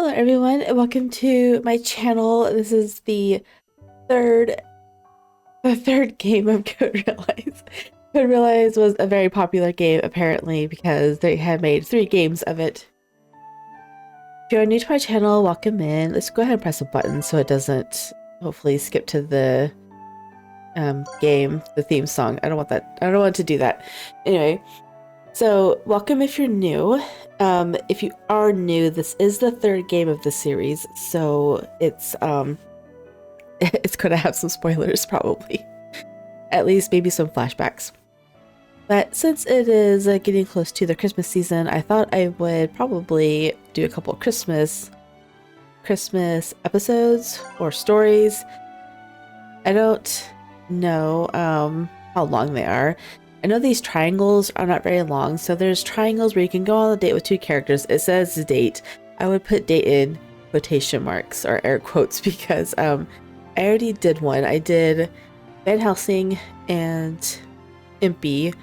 Hello everyone, and welcome to my channel. This is third the third game of Code Realize. Code Realize was a very popular game apparently because they had made 3 games of it. If you're new to my channel, welcome in. Let's go ahead and press a button so it doesn't hopefully skip to the the theme song. I don't want that. I don't want to do that. Anyway, so welcome if you're new. If you are new, this is the 3rd game of the series, so it's it's gonna have some spoilers probably. At least maybe some flashbacks. But since it is getting close to the Christmas season, I thought I would probably do a couple of Christmas episodes or stories. I don't know how long they are. I know these triangles are not very long, so there's triangles where you can go on a date with 2 characters. It says date. I would put date in quotation marks or air quotes because I already did one. I did Van Helsing and Impy,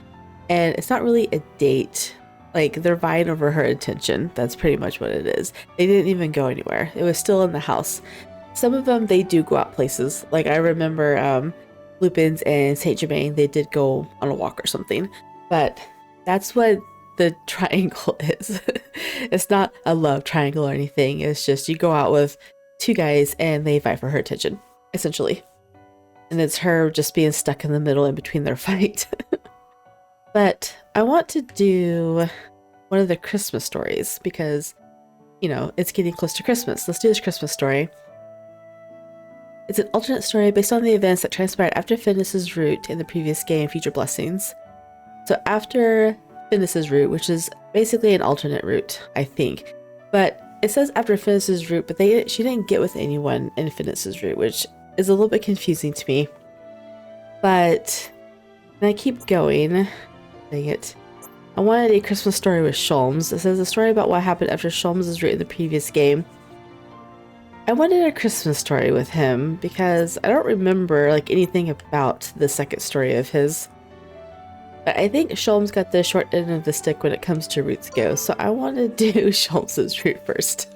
and it's not really a date. Like, they're vying over her attention. That's pretty much what it is. They didn't even go anywhere. It was still in the house. Some of them, they do go out places. Like, I remember Lupin's and Saint Germain, they did go on a walk or something. But that's what the triangle is. It's not a love triangle or anything. It's just you go out with 2 guys and they fight for her attention, essentially. And it's her just being stuck in the middle in between their fight. But I want to do one of the Christmas stories because, you know, it's getting close to Christmas. Let's do this Christmas story. It's an alternate story based on the events that transpired after Finis's route in the previous game, Future Blessings. So after Finis's route, which is basically an alternate route, I think. But it says after Finis's route, but she didn't get with anyone in Finis's route, which is a little bit confusing to me. But when I keep going, dang it. I wanted a Christmas story with Sholmes. It says a story about what happened after Sholmes' route in the previous game. I wanted a Christmas story with him because I don't remember like anything about the second story of his. But I think Sholmes got the short end of the stick when it comes to routes go, so I want to do Sholmes' route first.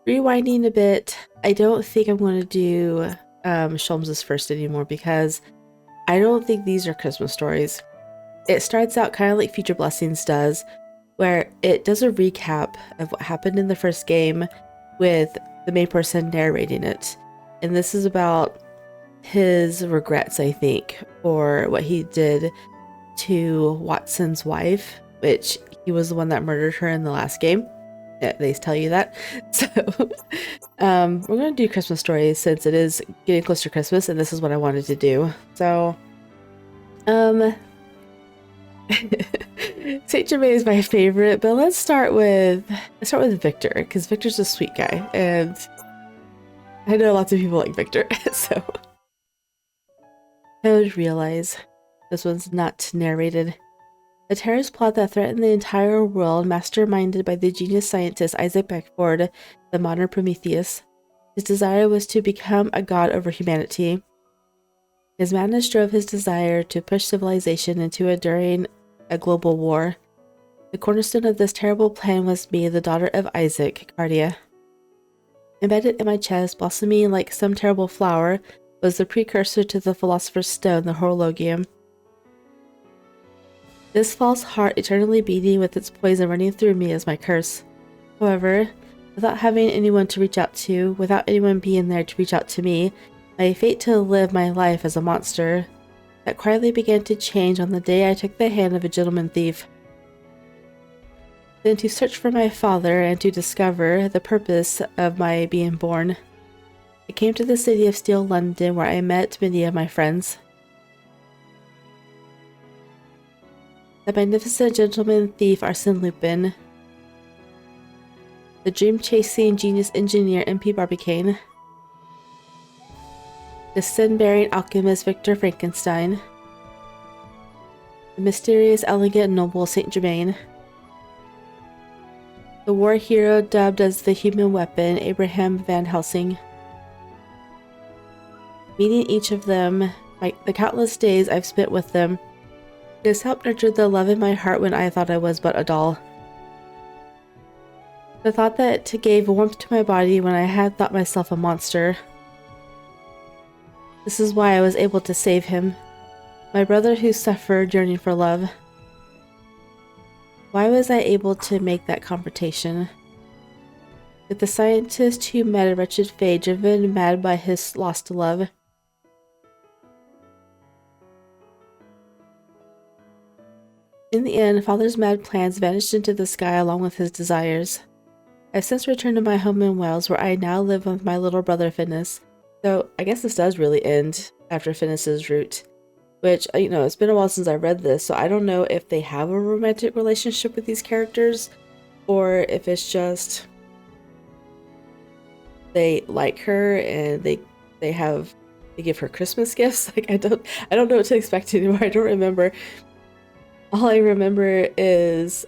Rewinding a bit, I don't think I'm going to do Sholmes' first anymore because I don't think these are Christmas stories. It starts out kind of like Future Blessings does, where it does a recap of what happened in the first game with the main person narrating it. And this is about his regrets, I think, for what he did to Watson's wife, which he was the one that murdered her in the last game. Yeah, they tell you that. So we're going to do Christmas stories since it is getting close to Christmas and this is what I wanted to do. So Saint Germain is my favorite, but let's start with Victor because Victor's a sweet guy and I know lots of people like Victor. So I would realize this one's not narrated. A terrorist plot that threatened the entire world, masterminded by the genius scientist Isaac Beckford, the modern Prometheus. His desire was to become a god over humanity. His madness drove his desire to push civilization into enduring a global war. The cornerstone of this terrible plan was me, the daughter of Isaac, Cardia. Embedded in my chest, blossoming like some terrible flower, was the precursor to the Philosopher's Stone, the Horologium. This false heart eternally beating with its poison running through me is my curse. However, without having anyone to reach out to, without anyone being there to reach out to me, my fate to live my life as a monster that quietly began to change on the day I took the hand of a gentleman thief. Then to search for my father and to discover the purpose of my being born. I came to the city of Steel, London, where I met many of my friends. The magnificent gentleman thief Arsène Lupin, the dream-chasing genius engineer MP Barbicane, the sin-bearing alchemist Victor Frankenstein, the mysterious, elegant, noble Saint Germain, the war hero dubbed as the human weapon Abraham Van Helsing. Meeting each of them, the countless days I've spent with them, this helped nurture the love in my heart when I thought I was but a doll. The thought that gave warmth to my body when I had thought myself a monster. This is why I was able to save him. My brother who suffered yearning for love. Why was I able to make that confrontation? With the scientist who met a wretched fate, driven mad by his loss to love. In the end, Father's mad plans vanished into the sky along with his desires. I've since returned to my home in Wales, where I now live with my little brother Finnis. So I guess this does really end after Finnis's route. Which, you know, it's been a while since I read this, so I don't know if they have a romantic relationship with these characters, or if it's just they like her and they give her Christmas gifts. Like I don't know what to expect anymore. I don't remember. All I remember is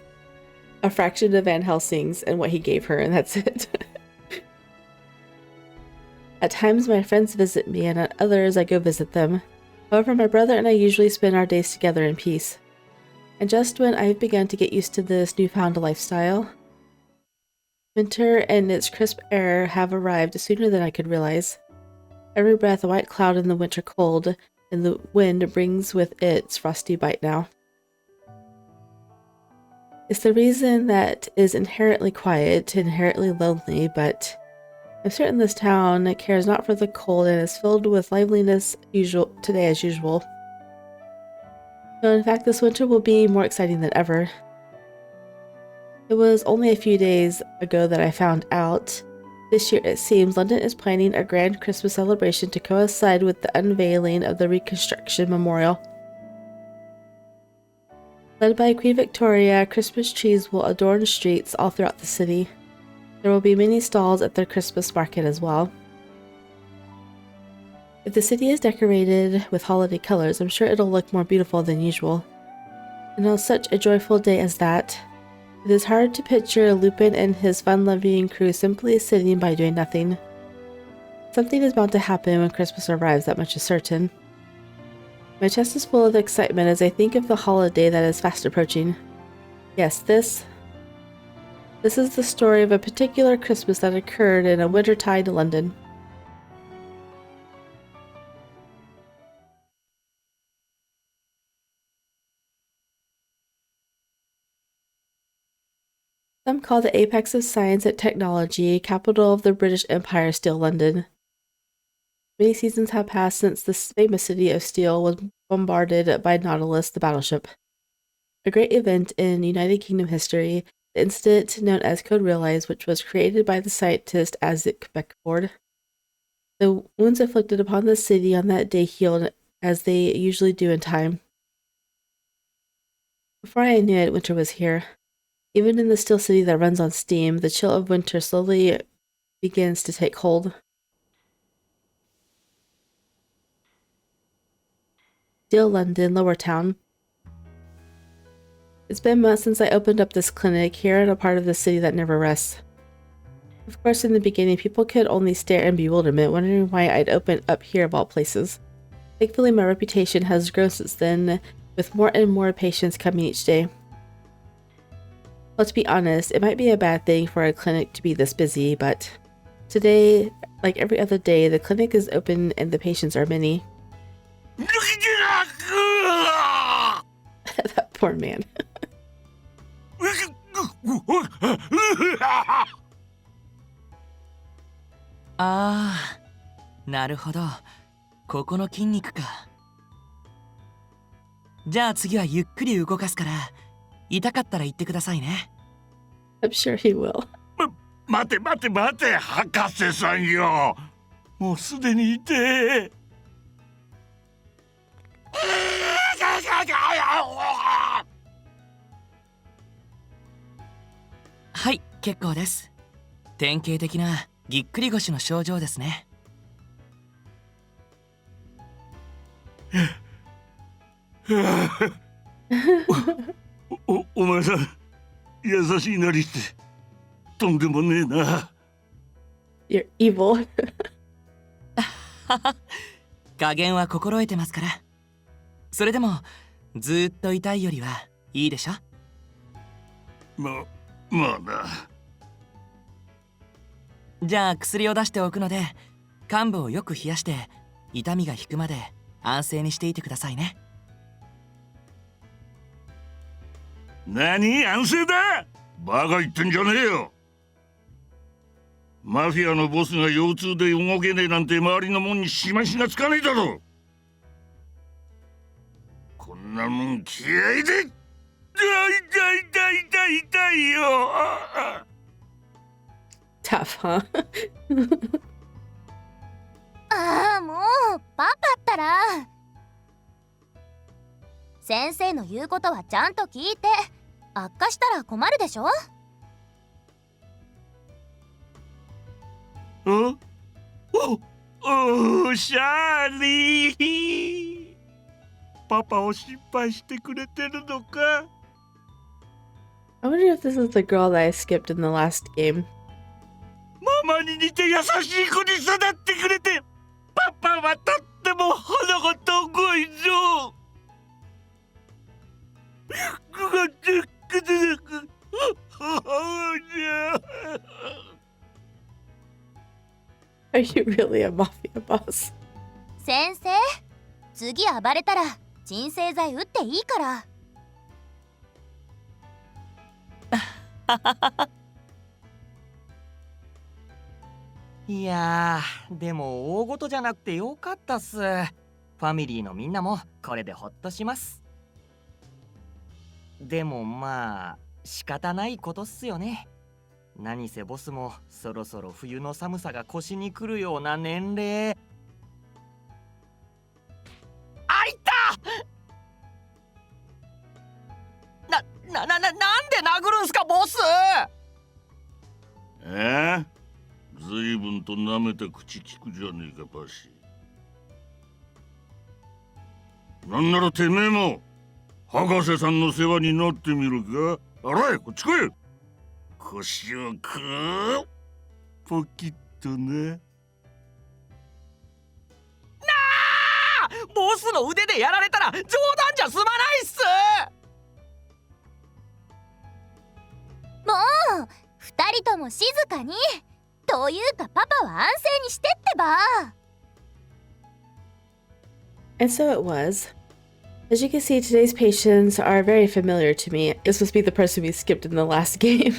a fraction of Van Helsing's and what he gave her, and that's it. At times my friends visit me, and at others I go visit them. However, my brother and I usually spend our days together in peace. And just when I've begun to get used to this newfound lifestyle, winter and its crisp air have arrived sooner than I could realize. Every breath a white cloud in the winter cold, and the wind brings with it its frosty bite now. It's the reason that is inherently quiet, inherently lonely, but I'm certain this town cares not for the cold and is filled with liveliness today as usual. So in fact, this winter will be more exciting than ever. It was only a few days ago that I found out. This year, it seems, London is planning a grand Christmas celebration to coincide with the unveiling of the Reconstruction Memorial. Led by Queen Victoria, Christmas trees will adorn streets all throughout the city. There will be many stalls at their Christmas market as well. If the city is decorated with holiday colors, I'm sure it'll look more beautiful than usual. And on such a joyful day as that, it is hard to picture Lupin and his fun-loving crew simply sitting by doing nothing. Something is bound to happen when Christmas arrives, that much is certain. My chest is full of excitement as I think of the holiday that is fast approaching. Yes, this is the story of a particular Christmas that occurred in a Wintertide London. Some call the apex of science and technology, capital of the British Empire, still London. Many seasons have passed since the famous city of steel was bombarded by Nautilus, the battleship. A great event in United Kingdom history, the incident known as Code Realize, which was created by the scientist as it Beckford. The wounds inflicted upon the city on that day healed as they usually do in time. Before I knew it, winter was here. Even in the still city that runs on steam, the chill of winter slowly begins to take hold. Still London, Lower Town. It's been months since I opened up this clinic here in a part of the city that never rests. Of course, in the beginning, people could only stare in bewilderment, wondering why I'd open up here of all places. Thankfully, my reputation has grown since then, with more and more patients coming each day. Let's be honest, it might be a bad thing for a clinic to be this busy, but today, like every other day, the clinic is open and the patients are many. That poor man. ああ、なるほど。ここの筋肉か。じゃあ次はゆっくり動かすから、痛かったら言ってくださいね。I'm sure he will. 待て博士さんよ。もうすでにいて。はい、結構です。典型的なぎっくり腰の症状ですね。お前さん、優しいなりしてとんでもねえな。You're evil. 加減は心得てますから。それでもずーっと痛いよりはいいでしょ。まあな。じゃあ薬を出しておくので、患部をよく冷やして痛みが引くまで安静にしていてくださいね。何安静だ。バカ言ってんじゃねえよ。マフィアのボスが腰痛で動けねえなんて周りのもんにしましがつかねえだろ。こんなもん気合いで。痛いよ。Tough, huh? ああ、もうバカったら。先生の言うことはちゃんと聞いて。悪化したら困るでしょ。シャーリー。パパを心配してくれてるのか。I wonder if this is the girl that I skipped in the last game. ママに似て優しい子に育ってくれて、パパはとっても鼻が高いぞ。Are you really a mafia boss? 先生、次暴れたら鎮静剤打っていいから。いやー、でも大事じゃなくてよかったっす。ファミリーのみんなもこれでほっとします。でもまあ仕方ないことっすよね。何せボスもそろそろ冬の寒さが腰にくるような年齢。あいた！なんで殴るんすかボス！ずいぶんと舐めた口利くじゃねえかパシ。なんならてめえも博士さんの世話になってみるか。あらい、こっち来い。腰をくーポキッとね。なあ！ボスの腕でやられたら冗談じゃ済まないっす！もう二人とも静かに。というかパパは安静にしてってば。 And so it was. As you can see, today's patients are very familiar to me. This must be the person we skipped in the last game.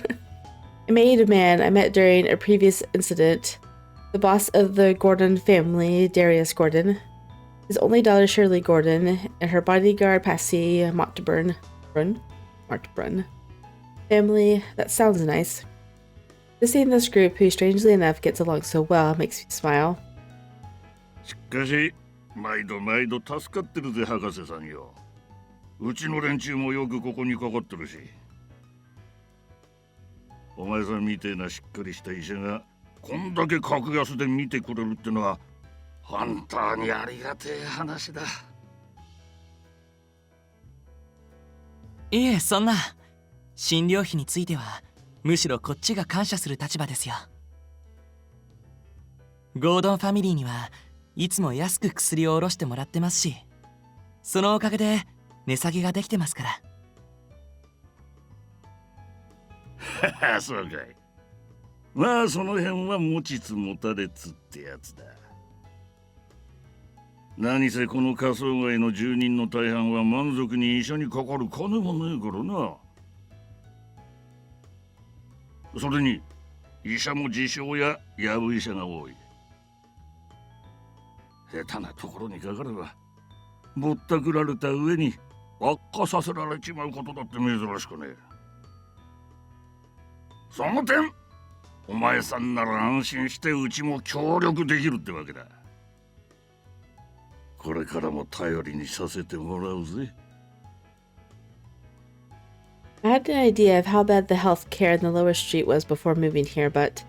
A maid man I met during a previous incident. The boss of the Gordon family, Darius Gordon. His only daughter, Shirley Gordon, and her bodyguard, Passy Montbrun. Family, that sounds nice. To see in this group, who strangely enough gets along so well, makes me smile. しかし毎度助かってるぜ博士さんよ。うちの連中もよくここにかかってるし。お前さんみてえなしっかりした医者がこんだけ格安で見てくれるってのは本当にありがてえ話だ。いえ、そんな診療費についてはむしろこっちが感謝する立場ですよ。ゴードンファミリーにはいつも安く薬を卸してもらってますし、そのおかげで値下げができてますから。そうかい。まあその辺は持ちつ持たれつってやつだ。何せこの仮想街の住人の大半は満足に医者にかかる金もねえからな。それに医者も自称ややぶ医者が多い。下手なところにかかればぼったくられた上に悪化させられちまうことだって珍しくねえ。その点お前さんなら安心してうちも協力できるってわけだ。これからも頼りにさせてもらうぜ。I had an idea of how bad the health care in the lower street was before moving here, but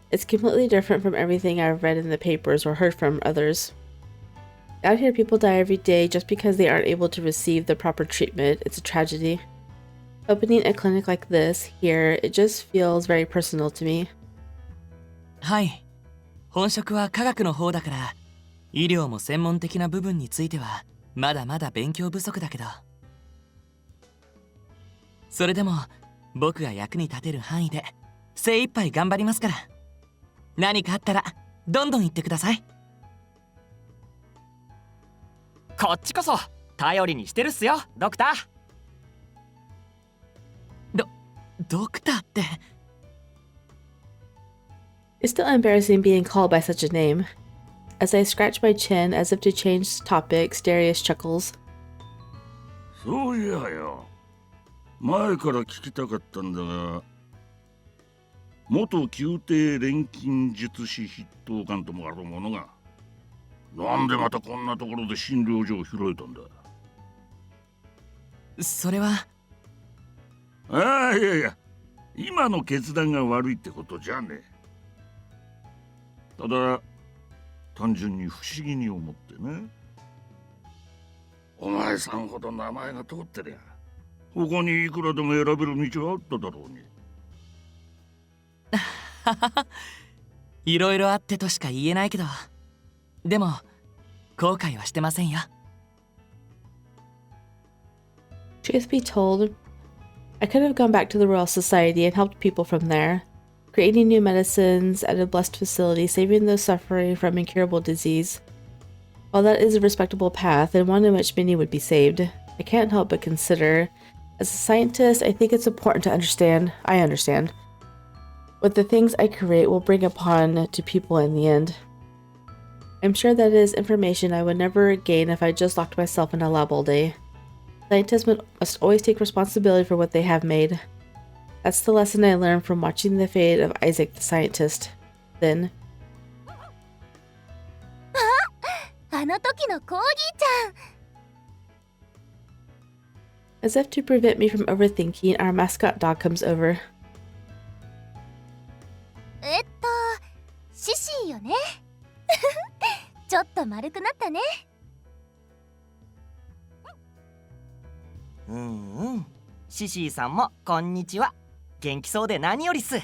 it's completely different from everything I've read in the papers or heard from others. Out here, people die every day just because they aren't able to receive the proper treatment. It's a tragedy. Opening a clinic like this here, it just feels very personal to me. はい。本職は科学の方だから、医療も専門的な部分についてはまだまだ勉強不足だけど。それでも僕が役に立てる範囲で精一杯頑張りますから。何かあったらどんどん言ってください。こっちこそ頼りにしてるっすよ、ドクター。ドクターって。 It's still embarrassing being called by such a name. As I scratch my chin as if to change topics, Darius chuckles. そういやよ。前から聞きたかったんだが、元宮廷錬金術師筆頭官ともある者が、なんでまたこんなところで診療所を開いたんだ。それは。ああ、いやいや、今の決断が悪いってことじゃねえ。ただ単純に不思議に思ってね。お前さんほど名前が通ってりゃ他にいくらでも選べる道はあっただろうに。いろいろあってとしか言えないけど、でも後悔はしてませんよ。 Truth be told, I could have gone back to the Royal Society and helped people from there, creating new medicines at a blessed facility, saving those suffering from incurable disease. While that is a respectable path and one in which many would be saved, I can't help but consider, as a scientist, I think it's important to understand, what the things I create will bring upon to people in the end. I'm sure that is information I would never gain if I just locked myself in a lab all day. Scientists must always take responsibility for what they have made. That's the lesson I learned from watching the fate of Isaac the scientist. Then, あの時のコーギーちゃん。 as if to prevent me from overthinking, our mascot dog comes over. シシーよね。ちょっと丸くなったね。シシーさんもこんにちは。元気そうで何よりっす。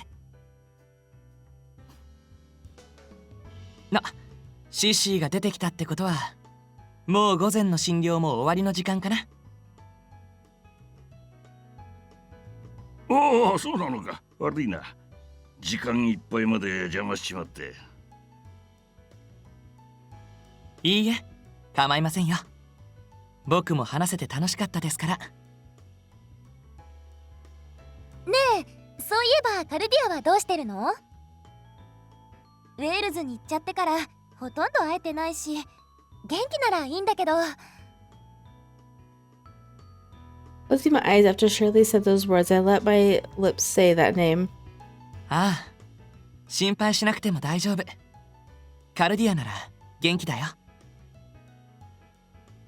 シシーが出てきたってことは、もう午前の診療も終わりの時間かな。おお、そうなのか。悪いな。時間いっぱいまで邪魔しちまって。いいえ、構いませんよ。僕も話せて楽しかったですから。ねえ、そういえばカルディアはどうしてるの？ウェールズに行っちゃってからほとんど会えてないし、元気ならいいんだけど。 Closing my eyes after Shirley said those words, I let my lips say that name. ああ、心配しなくても大丈夫。カルディアなら元気だよ。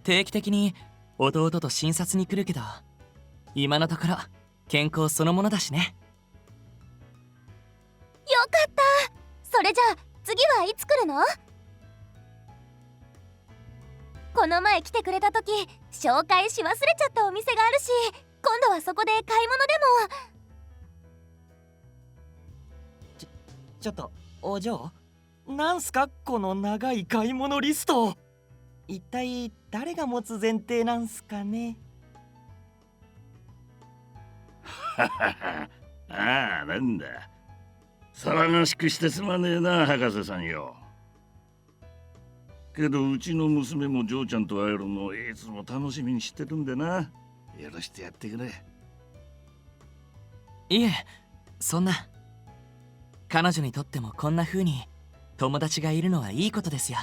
定期的に弟と診察に来るけど、今のところ健康そのものだしね。よかった。それじゃあ次はいつ来るの？この前来てくれた時紹介し忘れちゃったお店があるし、今度はそこで買い物でも。ちょっとお嬢、なんすかこの長い買い物リスト。一体誰が持つ前提なんすかね。ああ、なんだ。騒がしくしてすまねえな、博士さんよ。けどうちの娘も嬢ちゃんと会えるのをいつも楽しみにしてるんでな。よろしてやってくれ。いえ、そんな。彼女にとってもこんな風に友達がいるのはいいことですよ。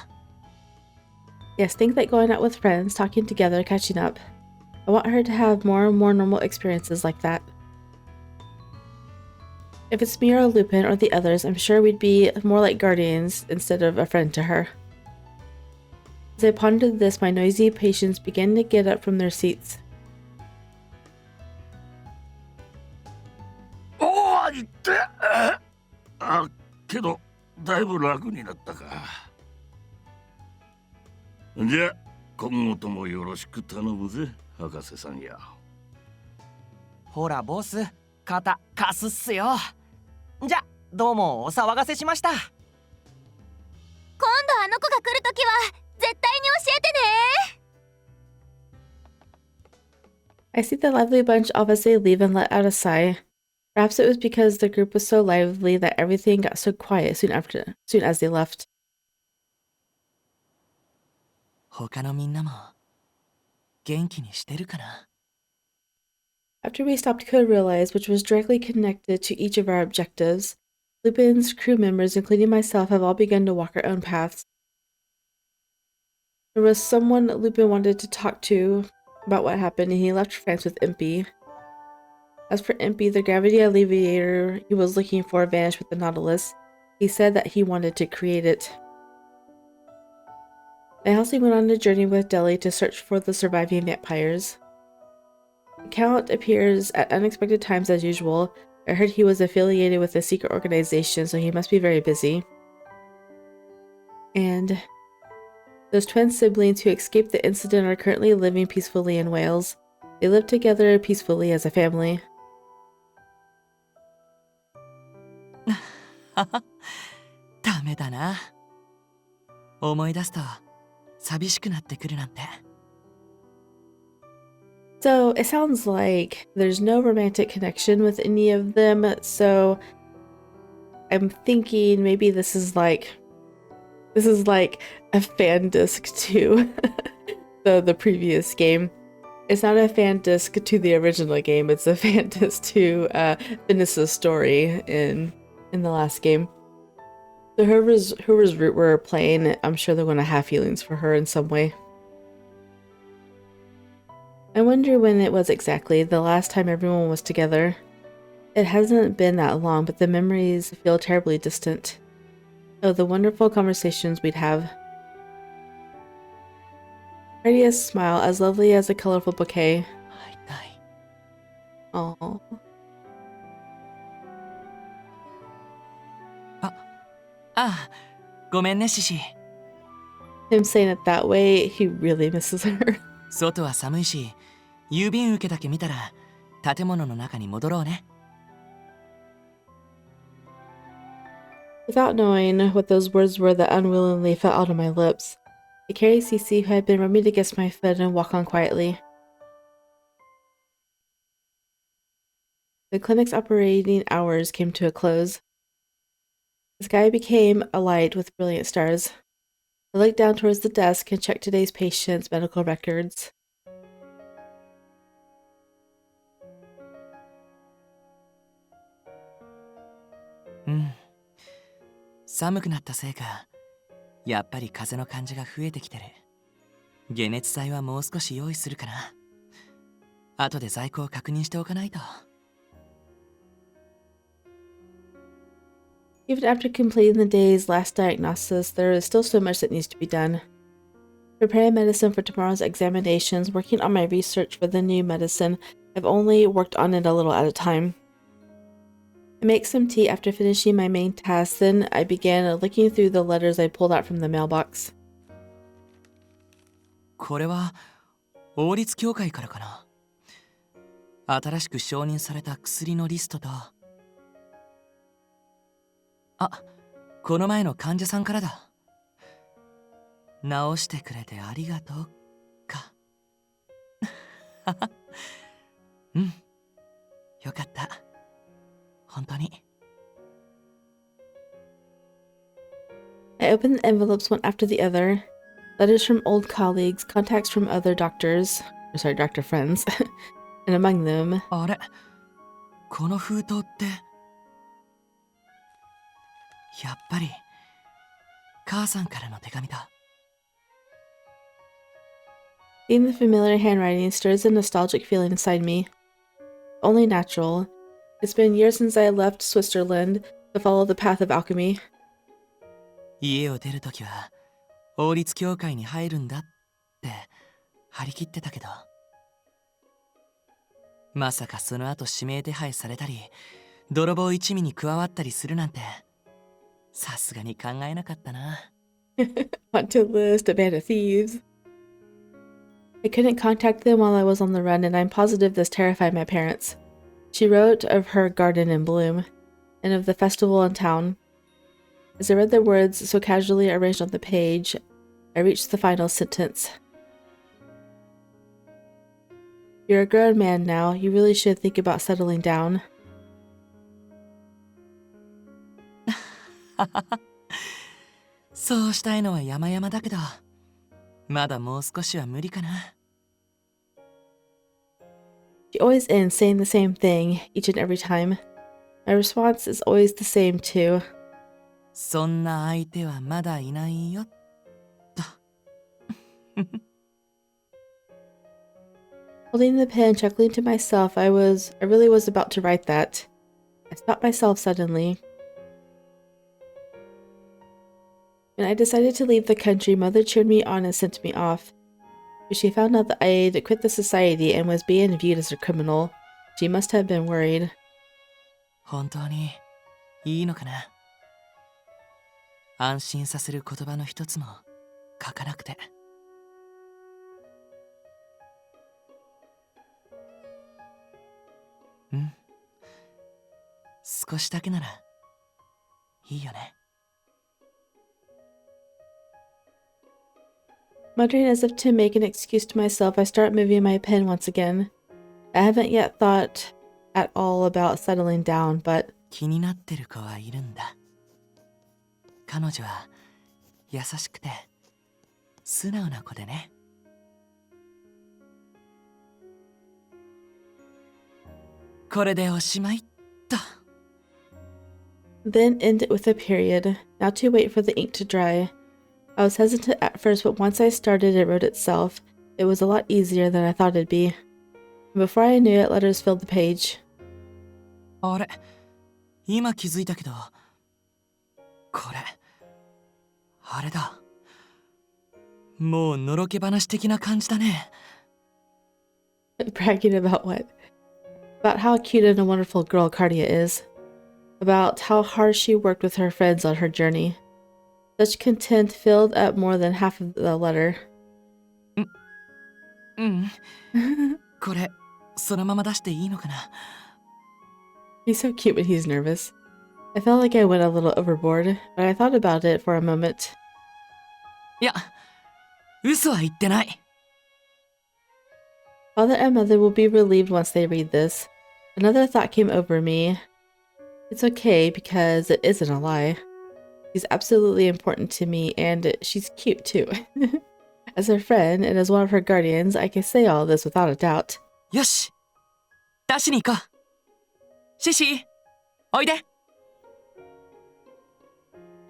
Yes, things like going out with friends, talking together, catching up. I want her to have more and more normal experiences like that. If it's me or Lupin or the others, I'm sure we'd be more like guardians instead of a friend to her. As I pondered this, my noisy patients began to get up from their seats. おお、いって。あ、けどだいぶ楽になったか。じゃあ今後ともよろしく頼むぜ、博士さんや。ほらボス、肩貸すっすよ。じゃ、どうもお騒がせしました。今度あの子が来るときは絶対に教えてね。 I see the lively bunch off as they leave and let out a sigh. Perhaps it was because the group was so lively that everything got so quiet soon as they left. 他のみんなも元気にしてるかな。 After we stopped code realized, which was directly connected to each of our objectives, Lupin's crew members, including myself, have all begun to walk our own paths. There was someone Lupin wanted to talk to about what happened, and he left France with Impy. As for Impy, the gravity alleviator he was looking for vanished with the Nautilus. He said that he wanted to create it. I also went on a journey with Deli to search for the surviving vampires. The Count appears at unexpected times as usual. I heard he was affiliated with a secret organization, so he must be very busy. And those twin siblings who escaped the incident are currently living peacefully in Wales. They live together peacefully as a family. ダメだな。思い出すと寂しくなってくるなんて。 So it sounds like there's no romantic connection with any of them, so I'm thinking maybe this is like a fan disc to the previous game. It's not a fan disc to the original game, it's a fan disc to Vanessa's story in the last game. So whoever's route we're playing, I'm sure they're gonna have feelings for her in some way. I wonder when it was exactly the last time everyone was together. It hasn't been that long, but the memories feel terribly distant. Oh, the wonderful conversations we'd have. Prettiest smile, as lovely as a colorful bouquet. 会いたい。 Aww. あ、ごめんねシシ。 Him saying it that way, he really misses her. 外は寒いし、郵便受けだけ見たら建物の中に戻ろうね。 Without knowing what those words were that unwillingly fell out of my lips, I carried Cece, who had been rubbing against my foot, and walked on quietly. The clinic's operating hours came to a close. The sky became alight with brilliant stars. I looked down towards the desk and checked today's patient's medical records. Hmm. 寒くなったせいか、やっぱり風の感じが増えてきてる。解熱剤はもう少し用意するかな。後で在庫を確認しておかないと。 Even after completing the day's last diagnosis, there is still so much that needs to be done. Preparing medicine for tomorrow's examinations, working on my research for the new medicine, I've only worked on it a little at a time. I make some tea after finishing my main task, then I began looking through the letters I pulled out from the mailbox. これは王立協会からかな。新しく承認された薬のリストと、あ、この前の患者さんからだ。治してくれてありがとうか。うん、よかった。本当に。 I opened the envelopes one after the other. Letters from old colleagues, contacts from other doctors, doctor friends, and among them... あれ、この封筒って。やっぱり、母さんからの手紙だ。 Seeing the familiar handwriting stirs a nostalgic feeling inside me. Only natural. It's been years since I left Switzerland to follow the path of alchemy. 家を出るときは、王立協会に入るんだって張り切ってたけど、まさかその後指名手配されたり、泥棒一味に加わったりするなんて、さすがに考えなかったな。Want to list a band of thieves. I couldn't contact them while I was on the run, and I'm positive this terrified my parents. She wrote of her garden in bloom, and of the festival in town. As I read the words so casually arranged on the page, I reached the final sentence. You're a grown man now. You really should think about settling down. そうしたいのは山々だけど、まだもう少しは無理かな。She always ends saying the same thing each and every time. My response is always the same too. そんな相手はまだいないよ、と。Holding the pen, chuckling to myself, I really was about to write that. I stopped myself suddenly. When I decided to leave the country, Mother cheered me on and sent me off. When she found out that I'd quit the society and was being viewed as a criminal, she must have been worried. 本当にいいのかな。安心させる言葉の一つも書かなくて。うん。少しだけならいいよね。Muttering as if to make an excuse to myself, I start moving my pen once again. I haven't yet thought at all about settling down, but 気になってる子はいるんだ。彼女は優しくて素直な子でね。これでおしまいっと。then end it with a period, now to wait for the ink to dry. I was hesitant at first, but once I started, it wrote itself. It was a lot easier than I thought it'd be. And before I knew it, letters filled the page. あれ、今気づいたけど、これ、あれだ。もうのろけ話的な感じだね。Bragging about what? About how cute and a wonderful girl Cardia is. About how hard she worked with her friends on her journey. Such content filled up more than half of the letter. うん。これ、そのまま出していいのかな。He's so cute when he's nervous. I felt like I went a little overboard, but I thought about it for a moment. いや、嘘は言ってない。Father and Mother will be relieved once they read this. Another thought came over me. It's okay because it isn't a lie. She's absolutely important to me, and she's cute too. As her friend and as one of her guardians, I can say all this without a doubt. よし、出しに行こう。シシ、おいで。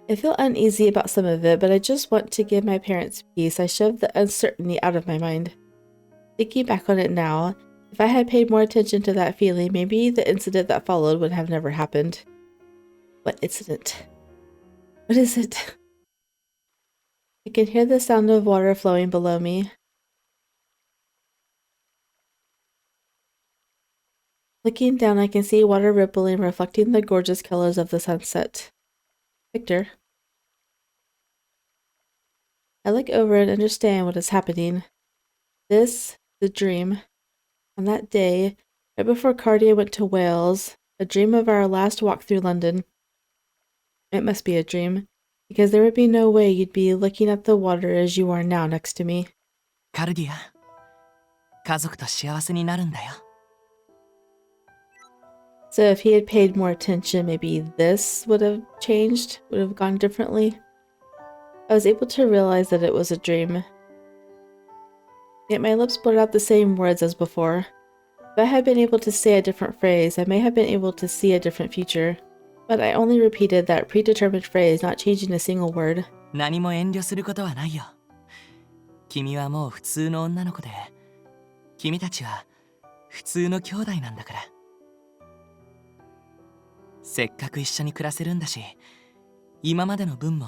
I feel uneasy about some of it, but I just want to give my parents peace. I shoved the uncertainty out of my mind. Thinking back on it now, if I had paid more attention to that feeling, maybe the incident that followed would have never happened. What incident? What is it? I can hear the sound of water flowing below me. Looking down, I can see water rippling, reflecting the gorgeous colors of the sunset. Victor. I look over and understand what is happening. This, the dream. On that day, right before Cardia went to Wales, a dream of our last walk through London. It must be a dream, because there would be no way you'd be looking at the water as you are now next to me. カルディア、家族と幸せになるんだよ。So if he had paid more attention, maybe this would have changed, would have gone differently. I was able to realize that it was a dream. Yet my lips blurted out the same words as before. If I had been able to say a different phrase, I may have been able to see a different future. But I only repeated that predetermined phrase, not changing a single word. 何も遠慮することはないよ。君はもう普通の女の子で、君たちは普通の兄弟なんだから。せっかく一緒に暮らせるんだし、今までの分も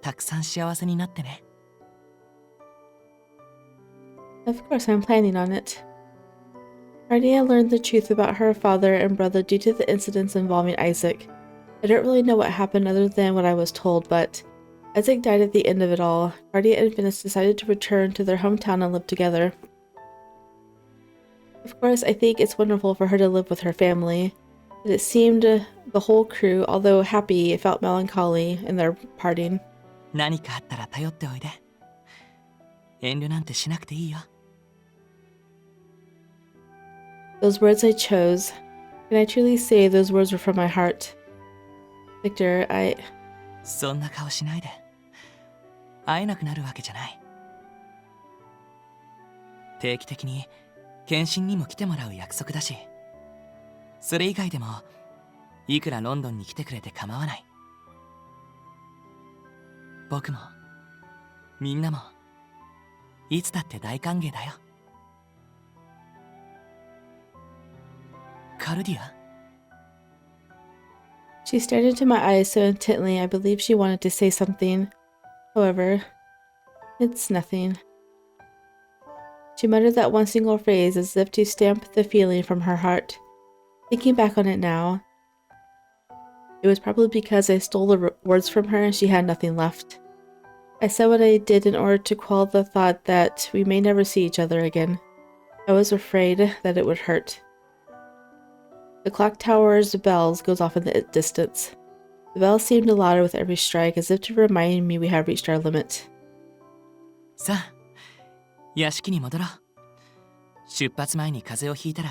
たくさん幸せになってね。Of course, I'm planning on it. Cardia learned the truth about her father and brother due to the incidents involving Isaac. I don't really know what happened other than what I was told, but Isaac died at the end of it all. Cardia and Venice decided to return to their hometown and live together. Of course, I think it's wonderful for her to live with her family, but it seemed the whole crew, although happy, felt melancholy in their parting. 何かあったら頼っておいで。遠慮なんてしなくていいよ。Those words I chose. Can I truly say those words were from my heart? Victor, そんな顔しないで。会えなくなるわけじゃない。定期的に検診にも来てもらう約束だし、それ以外でもいくらロンドンに来てくれて構わない。僕もみんなもいつだって大歓迎だよ。カルディア？ She stared into my eyes so intently I believe she wanted to say something. However, it's nothing. She muttered that one single phrase as if to stamp the feeling from her heart. Thinking back on it now, it was probably because I stole the words from her and she had nothing left. I said what I did in order to quell the thought that we may never see each other again. I was afraid that it would hurt. The clock tower's bells goes off in the distance. The bells seemed louder with every strike, as if to remind me we had reached our limit. さあ、屋敷に戻ろう。出発前に風邪をひいたら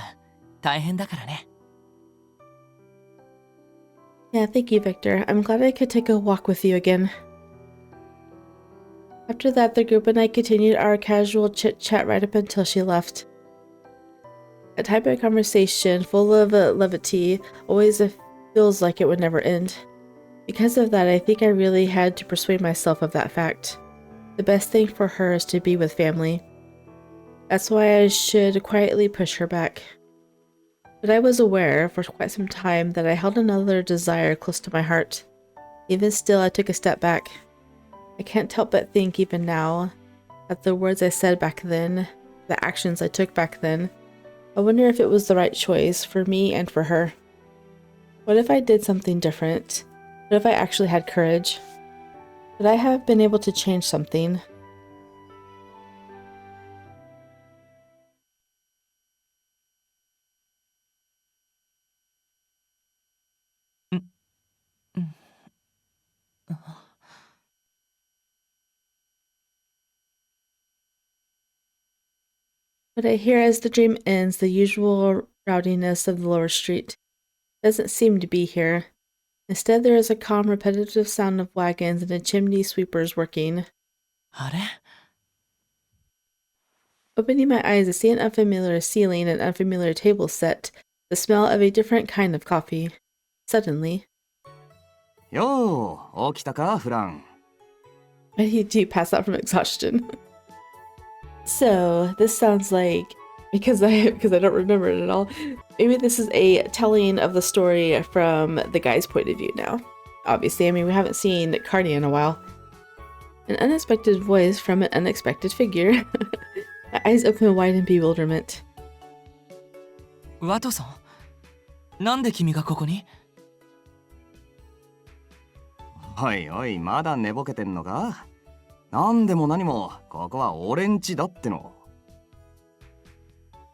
大変だからね。Yeah, thank you, Victor. I'm glad I could take a walk with you again. After that, the group and I continued our casual chit-chat right up until she left. A type of conversation full of levity always feels like it would never end. Because of that, I think I really had to persuade myself of that fact. The best thing for her is to be with family. That's why I should quietly push her back. But I was aware for quite some time that I held another desire close to my heart. Even still, I took a step back. I can't help but think even now, at the words I said back then, the actions I took back then, I wonder if it was the right choice for me and for her. What if I did something different? What if I actually had courage? Would I have been able to change something? But I hear as the dream ends the usual rowdiness of the lower street. It doesn't seem to be here. Instead, there is a calm, repetitive sound of wagons and a chimney sweepers working. あれ？ Opening my eyes, I see an unfamiliar ceiling and unfamiliar table set, the smell of a different kind of coffee. Suddenly, よう、起きたか、フラン。 I need to pass out from exhaustion. So this sounds like, because I don't remember it at all, maybe this is a telling of the story from the guy's point of view now. Obviously, I mean, we haven't seen Cardi in a while. An unexpected voice from an unexpected figure. My eyes open wide in bewilderment. ワトソン、なんで君がここに？おいおい、まだ寝ぼけてんのか？なんでも何も、ここは俺ん家だっての。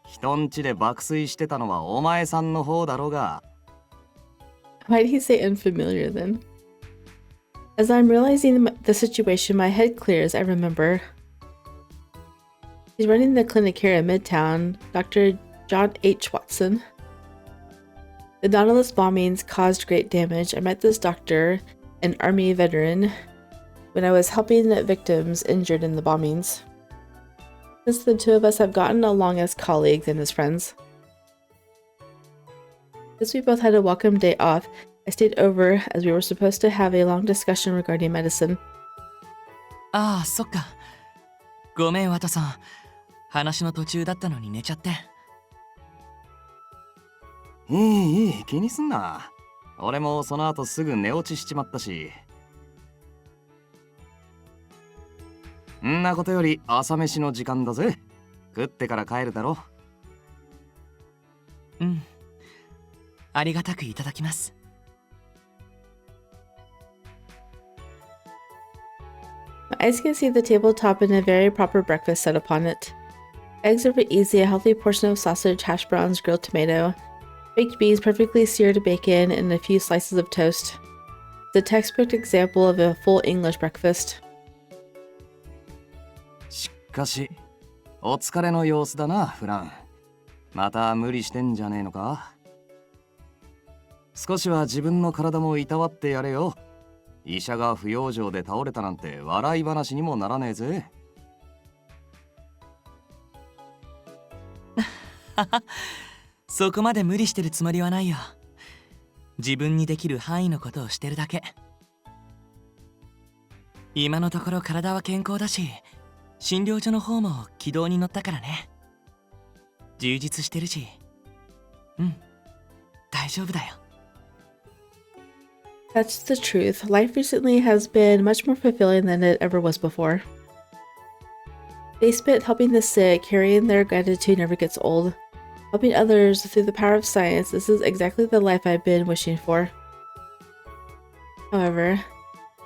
人ん家で爆睡してたのはお前さんの方だろうが。Why did he say unfamiliar then? As I'm realizing the situation, my head clears. I remember. He's running the clinic here in Midtown, Dr. John H. Watson. The Nautilus bombings caused great damage. I met this doctor, an Army veteran, when I was helping victims injured in the bombings. Since the two of us have gotten along as colleagues and as friends. Since we both had a welcome day off, I stayed over as we were supposed to have a long discussion regarding medicine. ああ、そっか。ごめん、ワトソン。話の途中だったのに寝ちゃって。いい、気にすんな。俺もその後すぐ寝落ちしちまったし。んなことより朝飯の時間だぜ。食ってから帰るだろ。うん。ありがたくいただきます。My eyes can see the tabletop and a very proper breakfast set upon it. Eggs over easy, a healthy portion of sausage, hash browns, grilled tomato, baked beans, perfectly seared bacon, and a few slices of toast. It's a textbook example of a full English breakfast. しかし、お疲れの様子だな、フラン。また無理してんじゃねえのか？少しは自分の体もいたわってやれよ。医者が不養生で倒れたなんて笑い話にもならねえぜ。そこまで無理してるつもりはないよ。自分にできる範囲のことをしてるだけ。今のところ体は健康だし、診療所の方も軌道に乗ったからね。充実してるし、大丈夫だよ。That's the truth. Life recently has been much more fulfilling than it ever was before. They spent helping the sick, hearing their gratitude never gets old. Helping others through the power of science, this is exactly the life I've been wishing for. However,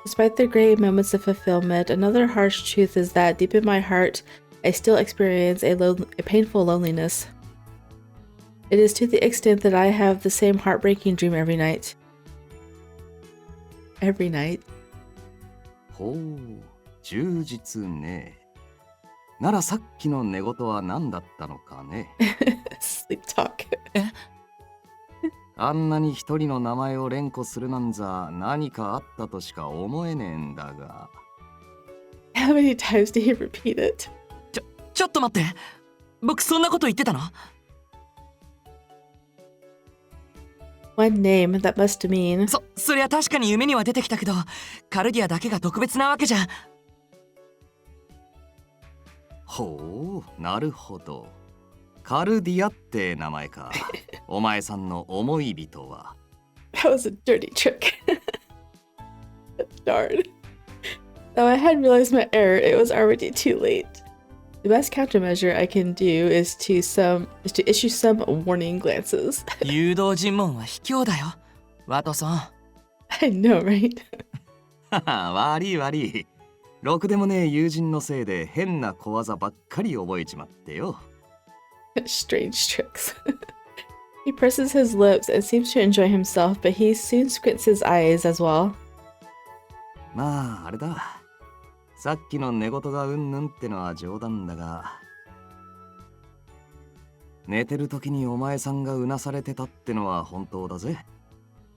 despite the great moments of fulfillment, another harsh truth is that deep in my heart, I still experience a painful loneliness. It is to the extent that I have the same heartbreaking dream every night. Every night. ほう、充実ね。ならさっきの寝言は何だったのかね。Sleep talk. あんなに一人の名前を連呼するなんざ何かあったとしか思えねえんだが。How many times did he repeat it? ちょっと待って。僕そんなこと言ってたの？ One name, that must mean. そりゃ確かに夢には出てきたけど、カルディアだけが特別なわけじゃ。ほう、なるほど。カルディアって名前か。お前さんの思い人は。That was a dirty trick. Darn. Though I had realized my error, it was already too late. The best countermeasure I can do is to issue some warning glances. 誘導尋問は卑怯だよ、ワトソン。I know, right? 悪い悪い。ろくでもねえ友人のせいで変な小技ばっかり覚えちまってよ。Strange tricks. He presses his lips and seems to enjoy himself, but he soon squints his eyes as well. まあ、あれだ。さっきの寝言がうんぬんってのは冗談だが、寝てる時にお前さんがうなされてたってのは本当だぜ。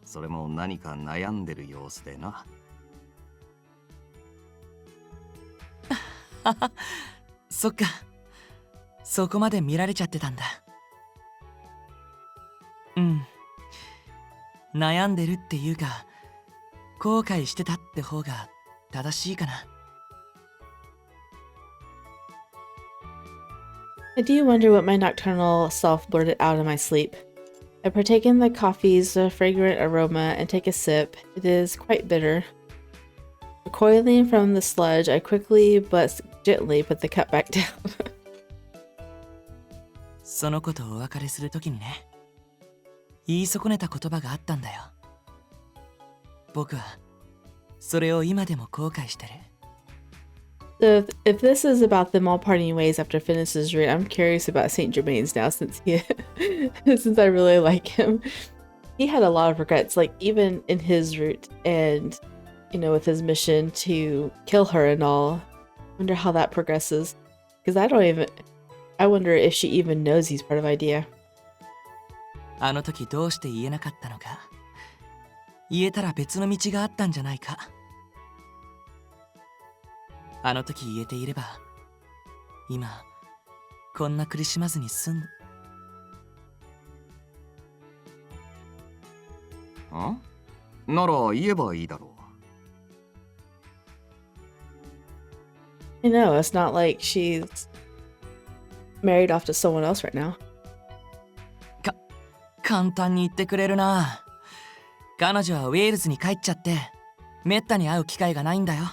それも何か悩んでる様子でな。そっか。そこまで見られちゃってたんだ。悩んでるっていうか、後悔してたって方が正しいかな。I do wonder what my nocturnal self blurted out in my sleep. I partake in the coffee's fragrant aroma and take a sip. It is quite bitter. Recoiling from the sludge, I quickly but gently put the cup back down. その子とお別れするときにね、言い損ねた言葉があったんだよ。僕はそれを今でも後悔してる。So if this is about them all parting ways after Phineas's route, I'm curious about Saint Germain's now since since I really like him. He had a lot of regrets, like even in his route and with his mission to kill her and all. Wonder how that progresses. Because I wonder if she even knows he's part of IDEA. あの時どうして言えなかったのか。言えたら別の道があったんじゃないか。あの時言えていれば、今こんな苦しまずに済ん。なら言えばいいだろう。I know, it's not like she's married off to someone else right now. 簡単に言ってくれるな。彼女はウェールズに帰っちゃって、めったに会う機会がないんだよ。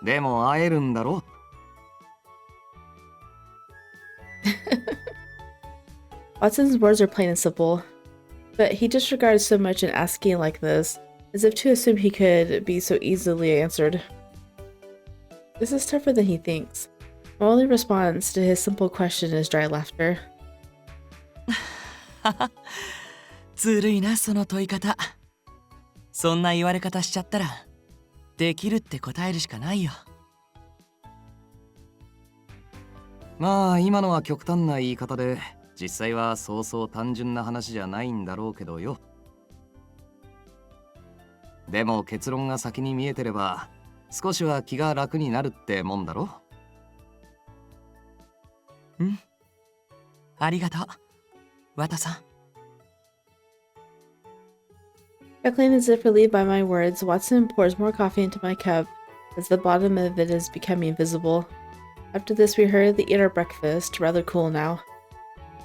でも会えるんだろ。Watson's words are plain and simple, but he disregards so much in asking like this, as if to assume he could be so easily answered. This is tougher than he thinks. My only response to his simple question is dry laughter. ずるいな、その問い方。そんな言われ方しちゃったら、できるって答えるしかないよ。まあ今のは極端な言い方で、実際はそうそう単純な話じゃないんだろうけどよ。でも結論が先に見えてれば少しは気が楽になるってもんだろ。うん。ありがとう、ワタさん。Chuckling as if relieved by my words, Watson pours more coffee into my cup as the bottom of it is becoming visible. After this, we hurriedly eat our breakfast, rather cool now.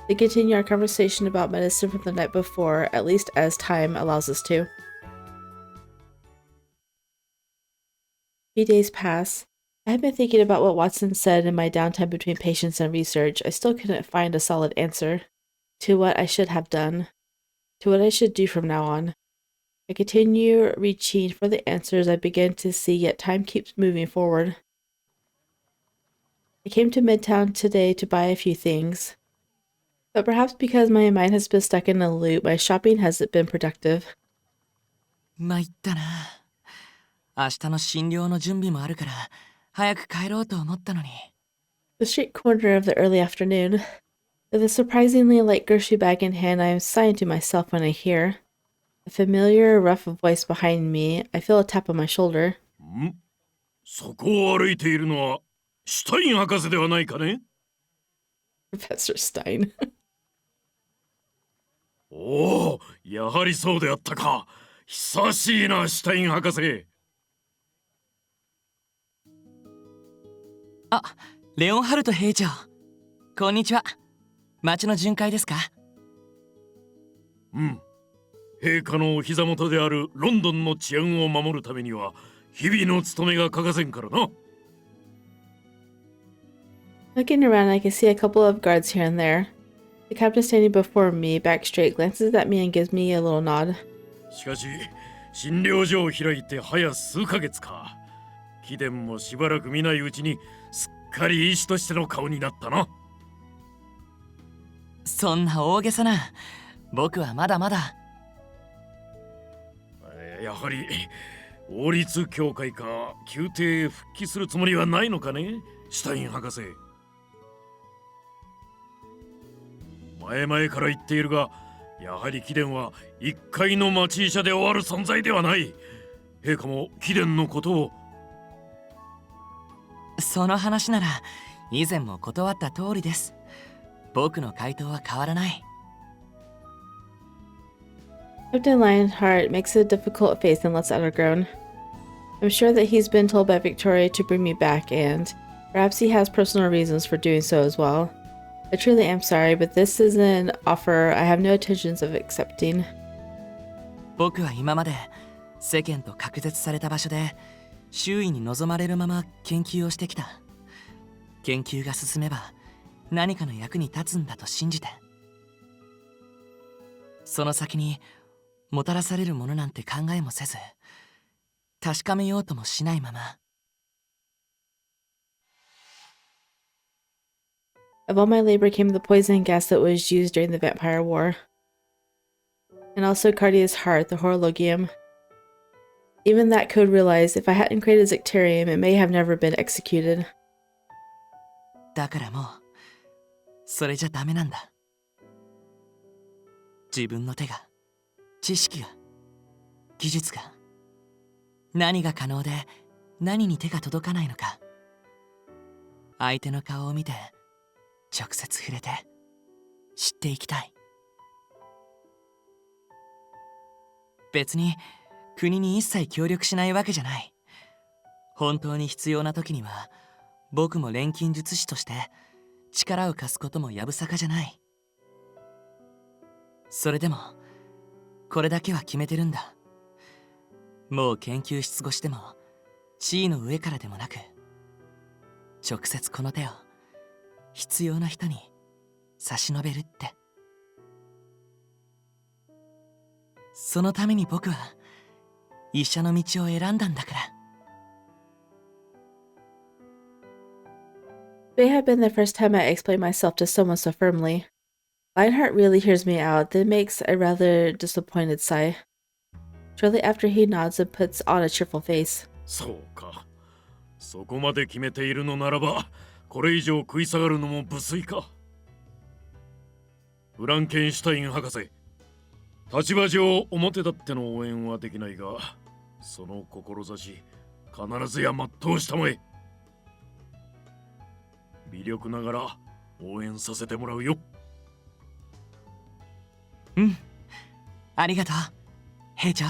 We continue our conversation about medicine from the night before, at least as time allows us to. A few days pass. I have been thinking about what Watson said in my downtime between patients and research. I still couldn't find a solid answer to what I should have done, to what I should do from now on. I continue reaching for the answers I begin to see, yet time keeps moving forward. I came to Midtown today to buy a few things, but perhaps because my mind has been stuck in a loop, my shopping hasn't been productive. 参ったな。明日の診療の準備もあるから早く帰ろうと思ったのに。The street corner of the early afternoon. With a surprisingly light grocery bag in hand, I am sighing to myself when I hear a familiar, rough voice behind me. I feel a tap on my shoulder. そこを歩いているのはシュタイン博士ではないかね。 Professor Stein. おお、やはりそうであったか。久しいな、シュタイン博士。あ、レオンハルト兵長。こんにちは。町の巡回ですか？うん。陛下のお膝元であるロンドンの治安を守るためには日々の務めが欠かせんからな。Looking around, I can see a couple of guards here and there. The captain standing before me, back straight, glances at me and gives me a little nod. しかし、診療所を開いて早数ヶ月か。貴殿もしばらく見ないうちにすっかり医師としての顔になったな。そんな大げさな。僕はまだまだ。やはり王立協会か宮廷へ復帰するつもりはないのかね、シュタイン博士。前々から言っているが、やはり貴殿は一介の町医者で終わる存在ではない。陛下も貴殿のことを。その話なら以前も断った通りです。僕の回答は変わらない。Captain Leonhardt makes a difficult face and lets out a groan. I'm sure that he's been told by Victoria to bring me back, and perhaps he has personal reasons for doing so as well. I truly am sorry, but this is an offer I have no intentions of accepting. 僕は今まで世間と隔絶された場所で周囲に望まれるまま研究をしてきた。研究が進めば何かの役に立つんだと信じて。その先にもたらされるものなんて考えもせず、確かめようともしないまま。Of all my labor came the poison gas that was used during the Vampire War. And also Cardia's heart, the horologium. Even that code realized if I hadn't created Zicterium, it may have never been executed. だからもう、それじゃダメなんだ。自分の手が、知識が、技術が、何が可能で何に手が届かないのか。相手の顔を見て、直接触れて、知っていきたい。別に国に一切協力しないわけじゃない。本当に必要な時には、僕も錬金術師として力を貸すこともやぶさかじゃない。それでも、これだけは決めてるんだ。もう研究室越しでも、地位の上からでもなく、直接この手を必要な人に差し伸べるって。そのために僕は医者の道を選んだんだから。It may have been the first time I explained myself to someone so firmly. Leonhardt really hears me out, then makes a rather disappointed sigh. Shortly after he nods and puts on a cheerful face. そうか。そこまで決めているのならば、これ以上食い下がるのも無粋か。フランケンシュタイン博士、立場上表立っての応援はできないが、その志必ずや全うしたまえ。微力ながら応援させてもらうよ。うん、ありがとう、兵長。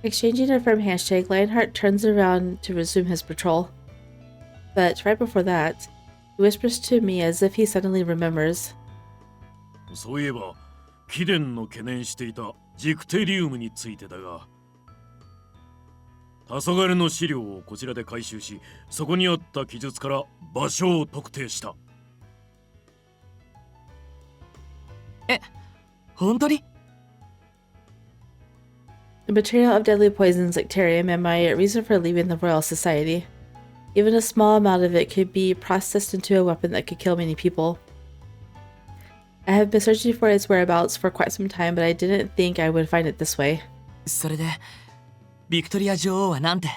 Exchanging a firm handshake, Leonhardt turns around to resume his patrol. But right before that, he whispers to me as if he suddenly remembers. そういえば、貴殿の懸念していたジクテリウムについてだが、黄昏の資料をこちらで回収し、そこにあった記述から場所を特定した。え、本当に？ The material of deadly poisons like Icterium and my reason for leaving the Royal Society. Even a small amount of it could be processed into a weapon that could kill many people. I have been searching for its whereabouts for quite some time, but I didn't think I would find it this way. それで、ビクトリア女王はなんて？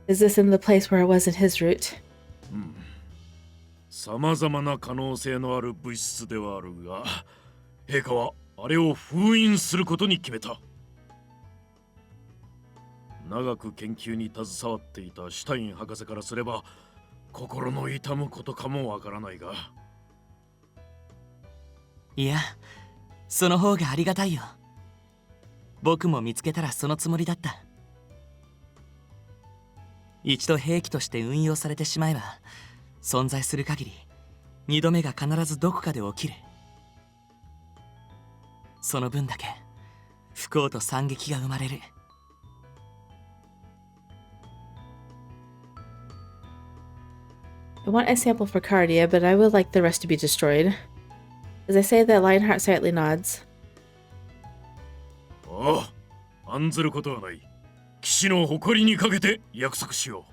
Is this in the place where it was in his route? さまざまな可能性のある物質ではあるが、陛下はあれを封印することに決めた。長く研究に携わっていたシュタイン博士からすれば、心の痛むことかもわからないが。いや、その方がありがたいよ。僕も見つけたらそのつもりだった。一度兵器として運用されてしまえば、存在する限り二度目が必ずどこかで起きる。その分だけ不幸と惨劇が生まれる。I want a sample for Cardia, but I would like the rest to be destroyed. As I say that, Leonhardt silently nods. ああ、案ずることはない。騎士の誇りにかけて約束しよ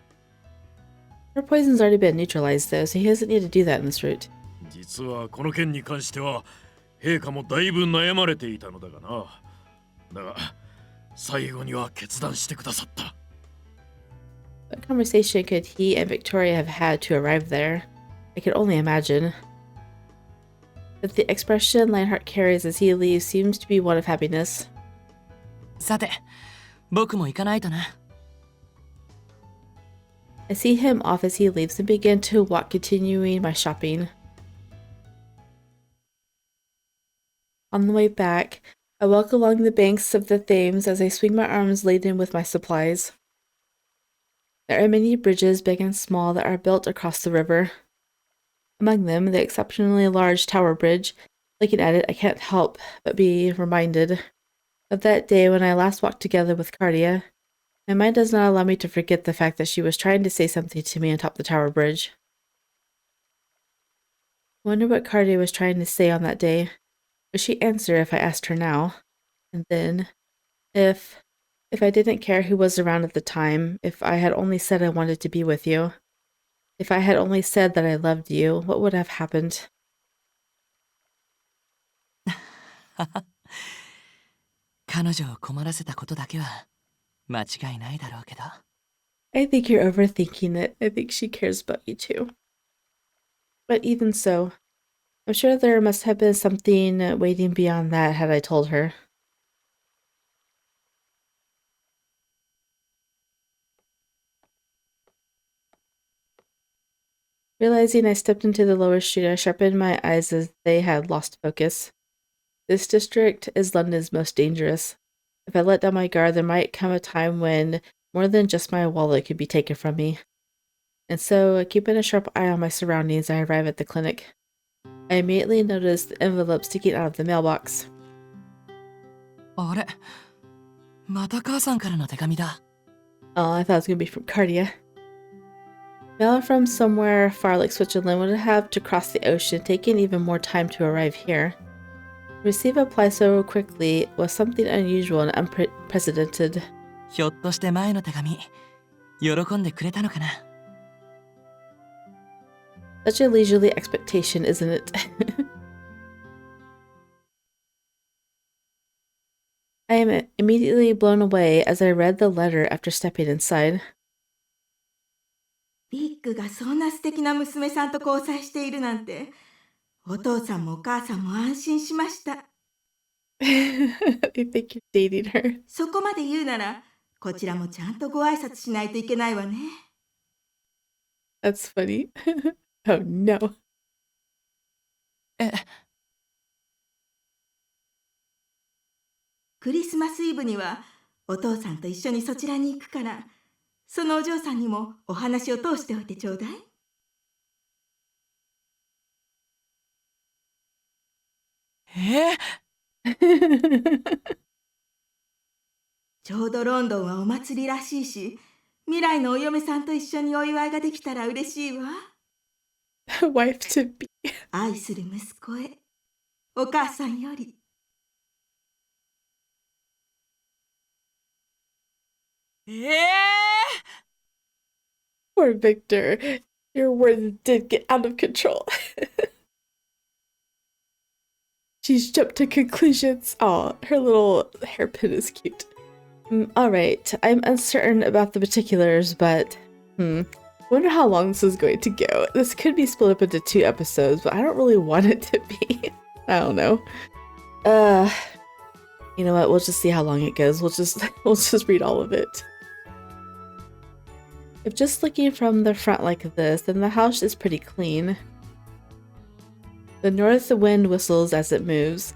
う。Her poison's already been neutralized, though, so he doesn't need to do that in this route. 実はこの件に関しては、陛下もだいぶ悩まれていたのだがな。だが、最後には決断してくださった。What conversation could he and Victoria have had to arrive there? I could only imagine. But the expression Leonhardt carries as he leaves seems to be one of happiness. さて、僕も行かないとな。I see him off as he leaves and begin to walk, continuing my shopping. On the way back, I walk along the banks of the Thames as I swing my arms laden with my supplies. There are many bridges, big and small, that are built across the river. Among them, the exceptionally large Tower Bridge. Looking at it, I can't help but be reminded of that day when I last walked together with Cardia. My mind does not allow me to forget the fact that she was trying to say something to me on top the Tower Bridge. I wonder what Cardia was trying to say on that day. Would she answer if I asked her now? And then, if I didn't care who was around at the time, if I had only said I wanted to be with you, if I had only said that I loved you, what would have happened? 彼女を困らせたことだけは間違いないだろうけど。I think you're overthinking it. I think she cares about you too. But even so, I'm sure there must have been something waiting beyond that had I told her. Realizing I stepped into the lower street, I sharpened my eyes as they had lost focus. This district is London's most dangerous. If I let down my guard, there might come a time when more than just my wallet could be taken from me. And so, keeping a sharp eye on my surroundings, I arrive at the clinic. I immediately noticed the envelope sticking out of the mailbox. あれ、また母さんからの手紙だ。Oh, I thought it was going to be from Cardia. Mail from somewhere far like Switzerland would have to cross the ocean, taking even more time to arrive here. To receive a reply so quickly was something unusual and unprecedented. ひょっとして前の手紙、喜んでくれたのかな。Such a leisurely expectation, isn't it? I am immediately blown away as I read the letter after stepping inside. ビッグがそんな素敵な娘さんと交際しているなんて、お父さんもお母さんも安心しました。They think you're dating her. そこまで言うなら、こちらもちゃんとご挨拶しないといけないわね。That's funny. Oh no. クリスマスイブにはお父さんと一緒にそちらに行くから、そのお嬢さんにもお話を通しておいてちょうだい。ちょうどロンドンはお祭りらしいし、未来のお嫁さんと一緒にお祝いができたら嬉しいわ。Wife to be. 愛する息子へ、お母さんより。Poor Victor. Your words did get out of control. She's jumped to conclusions. Oh, her little hairpin is cute. Alright, I'm uncertain about the particulars, but wonder how long this is going to go. This could be split up into 2 episodes, but I don't really want it to be. I don't know. You know what? We'll just see how long it goes. We'll just read all of it. If just looking from the front like this, then the house is pretty clean. The north wind whistles as it moves.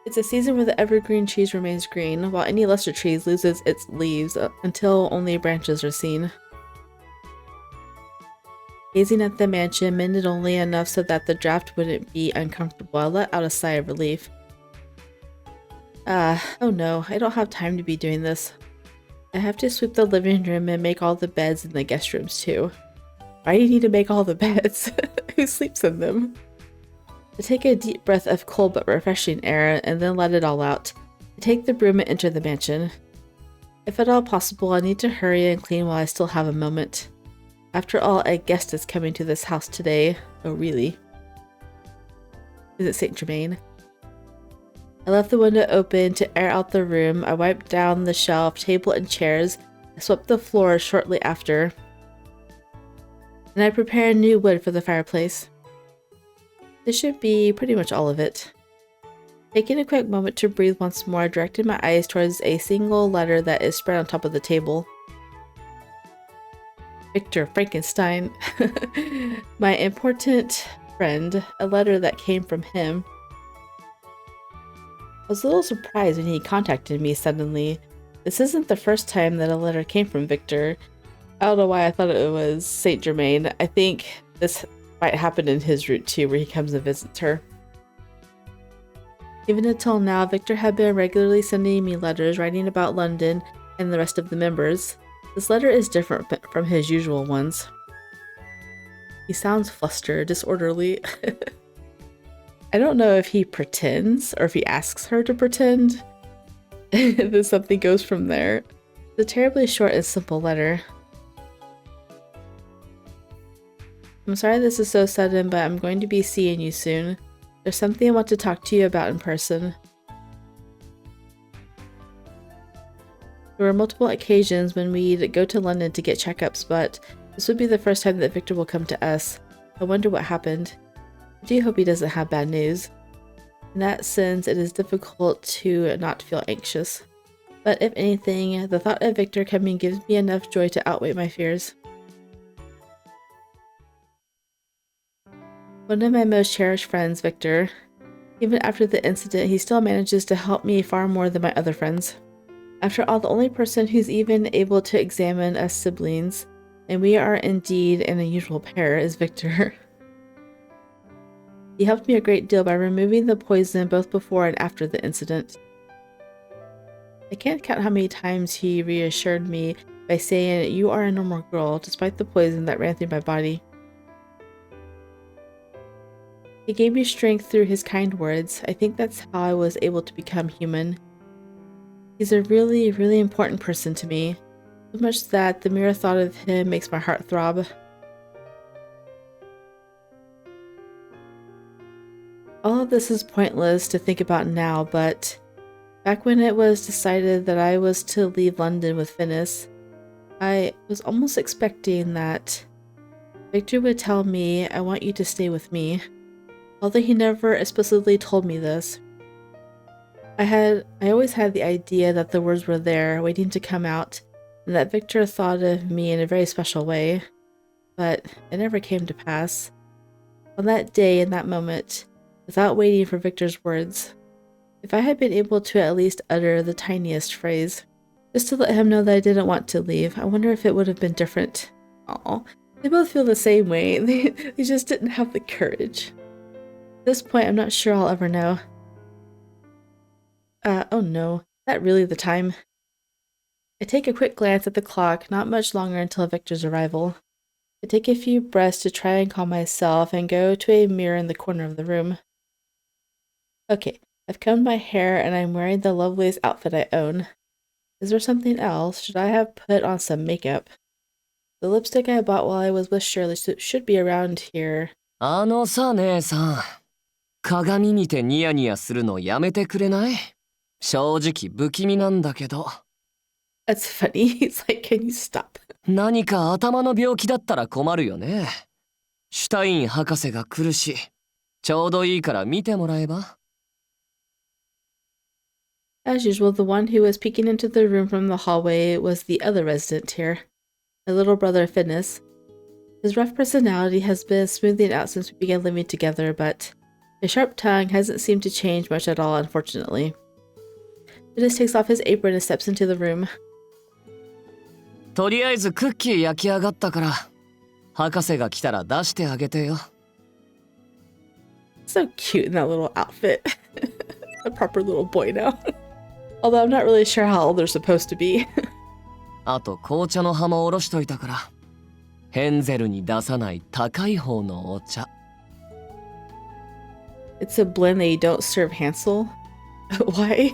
It's a season where the evergreen trees remains green, while any lesser trees loses its leaves until only branches are seen. Gazing at the mansion, mended only enough so that the draft wouldn't be uncomfortable, I let out a sigh of relief. Oh no, I don't have time to be doing this. I have to sweep the living room and make all the beds in the guest rooms too. Why do you need to make all the beds? Who sleeps in them? I take a deep breath of cold but refreshing air and then let it all out. I take the broom and enter the mansion. If at all possible, I need to hurry and clean while I still have a moment. After all, a guest is coming to this house today. Oh, really? Is it Saint Germain? I left the window open to air out the room. I wiped down the shelf, table, and chairs. I swept the floor shortly after. And I prepared new wood for the fireplace. This should be pretty much all of it. Taking a quick moment to breathe once more, I directed my eyes towards a single letter that is spread on top of the table. Victor Frankenstein. My important friend, a letter that came from him. I was a little surprised when he contacted me suddenly. This isn't the first time that a letter came from Victor. I don't know why I thought it was Saint Germain. I think this might happen in his route too, where he comes and visits her. Even until now, Victor had been regularly sending me letters writing about London and the rest of the members. This letter is different from his usual ones. He sounds flustered, disorderly. I don't know if he pretends or if he asks her to pretend. Then something goes from there. It's a terribly short and simple letter. I'm sorry this is so sudden, but I'm going to be seeing you soon. There's something I want to talk to you about in person. There were multiple occasions when we'd go to London to get checkups, but this would be the first time that Victor will come to us. I wonder what happened. I do hope he doesn't have bad news. In that sense, it is difficult to not feel anxious. But if anything, the thought of Victor coming gives me enough joy to outweigh my fears. One of my most cherished friends, Victor. Even after the incident, he still manages to help me far more than my other friends. After all, the only person who's even able to examine us siblings, and we are indeed an unusual pair, is Victor. He helped me a great deal by removing the poison both before and after the incident. I can't count how many times he reassured me by saying, "You are a normal girl," despite the poison that ran through my body. He gave me strength through his kind words. I think that's how I was able to become human. He's a really, really important person to me. So much that the mere thought of him makes my heart throb. All of this is pointless to think about now, but back when it was decided that I was to leave London with Finis, I was almost expecting that Victor would tell me, "I want you to stay with me," although he never explicitly told me this. I always had the idea that the words were there, waiting to come out, and that Victor thought of me in a very special way, but it never came to pass. On that day, in that moment, without waiting for Victor's words, if I had been able to at least utter the tiniest phrase, just to let him know that I didn't want to leave, I wonder if it would have been different. Aw, they both feel the same way. They just didn't have the courage. At this point, I'm not sure I'll ever know. Oh no, that really the time? I take a quick glance at the clock, not much longer until Victor's arrival. I take a few breaths to try and calm myself and go to a mirror in the corner of the room. Okay, I've combed my hair and I'm wearing the loveliest outfit I own. Is there something else? Should I have put on some makeup? The lipstick I bought while I was with Shirley should be around here. さ、姉さん。鏡見てニヤニヤするのやめてくれない？正直不気味なんだけど。That's funny. He's like, can you stop? 何か頭の病気だったら困るよね。シュタイン博士が来るし、ちょうどいいから見てもらえば。As usual, the one who was peeking into the room from the hallway was the other resident here, my little brother Finnis. His rough personality has been smoothing out since we began living together, but his sharp tongue hasn't seemed to change much at all, unfortunately. Finnis takes off his apron and steps into the room. とりあえずクッキー焼き上がったから、博士が来たら出してあげてよ。So cute in that little outfit. A proper little boy now. Although I'm not really sure how old they're supposed to be. あと紅茶の葉もおろしといたから、ヘンゼルに出さない高い方のお茶。It's a blend that you don't serve Hansel? Why?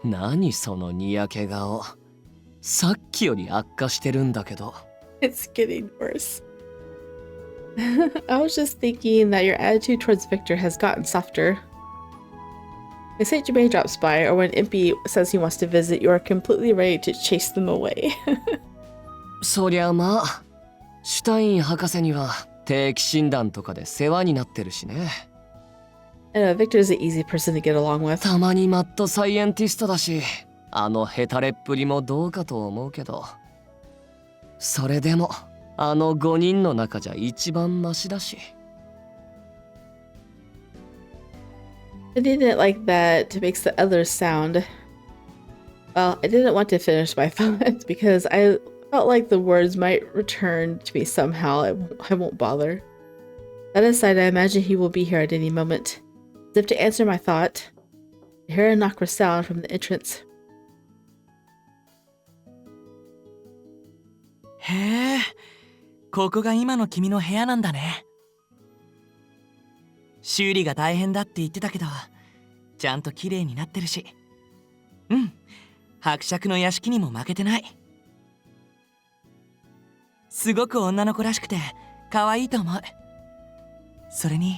何そのにやけ顔。さっきより悪化してるんだけど。It's getting worse. I was just thinking that your attitude towards Victor has gotten softer. When Saint Germain drops by, or when Impy says he wants to visit, you are completely ready to chase them away. そりゃまあ、シュタイン博士には定期診断とかで世話になってるしね。I know, Victor's an easy person to get along with. たまにマッドサイエンティストだし、あのヘタレっぷりもどうかと思うけど。それでも、あの5人の中じゃ一番マシだし。I didn't like that makes the others sound. Well, I didn't want to finish my thought because I felt like the words might return to me somehow. I won't bother. That aside, I imagine he will be here at any moment. As if to answer my thought, I hear a knock resound from the entrance. へえ、ここが今の君の部屋なんだね。修理が大変だって言ってたけど、ちゃんと綺麗になってるし。うん、伯爵の屋敷にも負けてない。すごく女の子らしくて可愛いと思う。それに。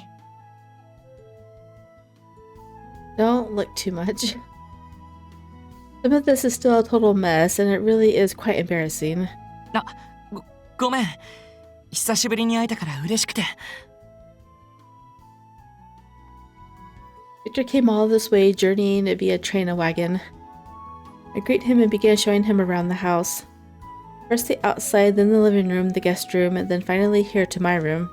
Don't look too much. Some of this is still a total mess, and it really is quite embarrassing. ごめん。久しぶりに会えたから嬉しくて。Victor came all this way, journeying via train and wagon. I greeted him and began showing him around the house. First the outside, then the living room, the guest room, and then finally here to my room.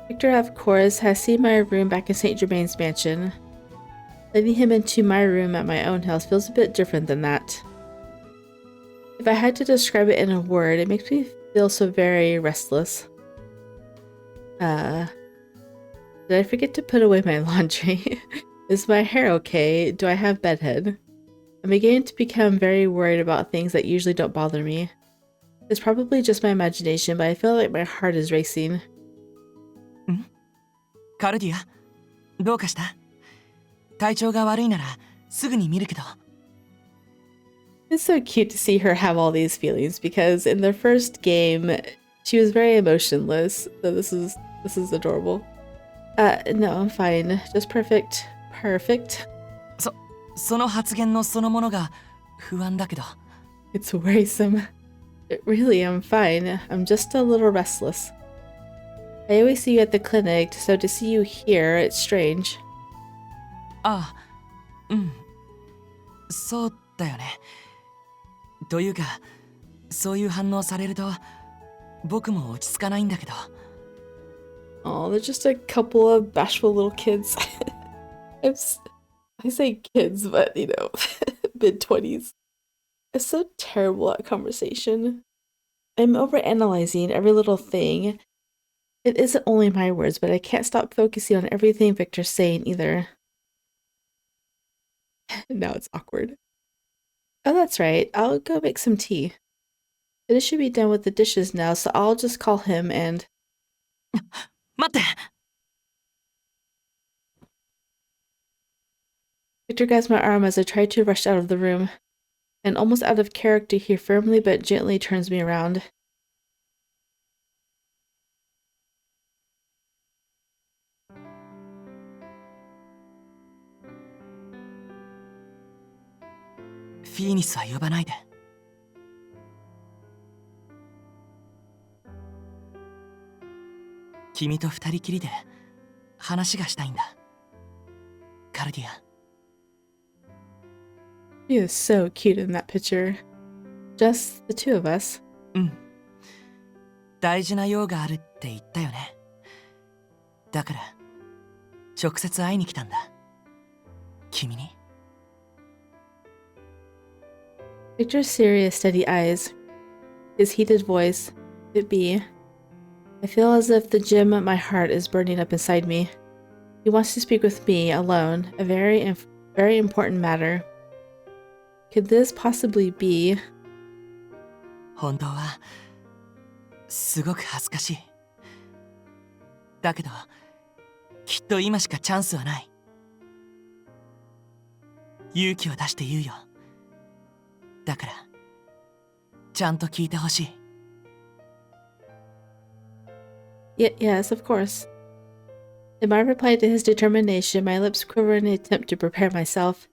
Victor, of course, has seen my room back in St. Germain's mansion. Letting him into my room at my own house feels a bit different than that. If I had to describe it in a word, it makes me feel so very restless. Did I forget to put away my laundry? Is my hair okay? Do I have bedhead? I'm beginning to become very worried about things that usually don't bother me. It's probably just my imagination, but I feel like my heart is racing. カルディア、どうかした？体調が悪いならすぐに見るけど。It's so cute to see her have all these feelings because in the first game she was very emotionless. So this is adorable. No, I'm fine. Just perfect. Perfect. その発言のそのものが不安だけど。It's worrisome. Really, I'm fine. I'm just a little restless. I always see you at the clinic, so to see you here, it's strange. あ、うん。そうだよね。というか、そういう反応されると、僕も落ち着かないんだけど。Oh, they're just a couple of bashful little kids. I say kids, but you know, mid-20s. I'm so terrible at conversation. I'm overanalyzing every little thing. It isn't only my words, but I can't stop focusing on everything Victor's saying either. Now it's awkward. Oh, that's right. I'll go make some tea. It should be done with the dishes now, so I'll just call him and... 待って。 Victor grabs my arm as I try to rush out of the room. And almost out of character, he firmly but gently turns me around. Phoenix は呼ばないで。君と二人きりで話がしたいんだ。カルディア。He is so cute in that picture. Just the two of us. うん。大事な用があるって言ったよね。だから、直接会いに来たんだ。君に。Victor's serious, steady eyes. His heated voice. It be. I feel as if the gem at my heart is burning up inside me. He wants to speak with me alone, a very important matter. Could this possibly be... 本当はすごく恥ずかしい。だけどきっと今しかチャンスはない。勇気を出して言うよ。だからちゃんと聞いてほしい。Yes, of course. In my reply to his determination, my lips quiver in an attempt to prepare myself.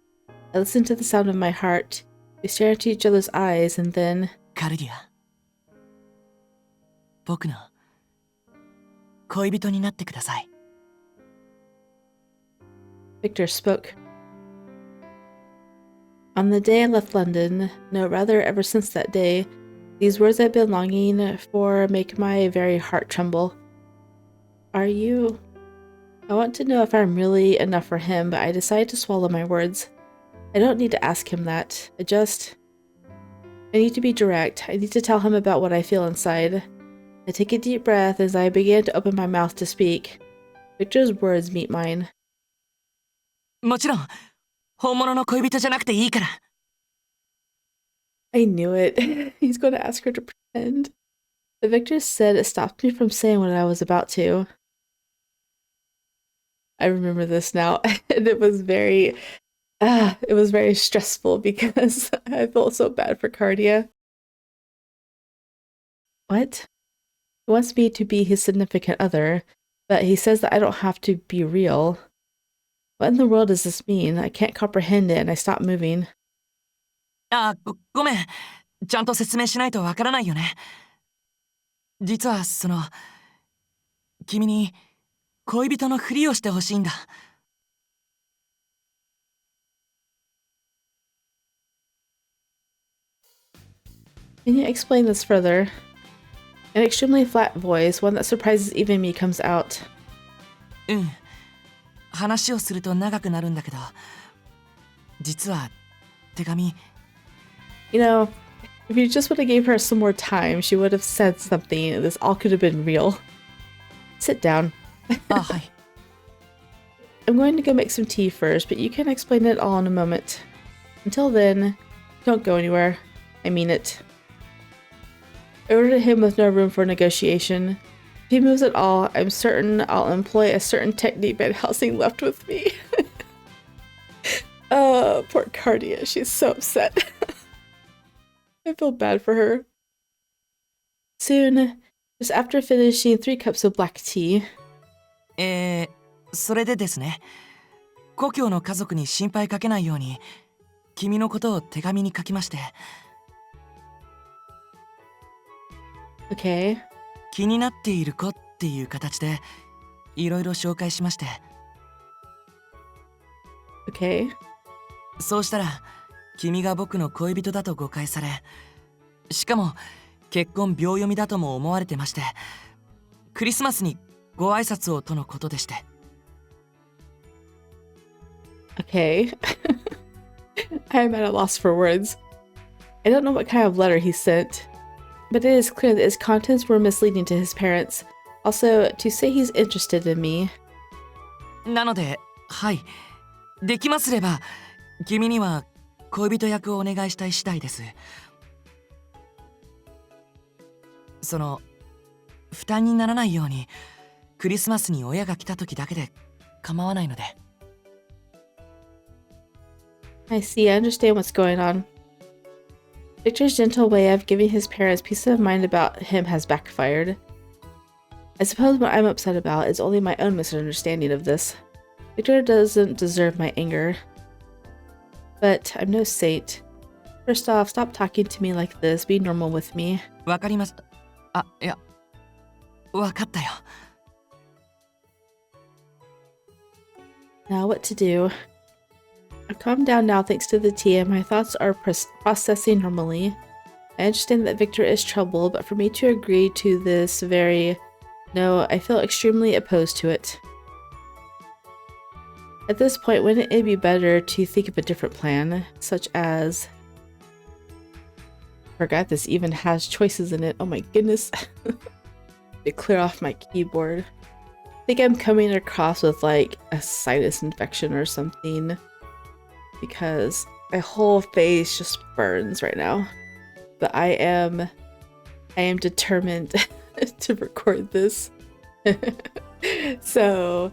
I listen to the sound of my heart. We stare into each other's eyes, and then... カルディア、僕の恋人になってください。Victor spoke. On the day I left London, no, rather ever since that day, these words I've been longing for make my very heart tremble. Are you... I want to know if I'm really enough for him, but I decide to swallow my words. I don't need to ask him that. I need to be direct. I need to tell him about what I feel inside. I take a deep breath as I begin to open my mouth to speak. Victor's words meet mine. もちろん、本物の恋人じゃなくていいから。I knew it. He's going to ask her to pretend. But Victor said it stopped me from saying what I was about to. I remember this now, and it was very stressful because I felt so bad for Cardia. What? He wants me to be his significant other, but he says that I don't have to be real. What in the world does this mean? I can't comprehend it, and I stop moving. あ、ごめん。ちゃんと説明しないとわからないよね。実は君に恋人のふりをしてほしいんだ。Can you explain this further? An extremely flat voice, one that surprises even me, comes out. うん。話をすると長くなるんだけど、実は手紙。You know, if you just would have gave her some more time, she would have said something, and this all could have been real. Sit down. あ、はい。I'm going to go make some tea first, but you can explain it all in a moment. Until then, don't go anywhere. I mean it. I ordered him with no room for negotiation. If he moves at all, I'm certain I'll employ a certain technique Van Helsing left with me. Oh, poor Cardia. She's so upset. I feel bad for her. Soon, just after finishing 3 cups of black tea. それでですね。故郷の家族に心配かけないように、君のことを手紙に書きまして。Okay. 気になっている子っていう形でいろいろ紹介しまして。Okay. そうしたら君が僕の恋人だと誤解され、しかも結婚秒読みだとも思われてまして、クリスマスにご挨拶をとのことでして。Okay. I am at a loss for words. I don't know what kind of letter he sent, but it is clear that his contents were misleading to his parents. Also, to say he's interested in me. なので、はい、できますれば君には恋人役をお願いしたい次第です。その負担にならないようにクリスマスに親が来た時だけで構わないので。I see, I understand what's going on. Victor's gentle way of giving his parents peace of mind about him has backfired. I suppose what I'm upset about is only my own misunderstanding of this. Victor doesn't deserve my anger. But I'm no saint. First off, stop talking to me like this. Be normal with me. わかりました。あ、いや、わかったよ。Now what to do? I've calmed down now thanks to the tea and my thoughts are processing normally. I understand that Victor is troubled, but for me to agree to this No, I feel extremely opposed to it. At this point, wouldn't it be better to think of a different plan, such as... I forgot this even has choices in it. Oh my goodness. To clear off my keyboard. I think I'm coming across with like a sinus infection or something, because my whole face just burns right now. But I am determined to record this. So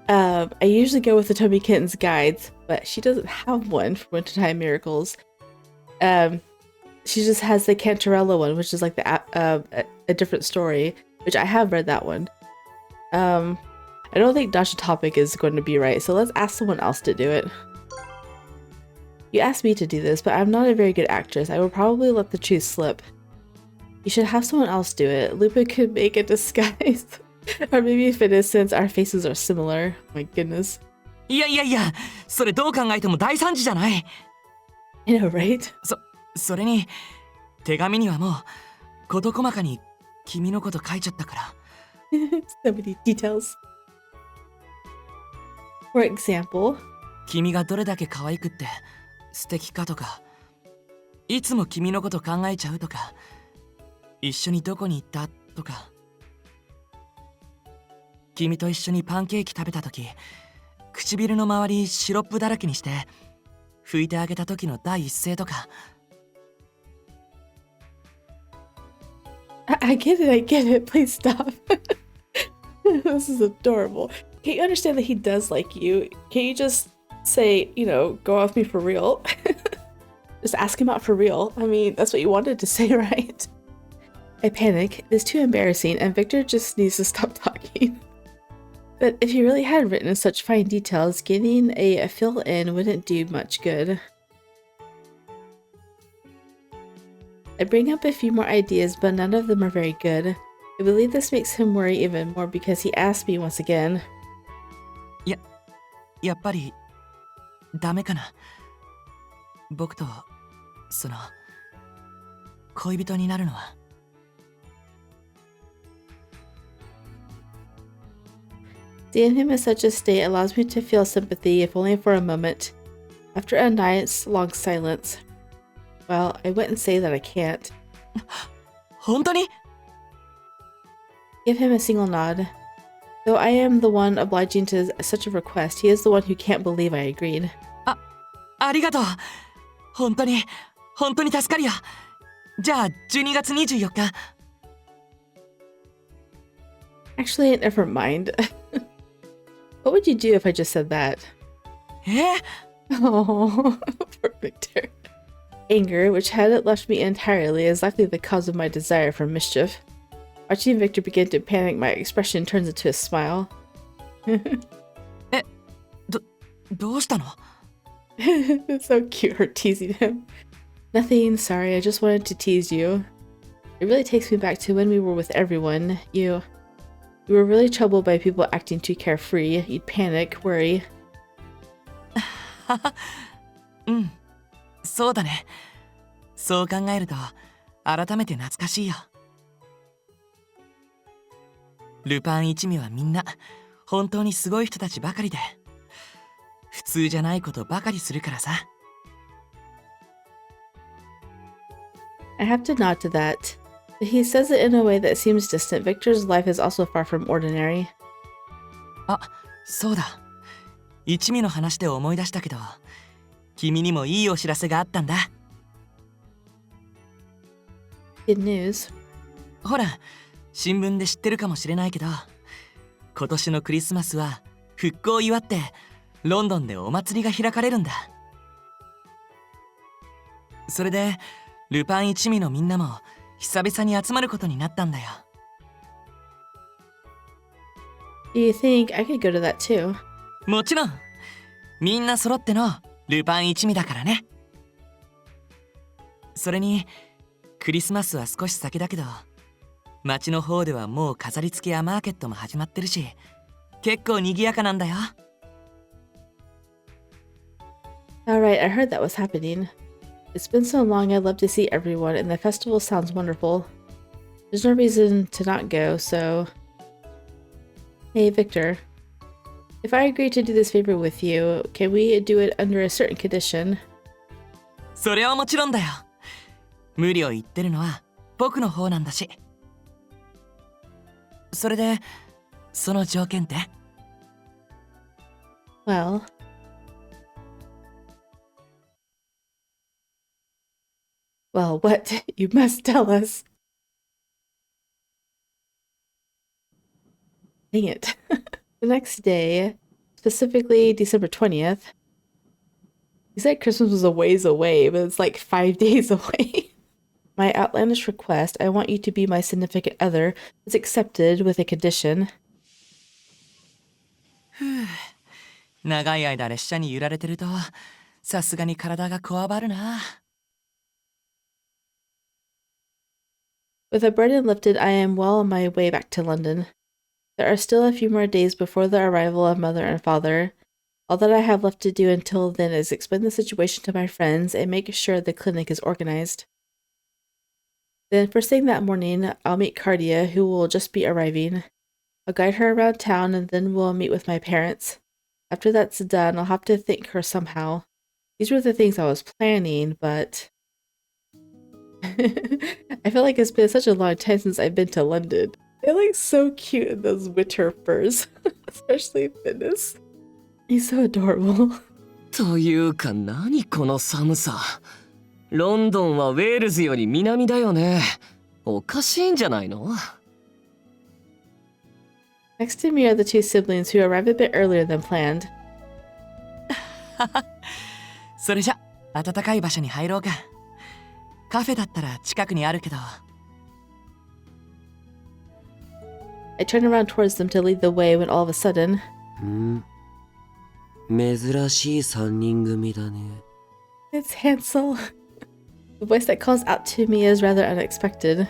I usually go with the Toby Kitten's guides, but she doesn't have one for Wintertide Miracles. She just has the Cantarella one, which is like a different story, which I have read that one. I don't think Dasha Topic is going to be right, so let's ask someone else to do it. You asked me to do this, but I'm not a very good actress. I will probably let the truth slip. You should have someone else do it. Lupa could make a disguise. Or maybe if it is, since our faces are similar. My goodness. いやいやいや、それどう考えても大惨事じゃない。I know, right? それに手紙にはもう事細かに君のこと書いちゃったから。So many details. For example, 君がどれだけ可愛くって素敵かとか、いつも君のこと考えちゃうとか、一緒にどこに行ったとか、君と一緒にパンケーキ食べた時、唇の周りシロップだらけにして拭いてあげた時の第一声とか。I get it. Please stop. This is adorable. Can't you understand that he does like you? Can't you just say, go off me for real? Just ask him out for real. I mean, that's what you wanted to say, right? I panic. It's too embarrassing, and Victor just needs to stop talking. But if he really had written such fine details, getting a fill-in wouldn't do much good. I bring up a few more ideas, but none of them are very good. I believe this makes him worry even more because he asked me once again. やっぱりダメかな。僕と恋人になるのは。Seeing him in such a state allows me to feel sympathy, if only for a moment. After a night's long silence, well, I wouldn't say that I can't. 本当に？ Give him a single nod. Though I am the one obliging to such a request, he is the one who can't believe I agreed. ありがとう。本当に助かるよ。じゃあ12月24日。Actually, never mind. What would you do if I just said that? え？ Oh, poor Victor. Anger, which hadn't left me entirely, is likely the cause of my desire for mischief. Watching Victor begin to panic, my expression turns into a smile. どうしたの？ It's so cute, her teasing him. Nothing, sorry, I just wanted to tease you. It really takes me back to when we were with everyone. You were really troubled by people acting too carefree. You'd panic, worry. うん、そうだね。そう考えると改めて懐かしいよ。ルパン一味はみんな本当にすごい人たちばかりで、普通じゃないことばかりするからさ。I have to nod to that. But he says it in a way that seems distant. Victor's life is also far from ordinary. あ、そうだ。一味の話で思い出したけど、君にもいいお知らせがあったんだ。Good news. ほら、新聞で知ってるかもしれないけど、今年のクリスマスは復興を祝ってロンドンでお祭りが開かれるんだ。それでルパン一味のみんなも久々に集まることになったんだよ。Do you think I could go to that too? もちろん、みんな揃ってのルパン一味だからね。それにクリスマスは少し先だけど、街の方ではもう飾り付けやマーケットも始まってるし、結構賑やかなんだよ。Alright, I heard that was happening. It's been so long, I'd love to see everyone, and the festival sounds wonderful. There's no reason to not go, so... Hey, Victor. If I agree to do this favor with you, can we do it under a certain condition? それはもちろんだよ。無理を言ってるのは僕の方なんだし。それで、その条件って？ Well... Well, what? You must tell us. Dang it. The next day, specifically December 20th, you said Christmas was a ways away, but it's like 5 days away. My outlandish request, I want you to be my significant other, is accepted with a condition. 長い間列車に揺られてると、さすがに体がこわばるな。With a burden lifted, I am well on my way back to London. There are still a few more days before the arrival of mother and father. All that I have left to do until then is explain the situation to my friends and make sure the clinic is organized. Then first thing that morning, I'll meet Cardia, who will just be arriving. I'll guide her around town and then we'll meet with my parents. After that's done, I'll have to thank her somehow. These were the things I was planning, but... I feel like it's been such a long time since I've been to London. They look so cute in those winter furs, especially Fitness. He's so adorable. というか何この寒さ。ロンドンはウェールズより南だよね。おかしいんじゃないの？ Next to me are the two siblings who arrived a bit earlier than planned. それじゃ、暖かい場所に入ろうか。カフェだったら近くにあるけど。I turn around towards them to lead the way when all of a sudden... 珍しい3人組だね。 It's Hansel. The voice that calls out to me is rather unexpected.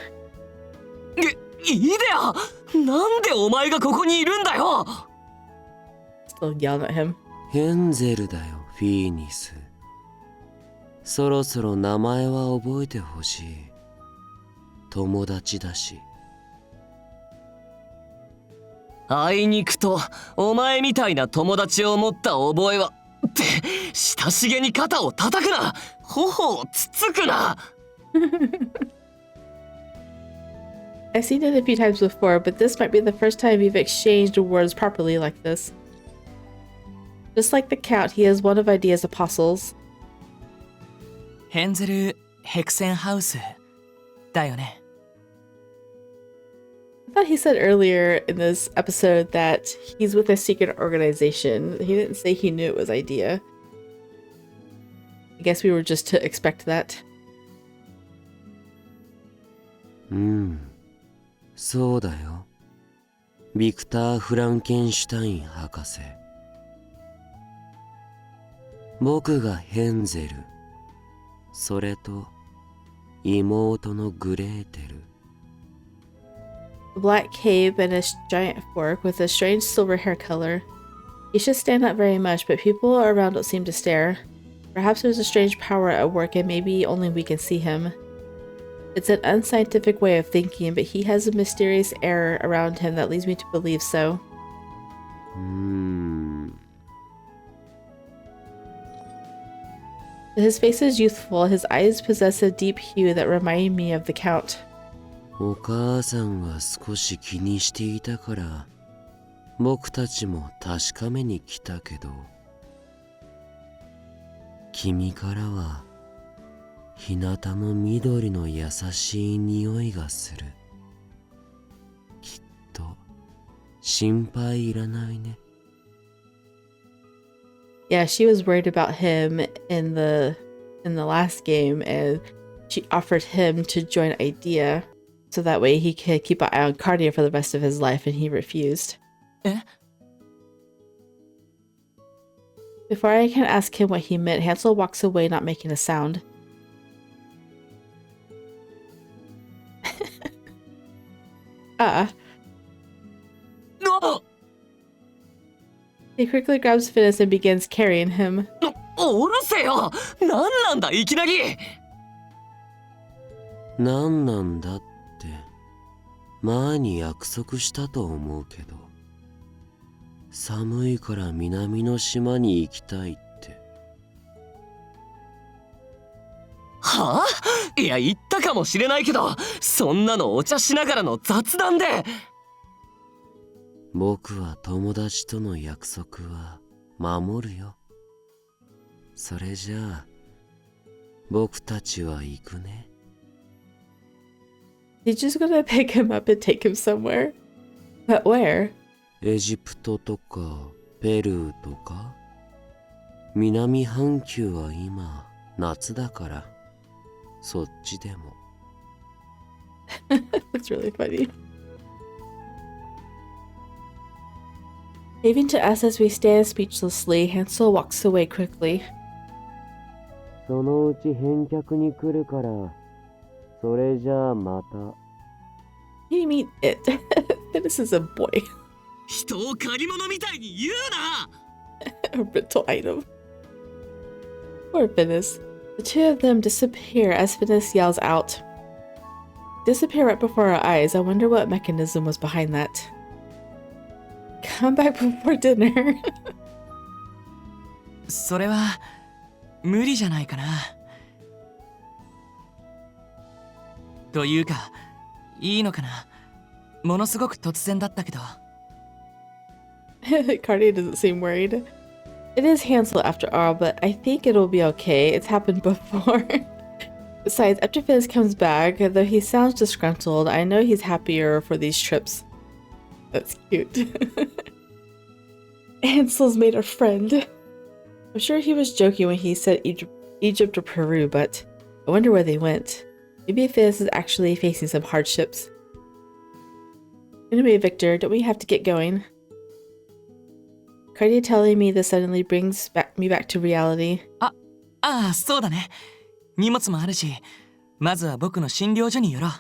イデア！なんでお前がここにいるんだよ！ Still yelling at him. ヘンゼルだよ、フィーニス。そろそろ名前は覚えてほしい。友達だし。あいにくとお前みたいな友達を持った覚えはって親しげに肩を叩くな、頬をつつくな。I've seen it a few times before, but this might be the first time we've exchanged words properly like this. Just like the Count, he is one of Idea's apostles. ヘンゼル・ヘクセンハウスだよね。I thought he said earlier in this episode that he's with a secret organization. He didn't say he knew it was Idea. I guess we were just to expect that. そうだよ。ビクター・フランケンシュタイン博士。僕がヘンゼル。それと妹のグレーテル。A black cape and a giant fork with a strange silver hair color. He should stand up very much, but people around don't seem to stare. Perhaps there's a strange power at work and maybe only we can see him. It's an unscientific way of thinking, but he has a mysterious air around him that leads me to believe so. His face is youthful, his eyes possess a deep hue that remind me of the Count. お母さんが少し気にしていたから僕たちも確かめに来たけど君からは日向の緑の優しい匂いがするきっと心配いらないね Yeah, she was worried about him in the last game, and she offered him to join Idea so that way he could keep an eye on Cardia for the rest of his life, and he refused. Before I can ask him what he meant, Hansel walks away, not making a sound. No! He quickly grabs Finnis and begins carrying him. おるせよなんなんだいきなりなんなんだって前に約束したと思うけど寒いから南の島に行きたいってはあいや言ったかもしれないけどそんなのお茶しながらの雑談で僕は友達との約束は守るよそれじゃあ僕たちは行くね He's just gonna pick him up and take him somewhere. But where? エジプトとかペルーとか南半球は今夏だからそっちでも That's really funny. Waving to us as we stand speechlessly, Hansel walks away quickly. そのうち返却に来るからそれじゃあまた What do you mean it? This is a boy. 人を借り物みたいに言うな A rental item. Poor Finnis. The two of them disappear as Finnis yells out. Disappear right before our eyes. I wonder what mechanism was behind that. Come back before dinner. それは無理じゃないかな。というか、いいのかな。ものすごく突然だったけど。Cardia doesn't seem worried. It is Hansel after all, but I think it'll be okay. It's happened before. Besides, after Finnis comes back, though he sounds disgruntled, I know he's happier for these trips. That's cute. Hansel's made a friend. I'm sure he was joking when he said Egypt or Peru, but I wonder where they went. Maybe Finnis is actually facing some hardships. Anyway, Victor, don't we have to get going? Cardia telling me this suddenly brings me back to reality. ああ、そうだね。荷物もあるし、まずは僕の診療所に寄ろう。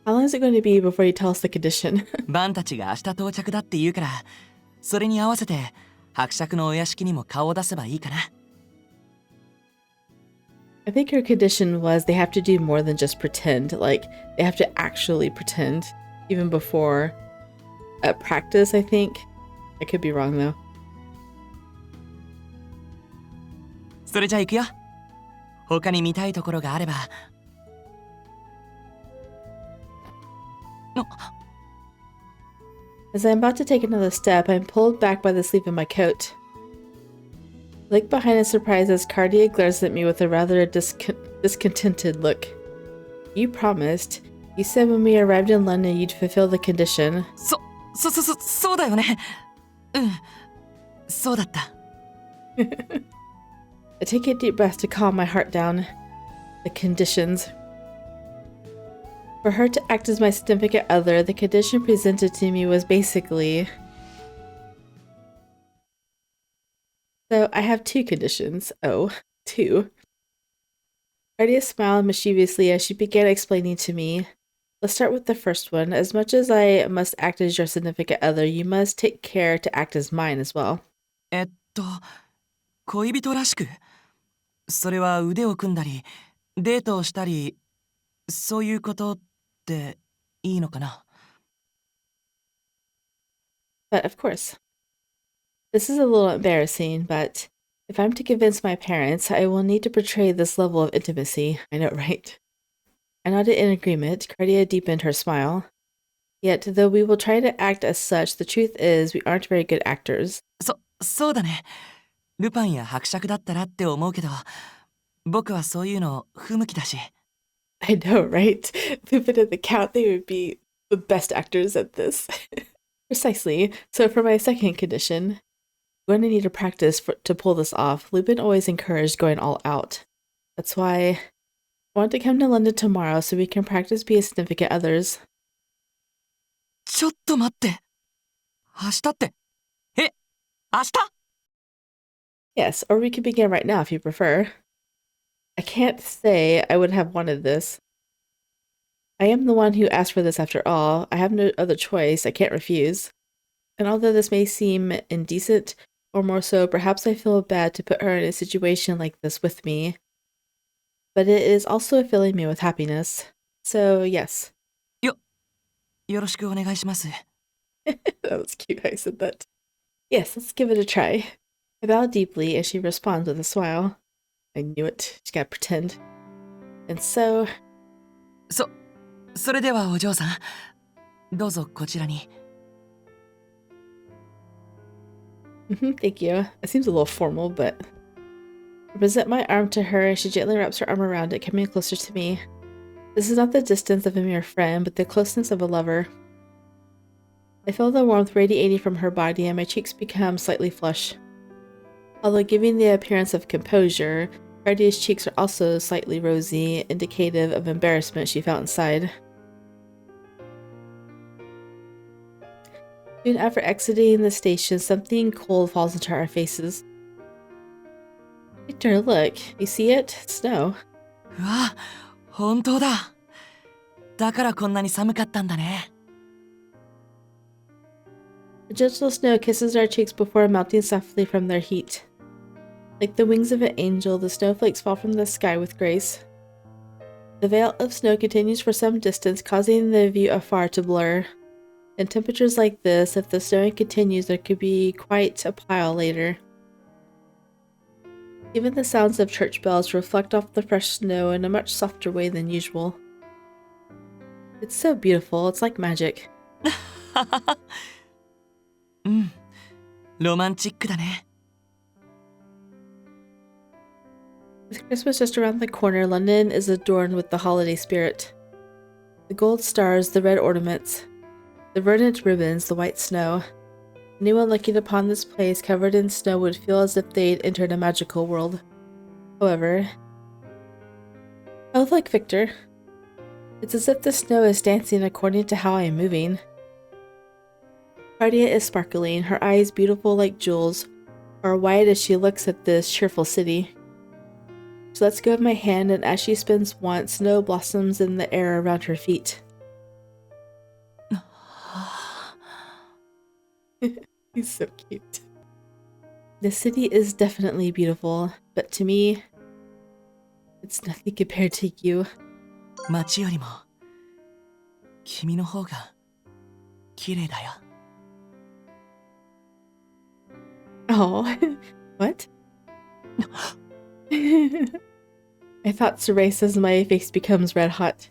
How long is it going to be before you tell us the condition? バンたちが明日到着だって言うから、それに合わせて伯爵のお屋敷にも顔を出せばいいかな。I think her condition was they have to do more than just pretend. Like, they have to actually pretend, even before practice, I think. I could be wrong, though. それじゃ行くよ。他に見たいところがあれば。As I'm about to take another step, I'm pulled back by the sleeve of my coat. I look behind in surprise as Cardia glares at me with a rather discontented look. You promised. You said when we arrived in London you'd fulfill the condition. そうだよね。うん、そうだった。I take a deep breath to calm my heart down. The conditions. For her to act as my significant other, the condition presented to me was basically... So I have two conditions. Oh, two. Cardia smiled mischievously as she began explaining to me. Let's start with the first one. As much as I must act as your significant other, you must take care to act as mine as well. えっと、恋人らしく。それは腕を組んだり、デートをしたり、そういうことっていいのかな？ But of course, this is a little embarrassing, but if I'm to convince my parents, I will need to portray this level of intimacy. I know, right? I nodded in agreement. Cardia deepened her smile. Yet, though we will try to act as such, the truth is we aren't very good actors. そうだね。ルパンや伯爵だったらって思うけど、僕はそういうの不向きだし。I know, right? Lupin and the Count, they would be the best actors at this. Precisely. So for my second condition, I'm going to need to practice to pull this off. Lupin always encouraged going all out. That's why I want to come to London tomorrow so we can practice being significant others. ちょっと待って。明日って。明日？ Yes, or we could begin right now if you prefer. I can't say I would have wanted this. I am the one who asked for this after all. I have no other choice. I can't refuse. And although this may seem indecent, or more so, perhaps I feel bad to put her in a situation like this with me. But it is also filling me with happiness. So, yes. よろしくお願いします。That was cute how I said that. Yes, let's give it a try. I bow deeply as she responds with a smile. I knew it. She gotta pretend. And so... それではお嬢さん、どうぞこちらに。Thank you. It seems a little formal, but... I present my arm to her as she gently wraps her arm around it, coming closer to me. This is not the distance of a mere friend, but the closeness of a lover. I feel the warmth radiating from her body and my cheeks become slightly flush. Although giving the appearance of composure, Cardia's cheeks are also slightly rosy, indicative of embarrassment she felt inside. Soon after exiting the station, something cold falls into our faces. Victor, look. You see it? It's snow. うわ、本当だ。だからこんなに寒かったんだね。The gentle snow kisses our cheeks before melting softly from their heat. Like the wings of an angel, the snowflakes fall from the sky with grace. The veil of snow continues for some distance, causing the view afar to blur. In temperatures like this, if the snowing continues, there could be quite a pile later. Even the sounds of church bells reflect off the fresh snow in a much softer way than usual. It's so beautiful, it's like magic. うん、ロマンチックだね。With Christmas just around the corner, London is adorned with the holiday spirit. The gold stars, the red ornaments, the verdant ribbons, the white snow. Anyone looking upon this place covered in snow would feel as if they'd entered a magical world. However, I look like Victor. It's as if the snow is dancing according to how I am moving. Cardia is sparkling, her eyes beautiful like jewels, are wide as she looks at this cheerful city. She lets go of my hand, and as she spins once, snow blossoms in the air around her feet. He's so cute. The city is definitely beautiful, but to me, it's nothing compared to you. 街よりも君の方が綺麗だよ。Oh, what? I thought Saray as my face becomes red hot.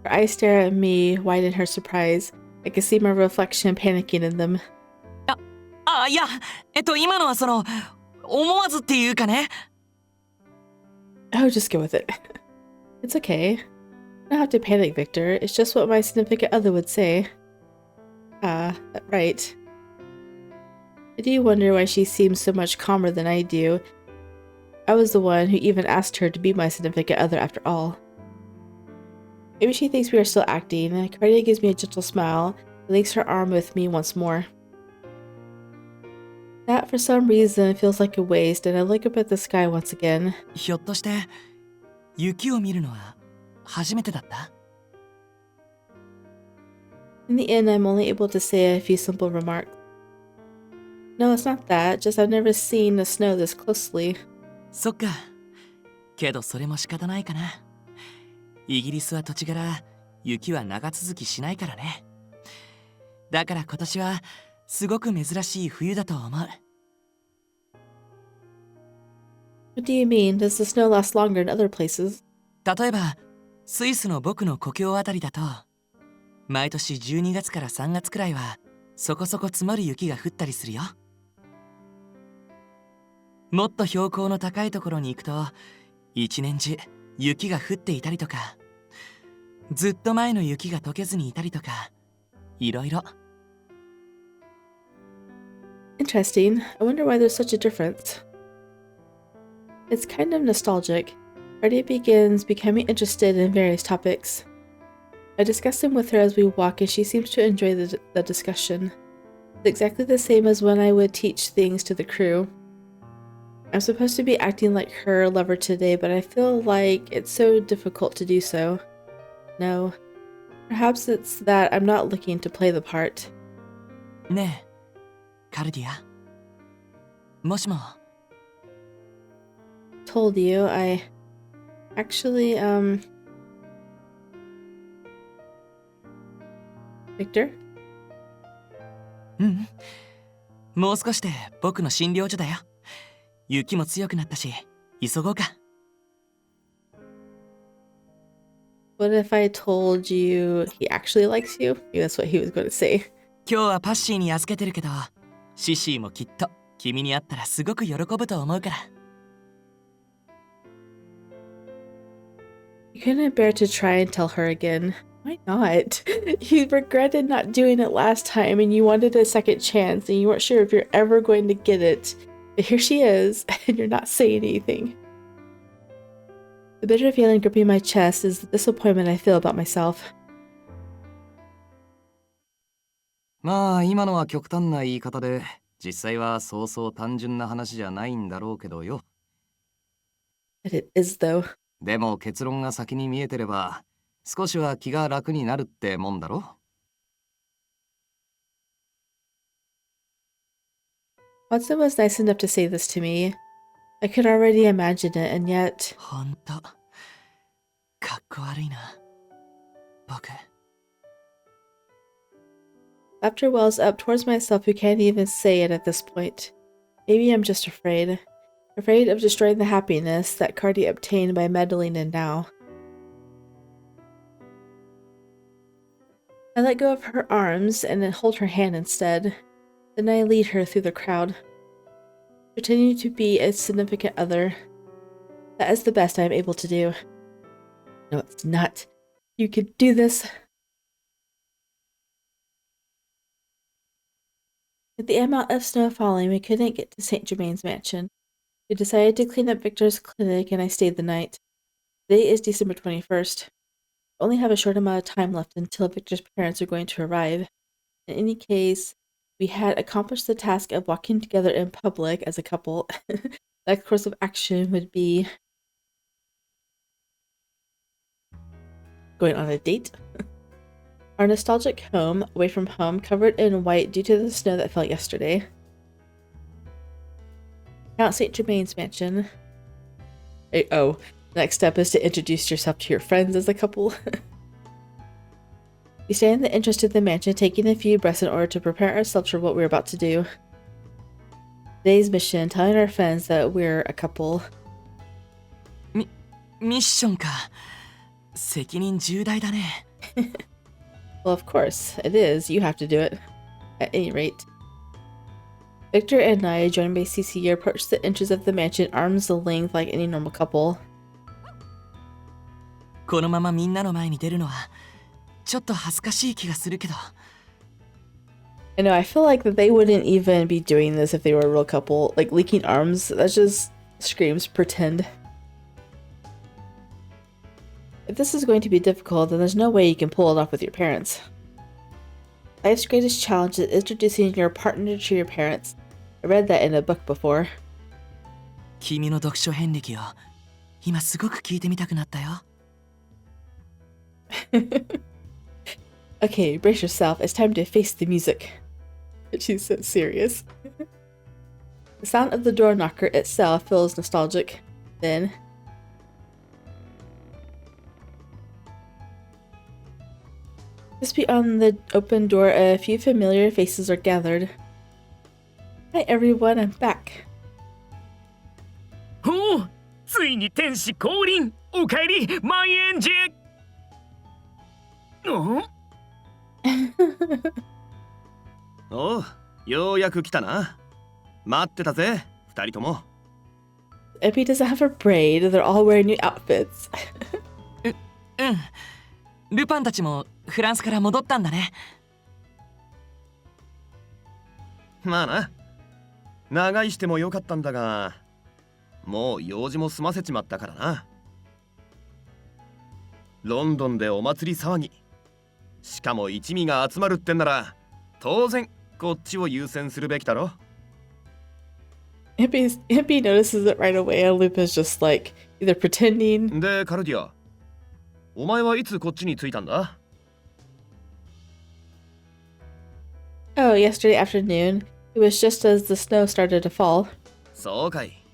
Her eyes stare at me, wide in her surprise. I can see my reflection panicking in them. いや、今のはその、思わずっていうかね。Oh, just go with it. It's okay. I don't have to panic, Victor. It's just what my significant other would say. Right. I do wonder why she seems so much calmer than I do. I was the one who even asked her to be my significant other after all. Maybe she thinks we are still acting. Cardia gives me a gentle smile and links her arm with me once more. That, for some reason, feels like a waste, and I look up at the sky once again. ひょっとして雪を見るのは初めてだった？ In the end, I'm only able to say a few simple remarks. No, it's not that. Just I've never seen the snow this closely. そっか。けどそれも仕方ないかな。イギリスは土地柄、雪は長続きしないからね。だから今年はすごく珍しい冬だと思う。What do you mean? Does the snow last longer in other places? 例えば、スイスの僕の故郷あたりだと、毎年12月から3月くらいはそこそこ積もる雪が降ったりするよ。もっと標高の高いところに行くと、一年中雪が降っていたりとか、ずっと前の雪が溶けずにいたりとか、いろいろ。Interesting. I wonder why there's such a difference. It's kind of nostalgic. Cardia begins becoming interested in various topics. I discuss them with her as we walk, and she seems to enjoy the discussion. It's exactly the same as when I would teach things to the crew. I'm supposed to be acting like her lover today, but I feel like it's so difficult to do so. No. Perhaps it's that I'm not looking to play the part. ねえ、カルディア。もしも。Told you, I actually, Victor? うん。もう少しで僕の診療所だよ。雪も強くなったし、急ごうか。What if I told you he actually likes you? Maybe that's what he was going to say. 今日はパッシーに預けてるけど、シシーもきっと君に会ったらすごく喜ぶと思うから。You couldn't bear to try and tell her again. Why not? You regretted not doing it last time and you wanted a second chance and you weren't sure if you're ever going to get it. But here she is, and you're not saying anything. The bitter feeling gripping my chest is the disappointment I feel about myself. まあ今のは極端な言い方で、実際はそうそう単純な話じゃないんだろうけどよ。But it is though. でも結論が先に見えてれば、少しは気が楽になるってもんだろ。Watson was nice enough to say this to me. I could already imagine it, and yet... ほんと、かっこ悪いな、僕。Laughter wells up towards myself who can't even say it at this point. Maybe I'm just afraid. Afraid of destroying the happiness that Cardi obtained by meddling in now. I let go of her arms and then hold her hand instead. Then I lead her through the crowd, pretending to be a significant other. That is the best I am able to do. No, it's not. You can do this. With the amount of snow falling, we couldn't get to St. Germain's mansion. We decided to clean up Victor's clinic and I stayed the night. Today is December 21st. We only have a short amount of time left until Victor's parents are going to arrive. In any case, we had accomplished the task of walking together in public as a couple. The next course of action would be going on a date. Our nostalgic home, away from home, covered in white due to the snow that fell yesterday. Count St. Germain's mansion. Oh, next step is to introduce yourself to your friends as a couple. We stand in the entrance of the mansion, taking a few breaths in order to prepare ourselves for what we're about to do. Today's mission, telling our friends that we're a couple. ミッションか。責任重大だね。Well, of course, it is. You have to do it. At any rate. Victor and I, joined by CC, approached the entrance of the mansion arm's length like any normal couple. このままみんなの前に出るのはちょっと恥ずかしい気がするけど。I know, I feel like that they wouldn't even be doing this if they were a real couple. Like, linking arms, that just screams pretend. If this is going to be difficult, then there's no way you can pull it off with your parents. Life's greatest challenge is introducing your partner to your parents. I read that in a book before. 君の読書遍歴を今すごく聞いてみたくなったよ。Okay, brace yourself. It's time to face the music. She's so serious. The sound of the door knocker itself feels nostalgic. Then, just beyond the open door, a few familiar faces are gathered. Hi everyone, I'm back. おお、ついに天使降臨。おかえり、マイエンジェ。おう、ようやく来たな。待ってたぜ、二人とも。Epi doesn't have a braid, they're all wearing new outfits. ルパンたちもフランスから戻ったんだね。まあな。長居してもよかったんだが、もう用事も済ませちまったからな。ロンドンでお祭り騒ぎ。しかも一味が集まるってんなら、当然こっちを優先するべきだろ。Epi notices it right away, and Lupin's just like either pretending. で、カルディア、お前はいつこっちに着いたんだ？ Oh, yesterday afternoon. It was just as the snow started to fall. そうかい。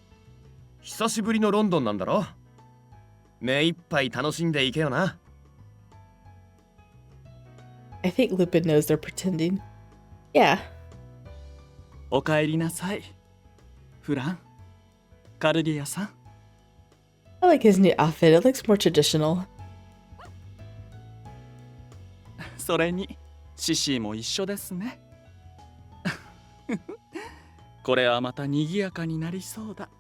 久しぶりのロンドンなんだろ。目いっぱい楽しんでいけよな。I think Lupin knows they're pretending. Yeah. おかえりなさい。フラン、カルディアさん。I like his new outfit. It looks more traditional. それに、シシーも一緒ですね。これはまた賑やかになりそうだ。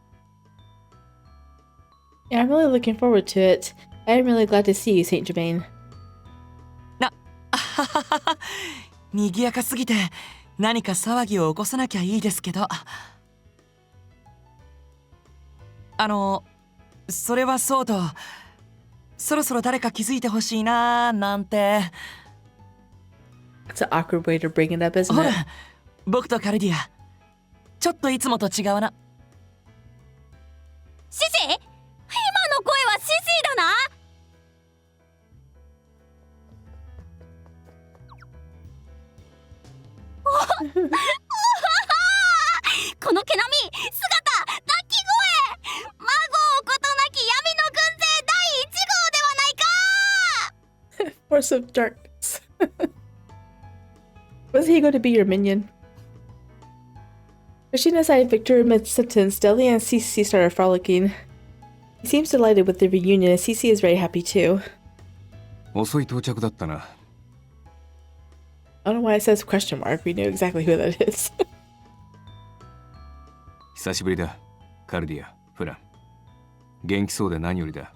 Yeah, I'm really looking forward to it. I'm really glad to see you, Saint Germain. 賑やかすぎて何か騒ぎを起こさなきゃいいですけど。それはそうと、そろそろ誰か気づいてほしいなーなんて。It's an awkward way to bring it up, isn't ほら、 it? 僕とカルディア、ちょっといつもと違うな。シシ、今の声はシシだな。この毛並み、姿、鳴き声、孫をことなき闇の軍勢第1号ではないか。 Force of darkness. Was he going to be your minion? Pushing aside Victor mid-sentence, Deli and Cece started frolicking. He seems delighted with the reunion, and Cece is very happy too. 遅い到着だったな。I don't know why it says question mark. We knew exactly who that is. 久しぶりだ、カルディア、フラン。元気そうで何よりだ。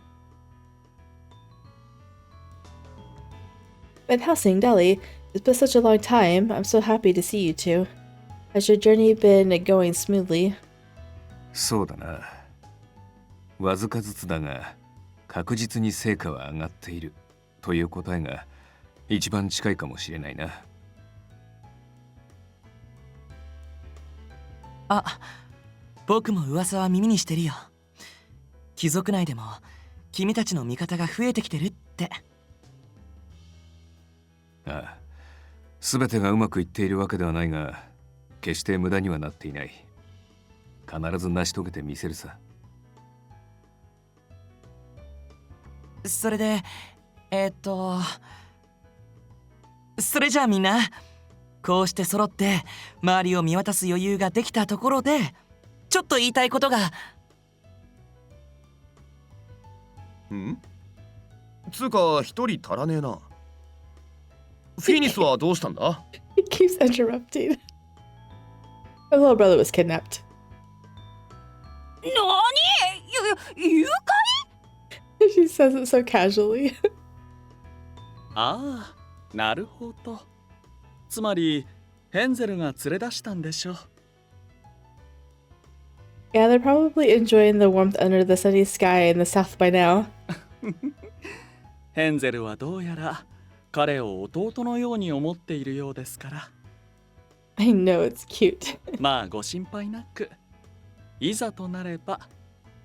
Van Helsing, Deli, it's been such a long time. I'm so happy to see you two. Has your journey been going smoothly? そうだな。わずかずつだが、確実に成果は上がっているという答えが一番近いかもしれないな。あ、僕も噂は耳にしてるよ。貴族内でも君たちの味方が増えてきてるって。ああ、全てがうまくいっているわけではないが、決して無駄にはなっていない。必ず成し遂げてみせるさ。それで、それじゃあみんな、こうして揃って周りを見渡す余裕ができたところで、ちょっと言いたいことが。ん？つうか一人足らねえな。フィニスはどうしたんだ？ He keeps interrupting. My little brother was kidnapped. なに？誘拐？ She says it so casually. ああ、なるほど。つまりヘンゼルが連れ出したんでしょう。Yeah, they're probably enjoying the warmth under the sunny sky in the south by now. ヘンゼルはどうやら彼を弟のように思っているようですから。I know it's cute. まあご心配なく。いざとなれば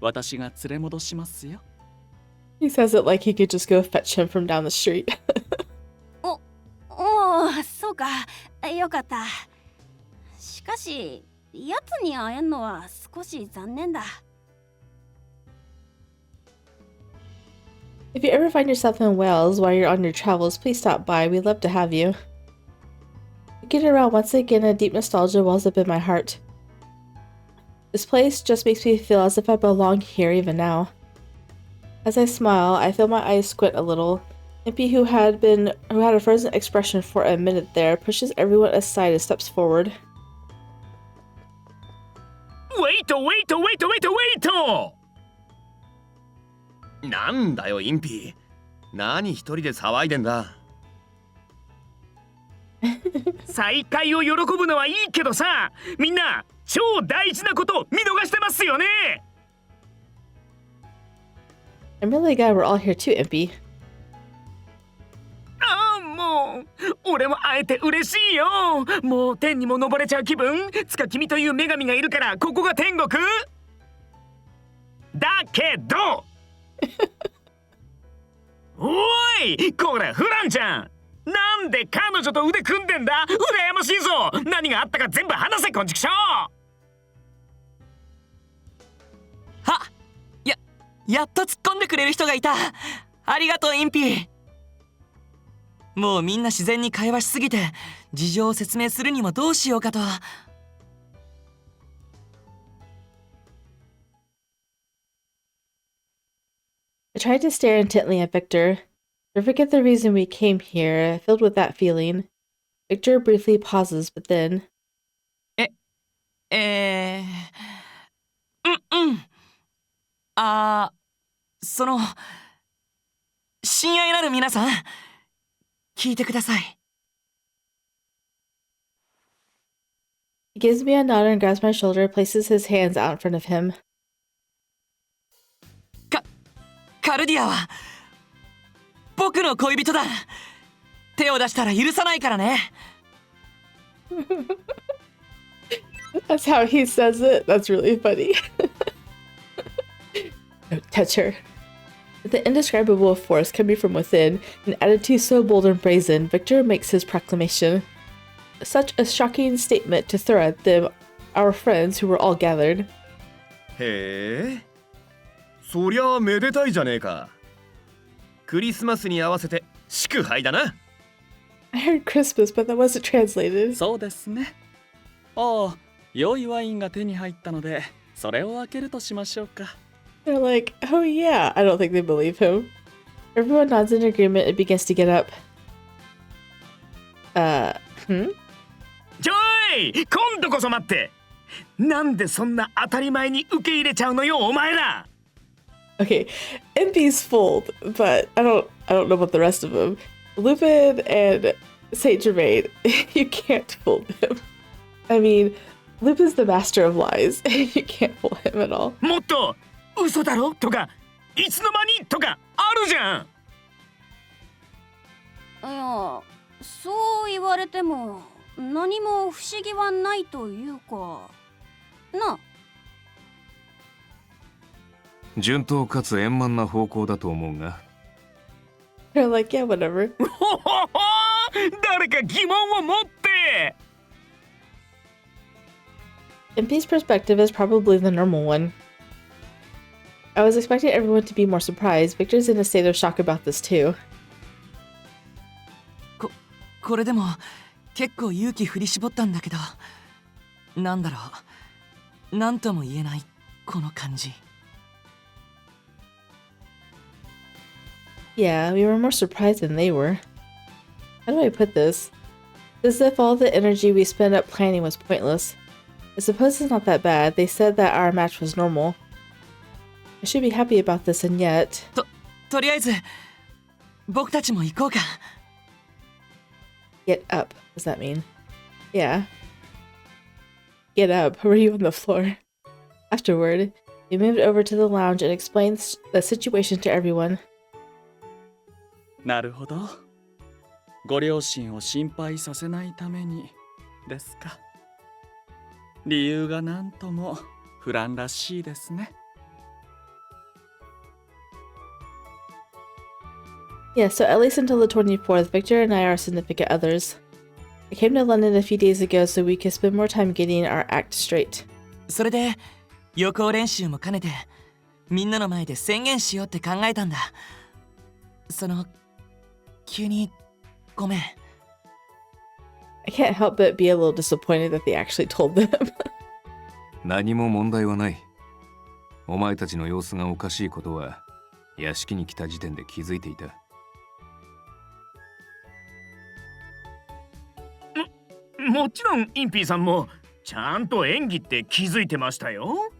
私が連れ戻しますよ。He says it like he could just go fetch him from down the street. おお、そうか。よかった。しかしやつに会えんのは少し残念だ。If you ever find yourself in Wales while you're on your travels, please stop by. We'd love to have you. Getting around once again, a deep nostalgia wells up in my heart. This place just makes me feel as if I belong here even now. As I smile, I feel my eyes squint a little. Impy, who had a frozen expression for a minute there, pushes everyone aside and steps forward. Wait! なんだよインピー、何一人で騒いでんだ。再会を喜ぶのはいいけどさ、みんな超大事なこと見逃してますよね。I'm really glad we're all here too, Impy. ああ、もう俺も会えて嬉しいよ。もう天にも昇れちゃう気分。つか君という女神がいるからここが天国だけどおい、これフランちゃん、なんで彼女と腕組んでんだ。羨ましいぞ。何があったか全部話せ、こんちくしょう。やっと突っ込んでくれる人がいた。ありがとうインピー。もうみんな自然に会話しすぎて事情を説明するにもどうしようかと。I tried to stare intently at Victor. I forget the reason we came here, filled with that feeling. Victor briefly pauses, but then... 親愛なる皆さん、聞いてください。He gives me a nod and grabs my shoulder, places his hands out in front of him. カルディアは僕の恋人だ。手を出したら許さないからね。That's how he says it. That's really funny. Don't touch her. With the indescribable force coming from within, an attitude so bold and brazen, Victor makes his proclamation. Such a shocking statement to throw at them, our friends who were all gathered. へえ、そりゃめでたいじゃねえか。クリスマスに合わせて祝杯だな。I heard Christmas, but that wasn't translated. そうですね。ああ、良いワインが手に入ったので、それを開けるとしましょうか。They're like, oh yeah. I don't think they believe him. Everyone nods in agreement and begins to get up. ちょい、今度こそ待って。なんでそんな当たり前に受け入れちゃうのよ、お前ら。Okay, Impy's fooled, but I don't know about the rest of them. Lupin and Saint Germain, you can't fool them. I mean, Lupin's the master of lies. You can't fool him at all. もっと嘘だろとか、いつの間にとかあるじゃん。いや、そう言われても何も不思議はないというかな。順当かつ円満な方向だと思うが。They're like, yeah, whatever. 誰か疑問を持って。Impy's perspective is probably the normal one. I was expecting everyone to be more surprised. Victor's in a state of shock about this too. これでも結構勇気振り絞ったんだけど、なんだろう、なんとも言えないこの感じ。Yeah, we were more surprised than they were. How do I put this? It's as if all the energy we spent up planning was pointless. I suppose it's not that bad. They said that our match was normal. I should be happy about this, and yet... とりあえず僕たちも行こうか。Get up. What does that mean? Yeah. Get up. Were you on the floor? Afterward, we moved over to the lounge and explained the situation to everyone. なるほど。ご両親を心配させないためにですか。理由がなんともフランらしいですね。Yeah, so at least until the 24th, Victor and I are significant others. I came to London a few days ago so we could spend more time getting our act straight. それで予行練習も兼ねてみんなの前で宣言しようって考えたんだ。急にごめん。I can't help but be a little disappointed that they actually told them. 何も問題はない。お前たちの様子がおかしいことは屋敷に来た時点で気づいていた。もちろんインピーさんもちゃんと演技って気づいてましたよ。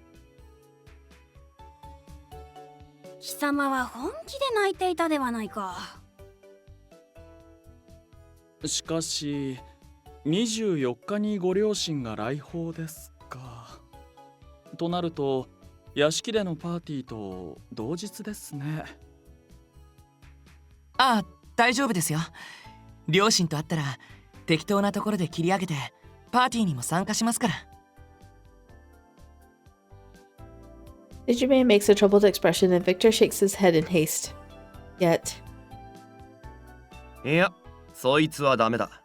貴様は本気で泣いていたではないか。しかし24日にご両親が来訪ですか。となると屋敷でのパーティーと同日ですね。ああ、大丈夫ですよ。両親と会ったら適当なところで切り上げてパーティーにも参加しますから。Digimon makes a troubled expression and Victor shakes his head in haste. Yet. いや、そいつはダメだ。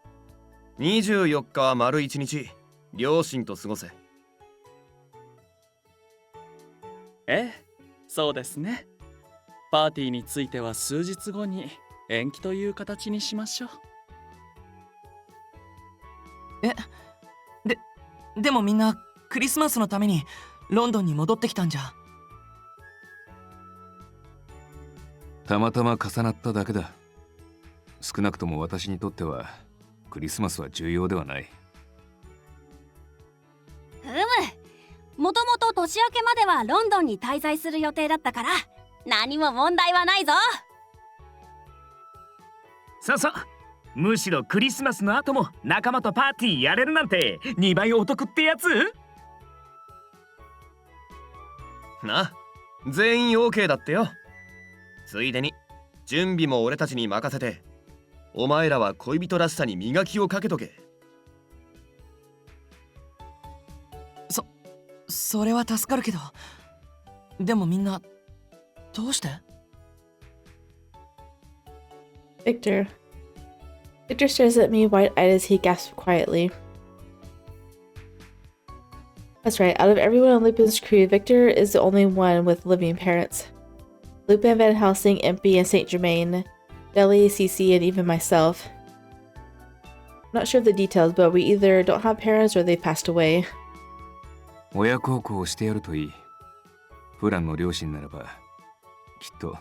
24日は丸1日、両親と過ごせ。ええ、そうですね。パーティーについては数日後に延期という形にしましょう。でもみんなクリスマスのためにロンドンに戻ってきたんじゃ。たまたま重なっただけだ。少なくとも私にとってはクリスマスは重要ではない。もともと年明けまではロンドンに滞在する予定だったから何も問題はないぞ。そうそう、むしろクリスマスの後も仲間とパーティーやれるなんて2倍お得ってやつな、全員 OK だってよ。ついでに準備も俺たちに任せて、お前らは恋人らしさに磨きをかけとけ。それは助かるけど、でもみんなどうして？ Victor stares at me wide-eyed as he gasps quietly. That's right, out of everyone on Lupin's crew, Victor is the only one with living parents. Lupin, Van Helsing, Impy, and Saint Germain, Deli, Cece, and even myself. I'm not sure of the details, but we either don't have parents or they've passed away. 親孝行をしてやるといい。フランの両親ならばきっと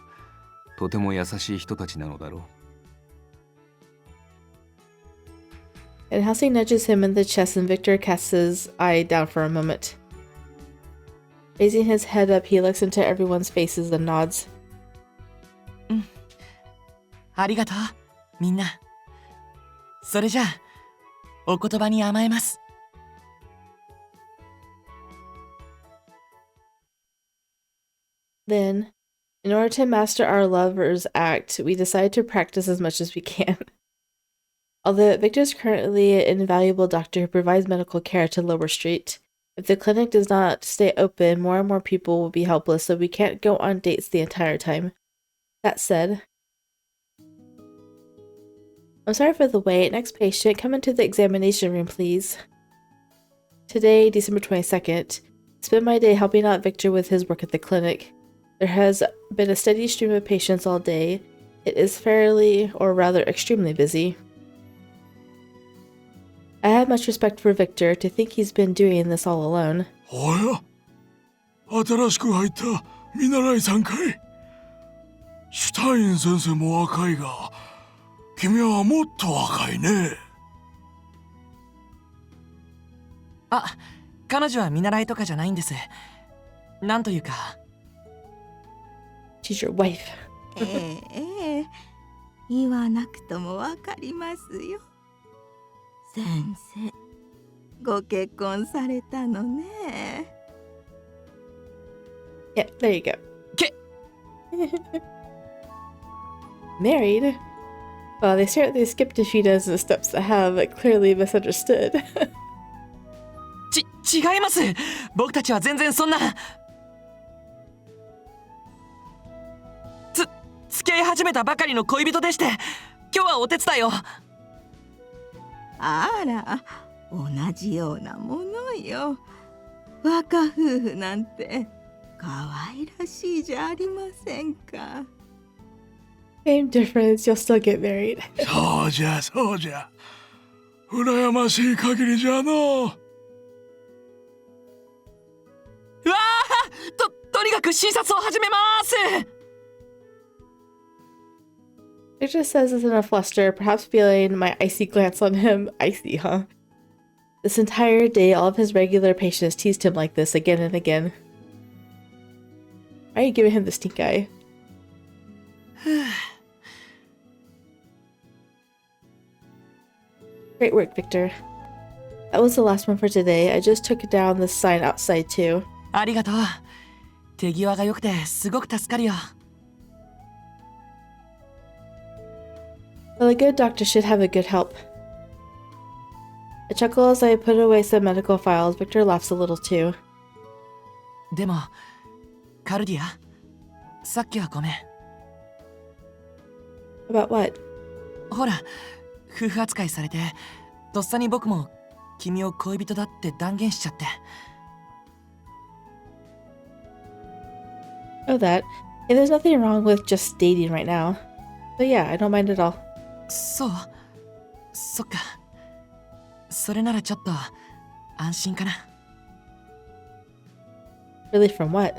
とても優しい人たちなのだろう。And Helsing nudges him in the chest and Victor casts his eye down for a moment. Raising his head up, he looks into everyone's faces and nods. ありがとう、みんな。それじゃあ、お言葉に甘えます。Then, in order to master our lover's act, we decide to practice as much as we can. Although Victor is currently an invaluable doctor who provides medical care to Lower Street, if the clinic does not stay open, more and more people will be helpless, so we can't go on dates the entire time. That said, I'm sorry for the wait. Next patient, come into the examination room, please. Today, December 22nd, I spend my day helping out Victor with his work at the clinic. There has been a steady stream of patients all day. It is fairly, or rather extremely busy. I have much respect for Victor. To think he's been doing this all alone. おや、新しく入った見習いさんかい。シュタイン先生も若いが、君はもっと若いね。あ、彼女は見習いとかじゃないんです。なんというか。She's your wife. ええ、言わなくともわかりますよ。先生、ご結婚されたのね。Yeah, there you go. Married? Well, they certainly skipped a few dozen steps that have clearly misunderstood. 違います。僕たちは全然そんな。付き合い始めたばかりの恋人でして、今日はお手伝いを。あら、同じようなものよ。若夫婦なんて可愛らしいじゃありませんか。Same difference, you'll still get married. そうじゃそうじゃ。羨ましい限りじゃの。うわーとにかく診察を始めます。 Victor says this in a fluster, perhaps feeling my icy glance on him. Icy, huh? This entire day, all of his regular patients teased him like this again and again. Why are you giving him the stink eye? Great work, Victor. That was the last one for today. I just took down the sign outside too. ありがとう。手際が良くてすごく助かるよ。 Well, a good doctor should have a good help. I chuckle as I put away some medical files. Victor laughs a little too. でも、カルディア、さっきはごめん。 About what? ほら、夫婦扱いされて、とっさに僕も君を恋人だって断言しちゃって。 Oh, that. Hey, there's nothing wrong with just dating right now. So yeah, I don't mind at all. そう、そっか。それならちょっと安心かな。 Really, from what?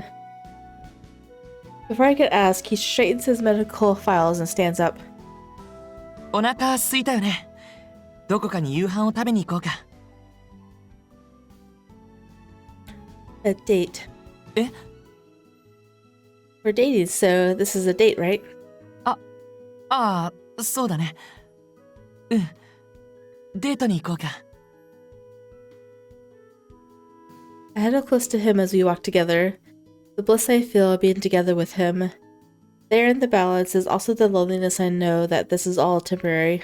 Before I could ask, he straightens his medical files and stands up. お腹空いたよね。どこかに夕飯を食べに行こうか。 A date. え？ We're dating, so this is a date, right? ああ、そうだね。うん。デートに行こうか。 I huddle close to him as we walk together. The bliss I feel being together with him. There in the balance is also the loneliness I know that this is all temporary.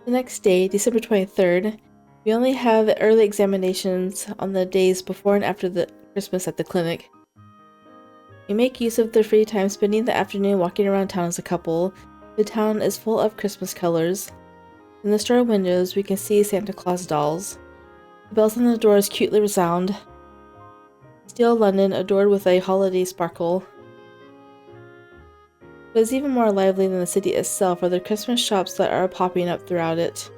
The next day, December 23rd, we only have early examinations on the days before and after the Christmas at the clinic. We make use of the free time spending the afternoon walking around town as a couple. The town is full of Christmas colors. In the store windows, we can see Santa Claus dolls. The bells on the doors cutely resound. Still London adored with a holiday sparkle. But it's even more lively than the city itself are the Christmas shops that are popping up throughout it.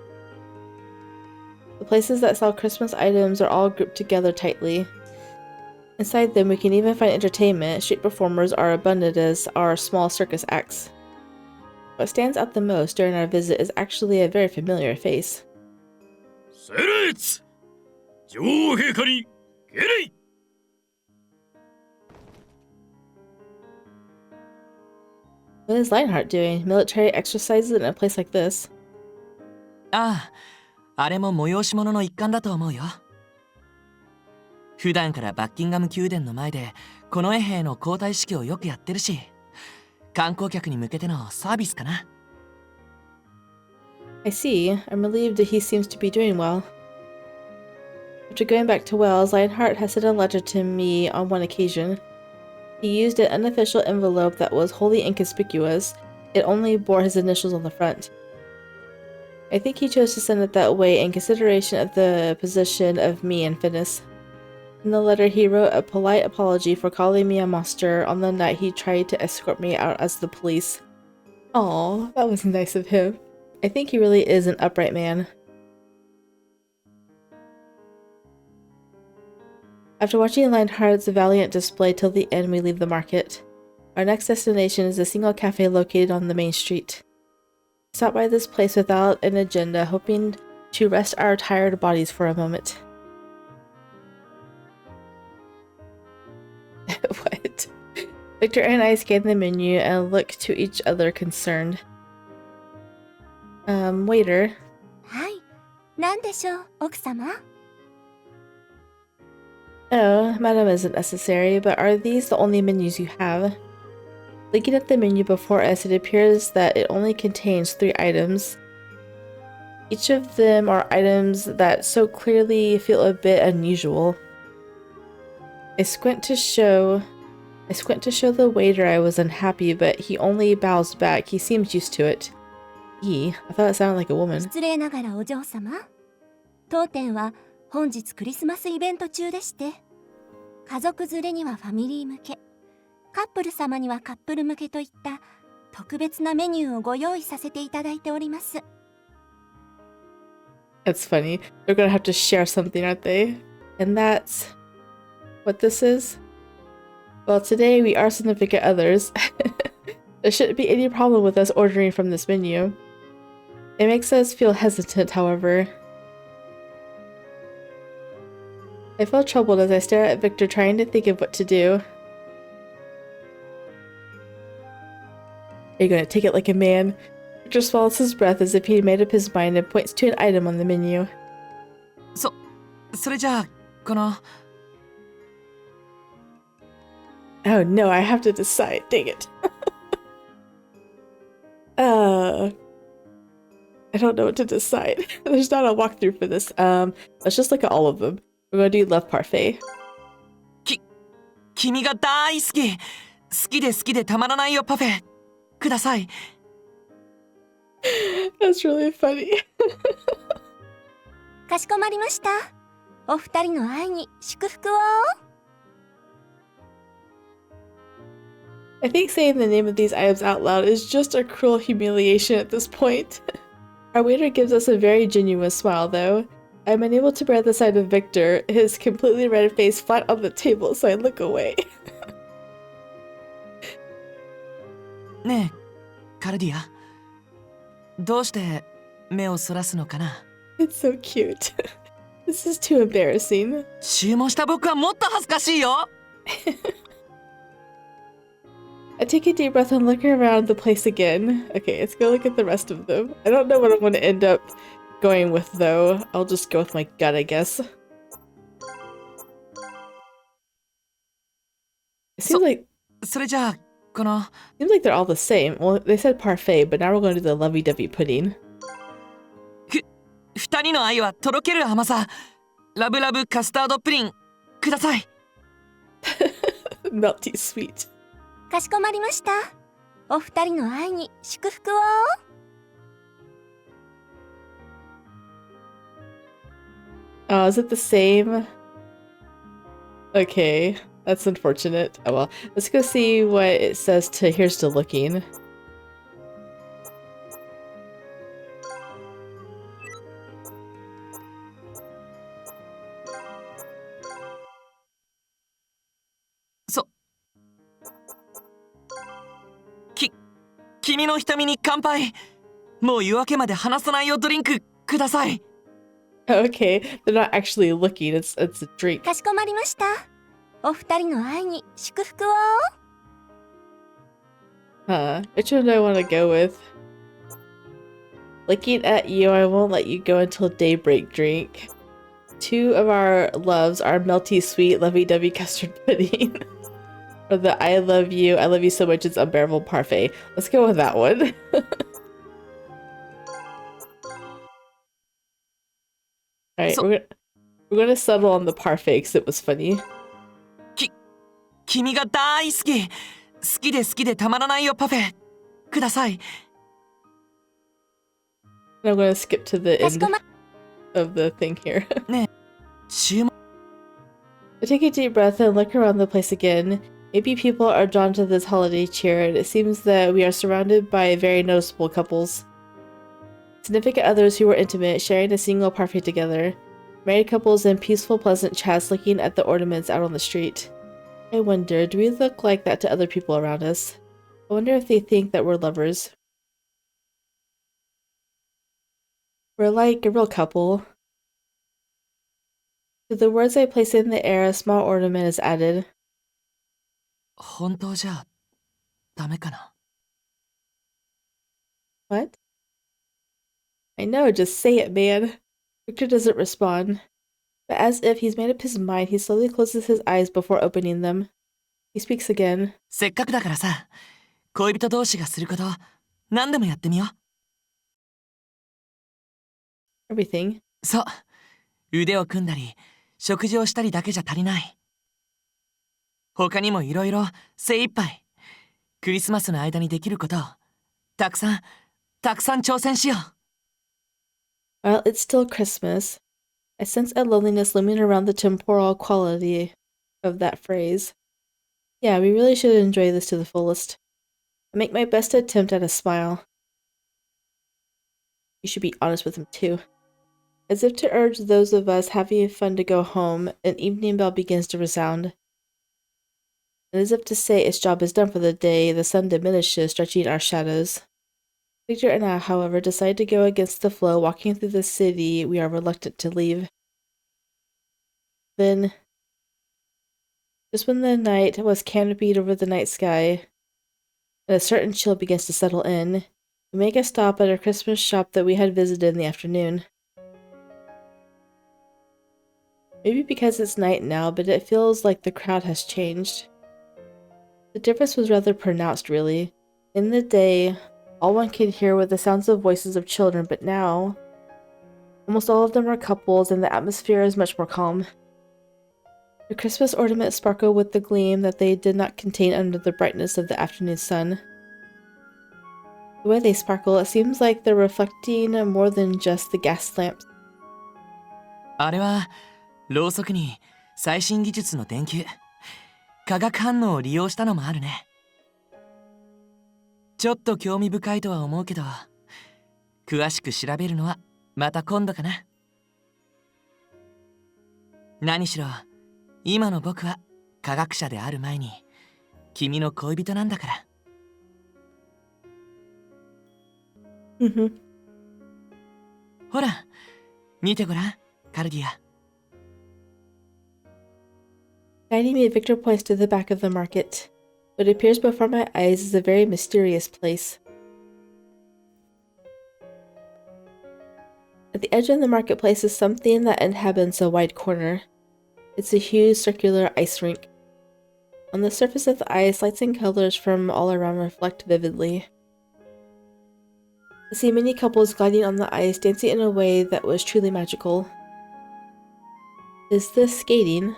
The places that sell Christmas items are all grouped together tightly. Inside them we can even find entertainment. Street performers are abundant as are small circus acts. What stands out the most during our visit is actually a very familiar face. セレッツ女王陛下に敬礼 What is Leonhardt doing? Military exercises in a place like this? ああ、あれも催し物の一環だと思うよ。普段からバッキンガム宮殿の前で近衛兵の交代式をよくやってるし、観光客に向けてのサービスかな。 I see. I'm relieved that he seems to be doing well. After going back to Wales, Leonhardt has sent a letter to me on one occasion. He used an unofficial envelope that was wholly inconspicuous. It only bore his initials on the front. I think he chose to send it that way in consideration of the position of me and Finis. In the letter, he wrote a polite apology for calling me a monster on the night he tried to escort me out as the police. Aw, that was nice of him. I think he really is an upright man. After watching Leonhardt's valiant display till the end, we leave the market. Our next destination is a single cafe located on the main street. We stop by this place without an agenda, hoping to rest our tired bodies for a moment. What? Victor and I scan the menu and look to each other concerned. Waiter. はい。何でしょう、奥様? Oh, madam isn't necessary, but are these the only menus you have? Looking at the menu before us, it appears that it only contains 3 items. Each of them are items that so clearly feel a bit unusual. I squint to show I squint to show the waiter I was unhappy, but he only bows back. He seems used to it. I thought it sounded like a woman. 失礼ながらお嬢様。当店は本日クリスマスイベント中でして、家族連れにはファミリー向け、カップル様にはカップル向けといった特別なメニューをご用意させていただいております。That's funny. They're gonna have to share something, aren't they? And that's what this is? Well, today we are significant others. There shouldn't be any problem with us ordering from this menu. It makes us feel hesitant, however. I feel troubled as I stare at Victor, trying to think of what to do. Are you gonna take it like a man? Victor swallows his breath as if he made up his mind and points to an item on the menu. それじゃあこの Oh no, I have to decide. Dang it. I don't know what to decide. There's not a walkthrough for this. Let's just look at all of them. We're gonna do love parfait. 君が大好き好きで好きでたまらないよパフェください That's really funny. かしこまりました。お二人の愛に祝福を。I think saying the name of these items out loud is just a cruel humiliation at this point. Our waiter gives us a very genuine smile, though. I'm unable to bear the sight of Victor, his completely red face flat on the table, so I look away. ねえカルディアどうして目をそらすのかな It's so cute. This is too embarrassing. 注文した僕はもっと恥ずかしいよ I take a deep breath and look around the place again. Okay, let's go look at the rest of them. I don't know what I'm going to end up going with, though. I'll just go with my gut, I guess. It seems like... それじゃあこの Seems like they're all the same. Well, they said parfait, but now we're going to do the lovey-dovey pudding. 二人の愛はとろける甘さラブラブカスタードプリンください Melty sweet. かしこまりました。お二人の愛に祝福を。Oh, is it the same? Okay, that's unfortunate. Oh well, let's go see what it says to Here's to Looking. So... 君の瞳に乾杯もう夜明けまで離さないよドリンクください Okay, they're not actually looking, it's a drink. かしこまりました。お二人の愛に祝福を。Huh, which one do I want to go with? Looking at you, I won't let you go until daybreak drink. Two of our loves are melty sweet lovey-dovey custard pudding. Or the I love you so much it's unbearable parfait. Let's go with that one. Alright, we're gonna settle on the parfait because it was funny. 君が大好き好きで好きでたまらないよパフェください I'm gonna skip to the end of the thing here. ねえ注文 I take a deep breath and look around the place again. Maybe people are drawn to this holiday cheer, and it seems that we are surrounded by very noticeable couples. Significant others who were intimate, sharing a single parfait together. Married couples and peaceful, pleasant chats looking at the ornaments out on the street. I wonder, do we look like that to other people around us? I wonder if they think that we're lovers. We're like a real couple. To the words I place in the air, a small ornament is added. 本当じゃダメかな What? I know, just say it, man. Victor doesn't respond. But as if he's made up his mind, he slowly closes his eyes before opening them. He speaks again. せっかくだからさ恋人同士がすること何でもやってみよう Everything. そう腕を組んだり食事をしたりだけじゃ足りない他にもいろいろ精一杯クリスマスの間にできることをたくさん挑戦しよう。While it's still Christmas, I sense a loneliness looming around the temporal quality of that phrase. Yeah, we really should enjoy this to the fullest. I make my best attempt at a smile. You should be honest with him too. As if to urge those of us having fun to go home, an evening bell begins to resound. And as if to say its job is done for the day, the sun diminishes, stretching our shadows. Victor and I, however, decide to go against the flow, walking through the city we are reluctant to leave. Then, just when the night was canopied over the night sky, and a certain chill begins to settle in, we make a stop at a Christmas shop that we had visited in the afternoon. Maybe because it's night now, but it feels like the crowd has changed. The difference was rather pronounced, really. In the day, all one could hear were the sounds of voices of children, but now, almost all of them are couples, and the atmosphere is much more calm. The Christmas ornaments sparkle with the gleam that they did not contain under the brightness of the afternoon sun. The way they sparkle, it seems like they're reflecting more than just the gas lamps. あれはろうそくに最新技術の電球化学反応を利用したのもあるね。ちょっと興味深いとは思うけど詳しく調べるのはまた今度かな。何しろ今の僕は科学者である前に君の恋人なんだから。ほら見てごらんカルディア。Guiding me, Victor points to the back of the market. What appears before my eyes is a very mysterious place. At the edge of the marketplace is something that inhabits a wide corner. It's a huge circular ice rink. On the surface of the ice, lights and colors from all around reflect vividly. I see many couples gliding on the ice, dancing in a way that was truly magical. Is this skating?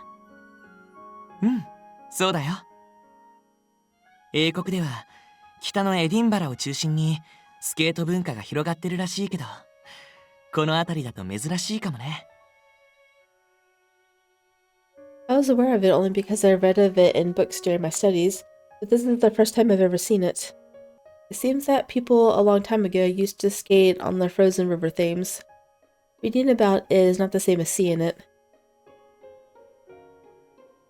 そうだよ。英国では北のエディンバラを中心にスケート文化が広がってるらしいけど、この辺りだと珍しいかもね。I was aware of it only because I read of it in books during my studies, but this isn't the first time I've ever seen it. It seems that people a long time ago used to skate on the frozen river Thames. Reading about it is not the same as seeing it.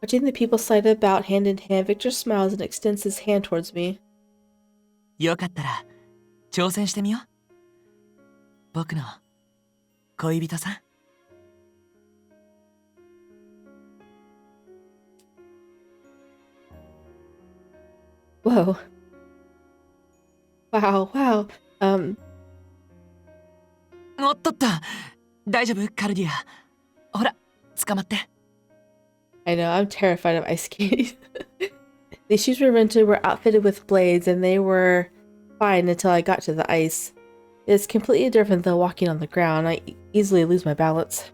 Watching the people slide about hand in hand, Victor smiles and extends his hand towards me. よかったら挑戦してみよう。僕の恋人さん。Whoa. Wow. おっとっと。大丈夫カルディア。ほら、捕まって。I know, I'm terrified of ice skating. These shoes we rented were outfitted with blades, and they were fine until I got to the ice. It's completely different than walking on the ground. I easily lose my balance.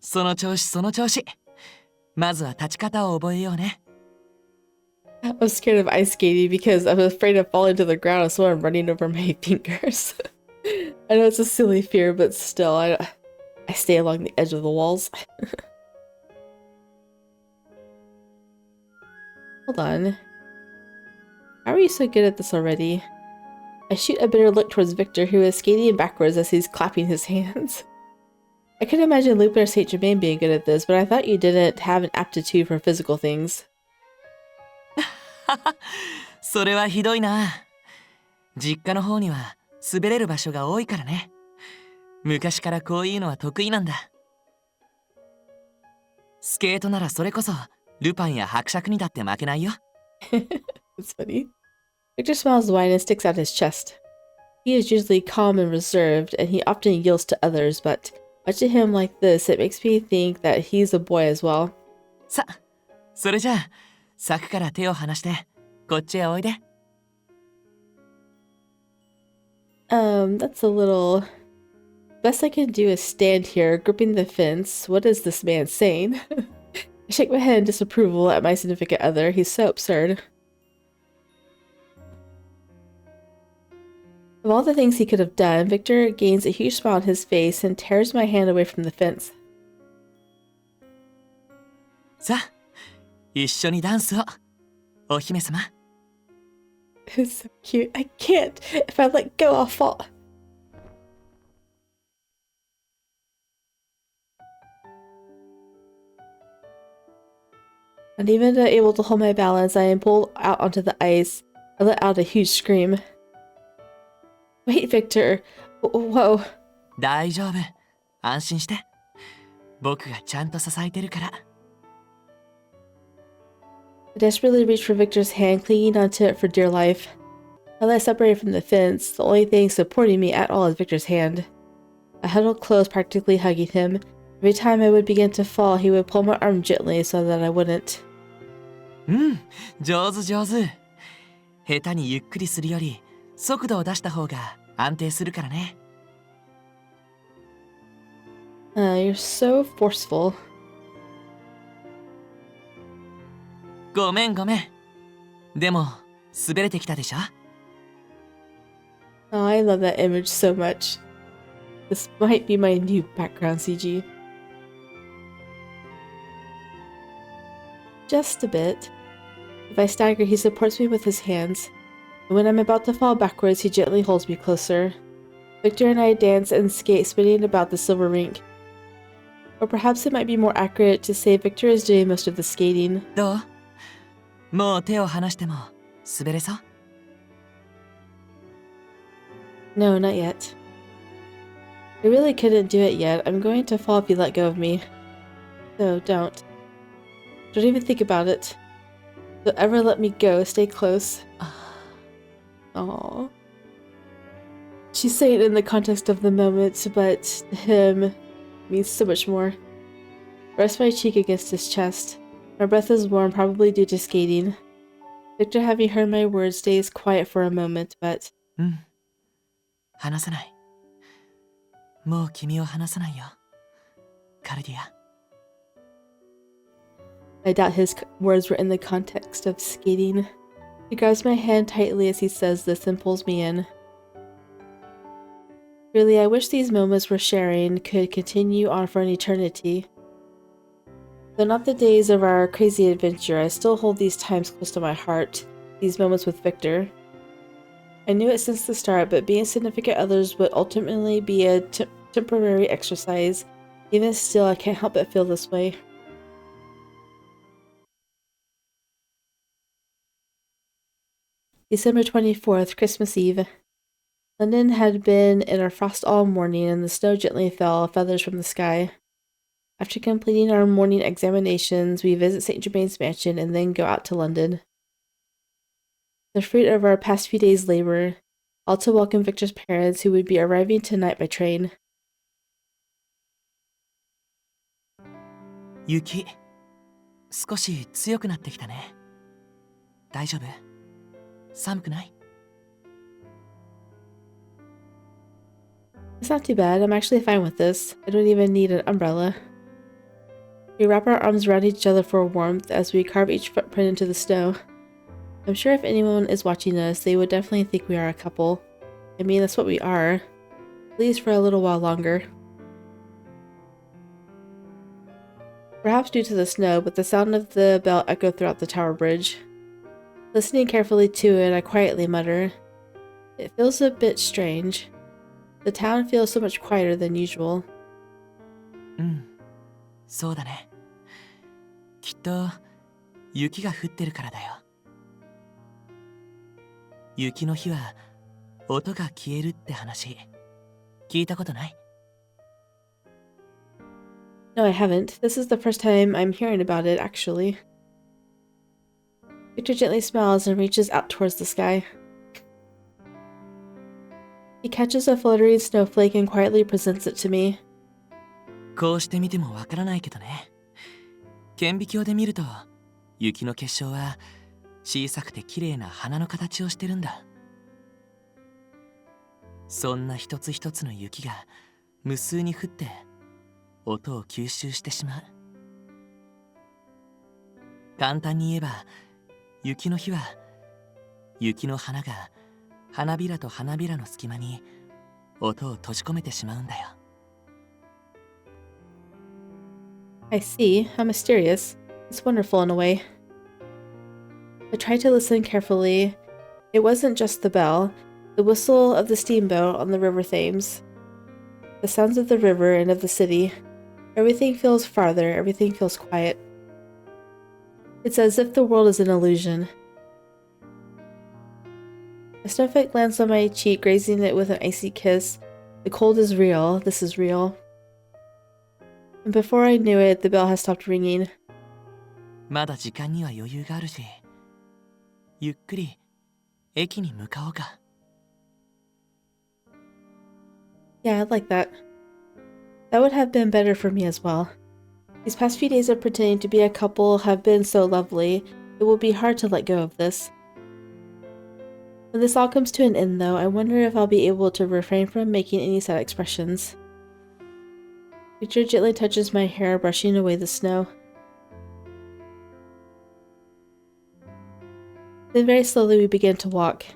その調子。まずは立ち方を覚えようね。I'm scared of ice skating because I'm afraid of falling to the ground and someone running over my fingers. I know it's a silly fear, but still, I stay along the edge of the walls. Hold on. How are you so good at this already? I shoot a bitter look towards Victor, who is skating backwards as he's clapping his hands. I could imagine Lupin or Saint Germain being good at this, but I thought you didn't have an aptitude for physical things. それはひどいな。実家の方には滑れる場所が多いからね。昔からこういうのは得意なんだ。スケートならそれこそルパンや伯爵にだって負けないよ。It's funny. Victor smiles wide and sticks out his chest. He is usually calm and reserved, and he often yields to others, but watching him like this, it makes me think that he's a boy as well. さ、それじゃあ、柵から手を離して、こっちへおいで。That's a little... Best I can do is stand here, gripping the fence. What is this man saying? I shake my head in disapproval at my significant other. He's so absurd. Of all the things he could have done, Victor gains a huge smile on his face and tears my hand away from the fence. さあ、一緒にダンスを、お姫様。It's so cute. I can't. If I let go, I'll fall. Uneven and able to hold my balance, I am pulled out onto the ice. I let out a huge scream. Wait, Victor. Whoa. 大丈夫。安心して。僕がちゃんと支えてるから。I desperately reached for Victor's hand, clinging onto it for dear life. I lay separated from the fence. The only thing supporting me at all is Victor's hand. I huddled close, practically hugging him. Every time I would begin to fall, he would pull my arm gently so that I wouldn't. 上手上手。下手にゆっくりするより速度を出した方が安定するからね。You're so forceful. ごめんごめん。でも滑れてきたでしょ。Oh, I love that image so much. This might be my new background CG. Just a bit. If I stagger, he supports me with his hands. And when I'm about to fall backwards, he gently holds me closer. Victor and I dance and skate, spinning about the silver rink. Or perhaps it might be more accurate to say Victor is doing most of the skating. どう？もう手を離しても滑れそう？ No, not yet. I really couldn't do it yet. I'm going to fall if you let go of me. So don't. Don't even think about it. Don't ever let me go. Stay close. Aww. She's saying it in the context of the moment, but to him means so much more. Rest my cheek against his chest. My breath is warm, probably due to skating. Victor, having heard my words, stays quiet for a moment, but... 話さない。もう君を離さないよ。カルディア。I doubt his words were in the context of skating. He grabs my hand tightly as he says this and pulls me in. Really, I wish these moments we're sharing could continue on for an eternity. Though not the days of our crazy adventure, I still hold these times close to my heart, these moments with Victor. I knew it since the start, but being significant others would ultimately be a temporary exercise. Even still, I can't help but feel this way. December 24th, Christmas Eve. London had been in a frost all morning, and the snow gently fell, feathers from the sky. After completing our morning examinations, we visit St. Germain's mansion and then go out to London. The fruit of our past few days' labor, all to welcome Victor's parents, who would be arriving tonight by train. 雪、少し強くなってきたね。大丈夫？寒くない？ It's not too bad. I'm actually fine with this. I don't even need an umbrella. We wrap our arms around each other for warmth as we carve each footprint into the snow. I'm sure if anyone is watching us, they would definitely think we are a couple. I mean, that's what we are. At least for a little while longer. Perhaps due to the snow, but the sound of the bell echoed throughout the tower bridge. Listening carefully to it, I quietly mutter, "It feels a bit strange. The town feels so much quieter than usual." そうだね。きっと雪が降ってるからだよ。雪の日は音が消えるって話聞いたことない？ No, I haven't. This is the first time I'm hearing about it, actually. Victor gently smiles and reaches out towards the sky. He catches a fluttering snowflake and quietly presents it to me. こうして見てもわからないけどね。顕微鏡で見ると雪の結晶は小さくて綺麗な花の形をしてるんだ。そんな一つ一つの雪が無数に降って音を吸収してしまう。簡単に言えば、雪の日は雪の花が花びらと花びらの隙間に音を閉じ込めてしまうんだよ。I see. How mysterious. It's wonderful in a way. I tried to listen carefully. It wasn't just the bell, the whistle of the steamboat on the river Thames, the sounds of the river and of the city. Everything feels farther, everything feels quiet. It's as if the world is an illusion. A snowflake lands on my cheek, grazing it with an icy kiss. The cold is real, this is real. And before I knew it, the bell has stopped ringing. まだ時間には余裕があるし、ゆっくり駅に向かおうか。Yeah, I'd like that. That would have been better for me as well. These past few days of pretending to be a couple have been so lovely. It will be hard to let go of this. When this all comes to an end, though, I wonder if I'll be able to refrain from making any sad expressions. Victor gently touches my hair, brushing away the snow. Then very slowly we begin to walk.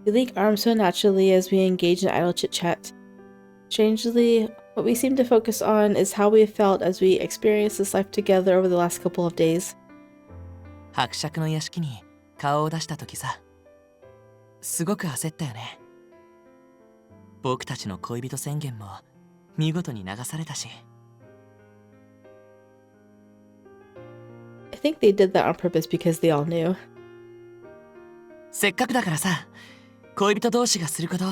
We link arms so naturally as we engage in idle chit-chat. Strangely, what we seem to focus on is how we felt as we experienced this life together over the last couple of days. 伯爵の屋敷に顔を出した時さ、すごく焦ったよね。僕たちの恋人宣言も見事に流されたし。I think they did that on purpose because they all knew. せっかくだからさ、恋人同士がすること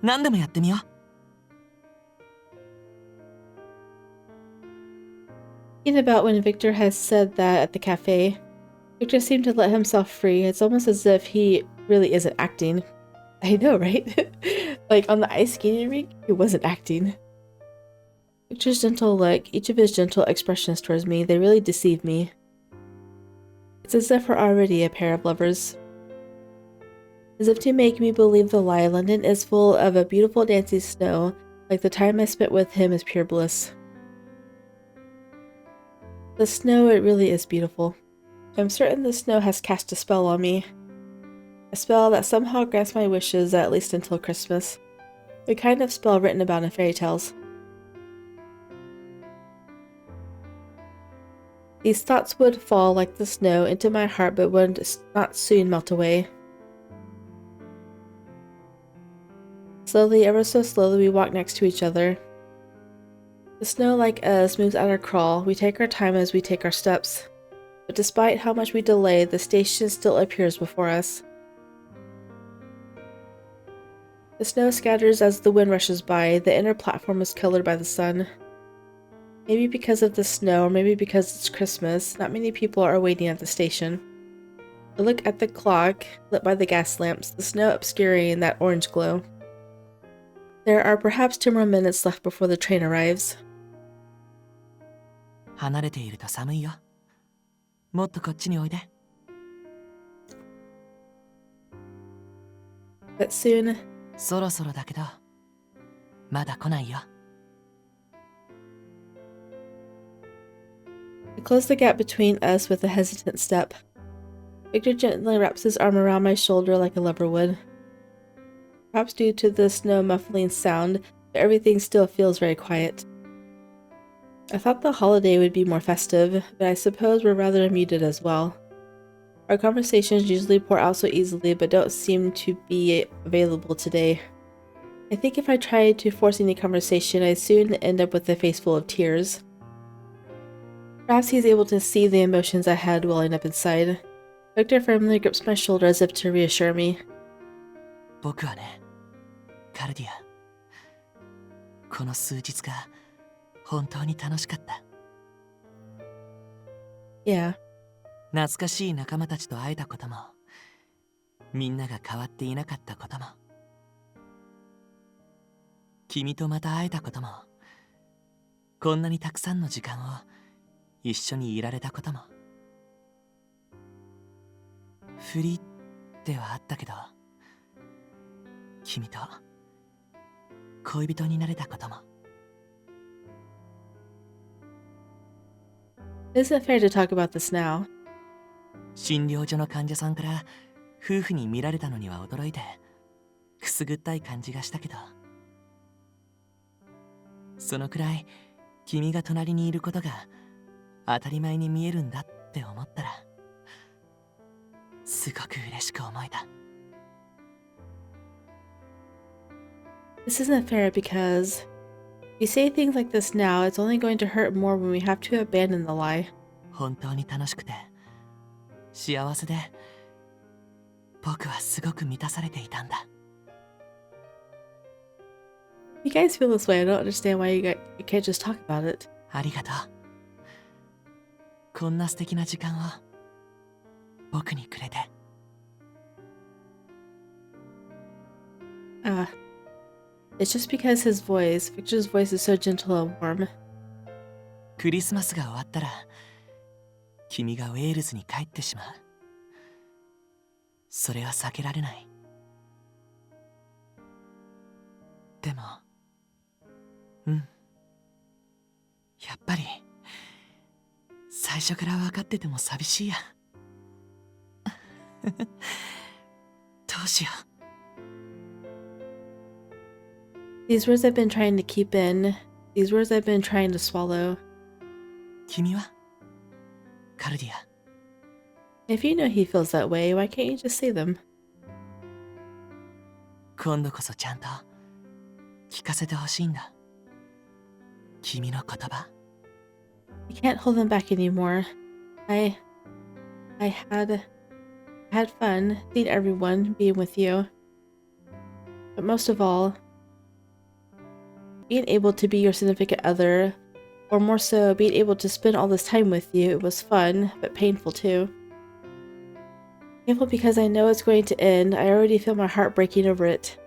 何でもやってみよう。Thinking about when Victor has said that at the cafe, Victor seemed to let himself free. It's almost as if he really isn't acting. I know, right? Like on the ice skating rink, he wasn't acting. Victor's gentle look, each of his gentle expressions towards me, they really deceive me. It's as if we're already a pair of lovers. As if to make me believe the lie, London is full of a beautiful dancing snow, like the time I spent with him is pure bliss. The snow, it really is beautiful. I'm certain the snow has cast a spell on me. A spell that somehow grants my wishes at least until Christmas. The kind of spell written about in fairy tales. These thoughts would fall like the snow into my heart but would not soon melt away. Slowly, ever so slowly, we walk next to each other. The snow, like us, moves at our crawl. We take our time as we take our steps. But despite how much we delay, the station still appears before us. The snow scatters as the wind rushes by. The inner platform is colored by the sun. Maybe because of the snow, or maybe because it's Christmas, not many people are waiting at the station. I look at the clock, lit by the gas lamps, the snow obscuring that orange glow. There are perhaps 2 more minutes left before the train arrives. 離れていると寒いよ。もっとこっちにおいで。But soon, そろそろだけど、まだ来ないよ。I close the gap between us with a hesitant step. Victor gently wraps his arm around my shoulder like a lover would. Perhaps due to the snow muffling sound, but everything still feels very quiet. I thought the holiday would be more festive, but I suppose we're rather muted as well. Our conversations usually pour out so easily, but don't seem to be available today. I think if I tried to force any conversation, I'd soon end up with a face full of tears. Perhaps he's able to see the emotions I had welling up inside. Victor firmly grips my shoulder as if to reassure me. 僕はね、カルディア。この数日が本当に楽しかった。Yeah. 懐かしい仲間たちと会えたことも、みんなが変わっていなかったことも、君とまた会えたことも、こんなにたくさんの時間を一緒にいられたことも、不利ではあったけど、君と恋人になれたことも。It isn't fair to talk about this now. 診療所の患者さんから夫婦に見られたのには驚いてくすぐったい感じがしたけど、そのくらい君が隣にいることが当たり前に見えるんだって思ったらすごく嬉しく思えた。 This isn't fair because if you say things like this now, it's only going to hurt more when we have to abandon the lie. 本当に楽しくて幸せで僕はすごく満たされていたんだ。You guys feel this way. I don't understand why you can't just talk about it. ありがとう。こんな素敵な時間を僕にくれて。It's just because Victor's voice is so gentle and warm. クリスマスが終わったら君がウェールズに帰ってしまう。それは避けられない。でもやっぱり最初から分かってても寂しいや。どうしよう。These words I've been trying to keep in. These words I've been trying to swallow. 君はカルディア。If you know he feels that way, why can't you just say them? 今度こそちゃんと聞かせてほしいんだ。君の言葉。I can't hold them back anymore. I had fun seeing everyone being with you. But most of all, being able to be your significant other, or more so, being able to spend all this time with you, it was fun, but painful too. Painful because I know it's going to end. I already feel my heart breaking over it.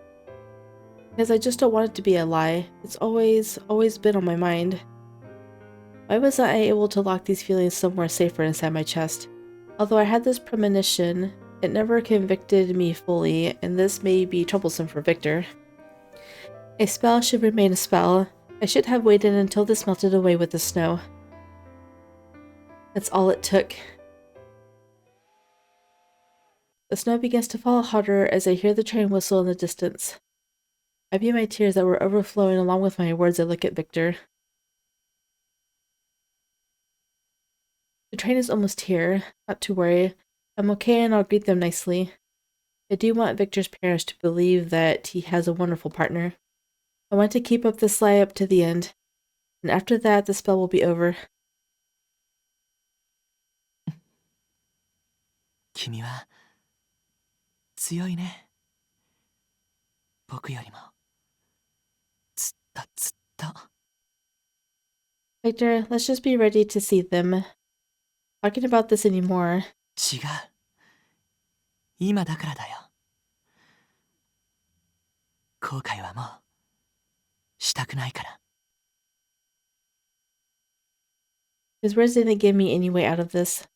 Because I just don't want it to be a lie. It's always been on my mind. Why wasn't I able to lock these feelings somewhere safer inside my chest? Although I had this premonition, it never convicted me fully, and this may be troublesome for Victor. A spell should remain a spell. I should have waited until this melted away with the snow. That's all it took. The snow begins to fall harder as I hear the train whistle in the distance. I view my tears that were overflowing along with my words. I look at Victor. The train is almost here. Not to worry. I'm okay and I'll greet them nicely. I do want Victor's parents to believe that he has a wonderful partner. I want to keep up this lie up to the end. And after that, the spell will be over. 君は強いね。僕よりもずっとずっと。Victor, let's just be ready to see them. Talking about this anymore. 違う。今だからだよ。後悔はもうしたくないから。His words didn't give me any way out of this.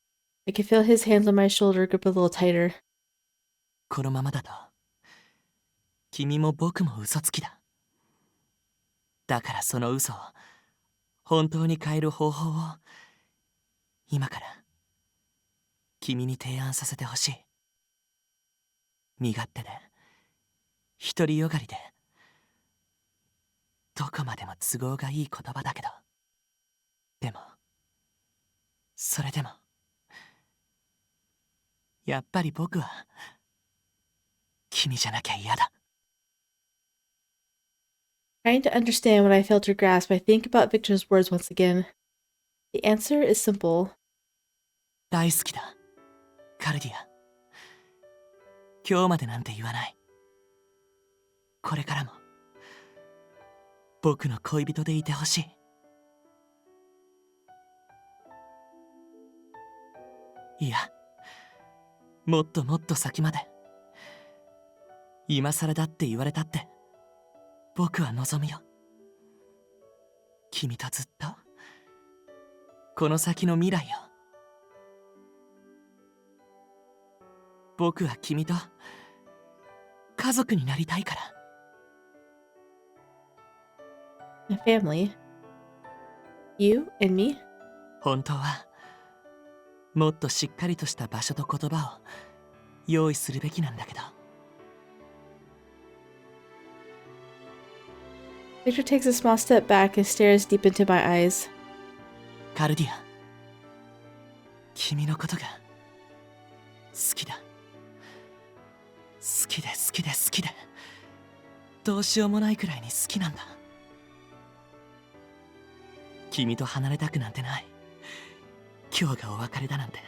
I could feel his hands on my shoulder grip a little tighter. このままだと君も僕も嘘つきだ。だからその嘘を本当に変える方法を今から君に提案させてほしい。身勝手で独りよがりでどこまでも都合がいい言葉だけど、でもそれでもやっぱり僕は君じゃなきゃ嫌だ。Trying to understand what I failed to grasp, I think about Victor's words once again. The answer is simple. 大好きだ、カルディア。今日までなんて言わない。これからも僕の恋人でいてほしい。いや、もっともっと先まで。今更だって言われたって僕は望むよ。君とずっとこの先の未来を。僕は君と家族になりたいから。My family? You and me? 本当はもっとしっかりとした場所と言葉を用意するべきなんだけど。Victor takes a small step back and stares deep into my eyes. カルディア、君のことが好きだ。好きで好きで好きで、どうしようもないくらいに好きなんだ。君と離れたくなんてない。今日がお別れだなんて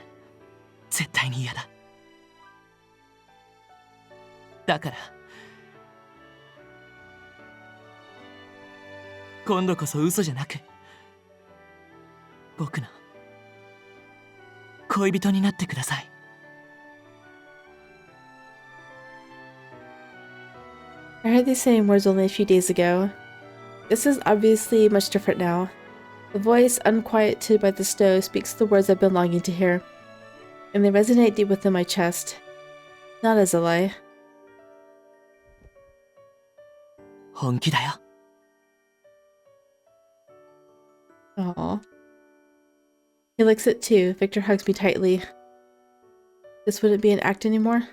絶対に嫌だ。だから今度こそ嘘じゃなく僕の恋人になってください。I heard these same words only a few days ago. This is obviously much different now. The voice, unquieted by the snow, speaks the words I've been longing to hear, and they resonate deep within my chest. Not as a lie. 本気だよ。Aww. He likes it too. Victor hugs me tightly. This wouldn't be an act anymore?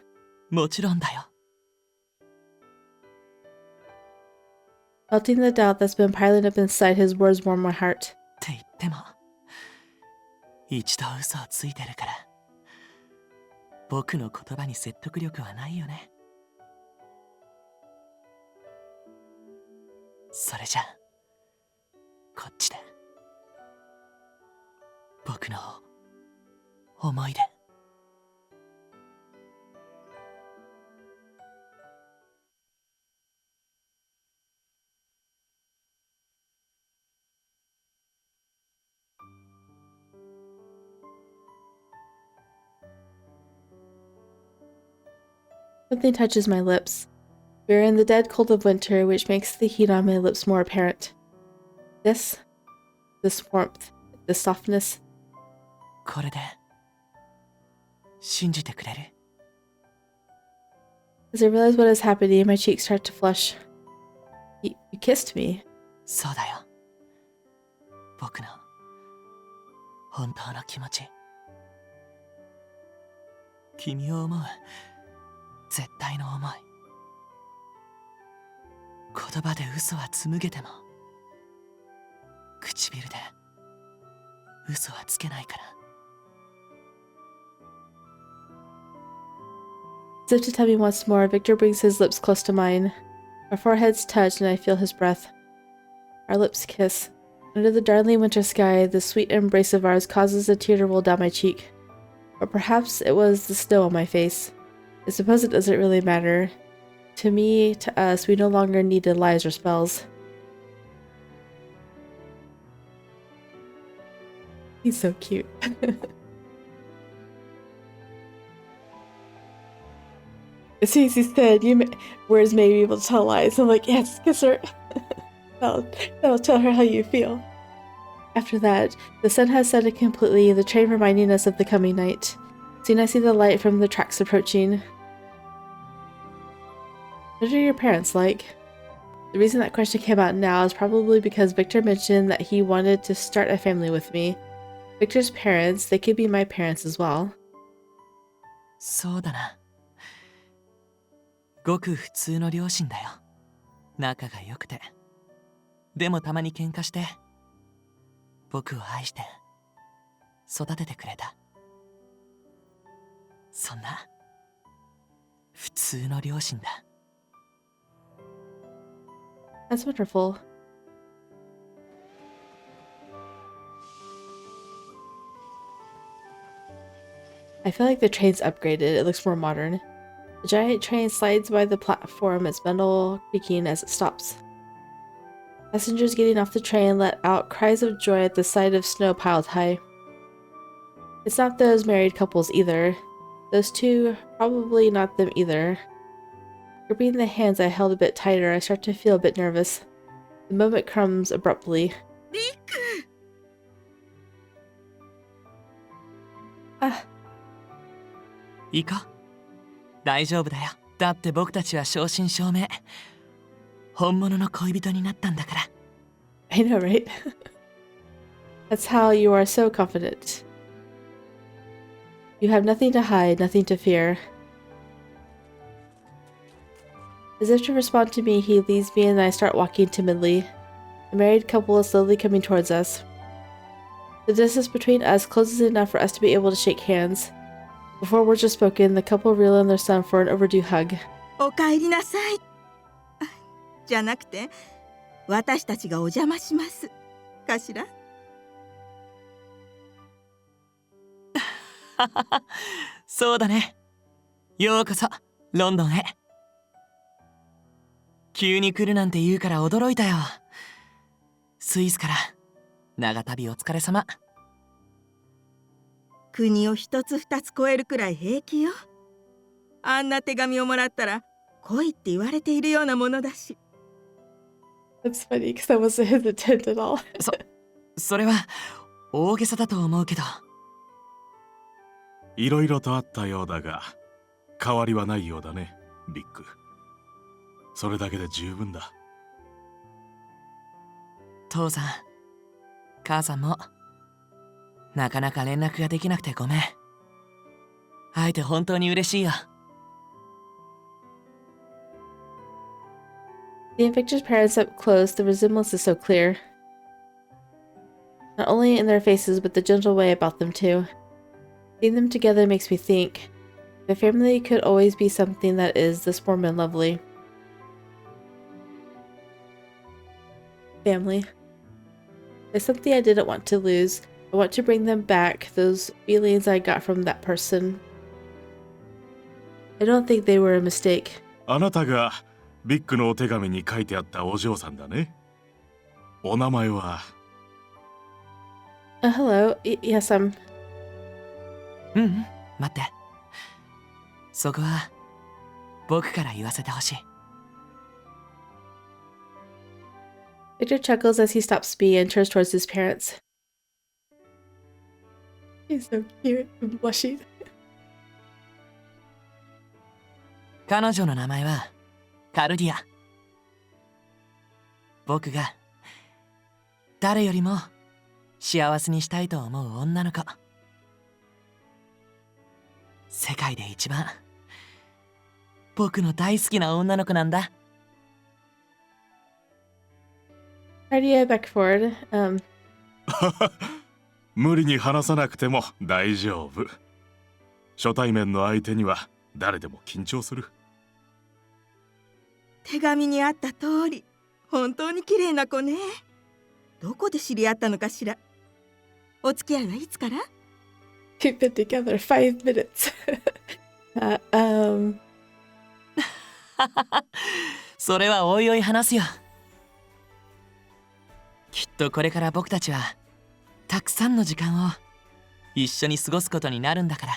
もちろんだよ。Melting the doubt that's been piling up inside, his words warm my heart. って言っても一度嘘をついてるから僕の言葉に説得力はないよね。それじゃこっちで僕の思い出。Something touches my lips. We are in the dead cold of winter, which makes the heat on my lips more apparent. This warmth, this softness. これで信じてくれる？ As I realize what is happening, my cheeks start to flush. You kissed me. そうだよ。僕の本当の気持ち。君を思う絶対の思い。言葉で嘘は紡げても唇で嘘はつけないから。As if to tell me once more, Victor brings his lips close to mine. Our foreheads touch and I feel his breath. Our lips kiss. Under the darling winter sky, the sweet embrace of ours causes a tear to roll down my cheek. Or perhaps it was the snow on my face. I suppose it doesn't really matter. To me, to us, we no longer needed lies or spells. He's so cute. As soon as he said, words may be able to tell lies, I'm like, yes, kiss her. that'll tell her how you feel. After that, the sun has set completely, the train reminding us of the coming night. Soon I see the light from the tracks approaching. What are your parents like? The reason that question came out now is probably because Victor mentioned that he wanted to start a family with me. Victor's parents, they could be my parents as well. そうだな。ごく普通の両親だよ。仲が良くて。でもたまに喧嘩して、僕を愛して育ててくれた。そんな普通の両親だ。That's wonderful. I feel like the train's upgraded. It looks more modern. The giant train slides by the platform, its metal creaking as it stops. Passengers getting off the train let out cries of joy at the sight of snow piled high. It's not those married couples either. Those two, probably not them either. Gripping the hands I held a bit tighter, I start to feel a bit nervous. The moment comes abruptly. Rick! Ah. いいか？大丈夫だよ。だって僕たちは正真正銘本物の恋人になったんだから。I know, right? That's how you are so confident. You have nothing to hide, nothing to fear. As if to respond to me, he leaves me and I start walking timidly. The married couple is slowly coming towards us. The distance between us closes enough for us to be able to shake hands. Before words are spoken, the couple reel in their son for an overdue hug. お帰りなさい。じゃなくて、私たちがお邪魔しますかしら。そうだね。ようこそロンドンへ。急に来るなんて言うから驚いたよ。スイスから長旅お疲れ様。国を一つ二つ越えるくらい平気よ。あんな手紙をもらったら来いって言われているようなものだし。That's funny because that wasn't his intent at all. それは大げさだと思うけど。いろいろとあったようだが、変わりはないようだね、ビッグ。それだけで十分だ。父さん、母さんも、なかなか連絡ができなくてごめん。会えて本当に嬉しいよ。Seeing Victor's parents up close, the resemblance is so clear. Not only in their faces, but the gentle way about them too. Seeing them together makes me think, if a family could always be something that is this warm and lovely. Family. There's something I didn't want to lose. I want to bring them back, those feelings I got from that person. I don't think they were a mistake. あなたがビッグのお手紙に書いてあったお嬢さんだね。お名前はHello. Yes, I'm... 待って。そこは僕から言わせてほしい。Victor chuckles as he stops me and turns towards his parents. He's so cute and blushing. 彼女の名前はカルディア。僕が誰よりも幸せにしたいと思う女の子。世界で一番僕の大好きな女の子なんだ。Cardia Beckford. 無理に話さなくても大丈夫。初対面の相手には誰でも緊張する。手紙にあった通り、本当に綺麗な子ね。どこで知り合ったのかしら。お付き合いはいつから？ We've been together 5 minutes. それはおいおい話すよ。きっとこれから僕たちはたくさんの時間を一緒に過ごすことになるんだから。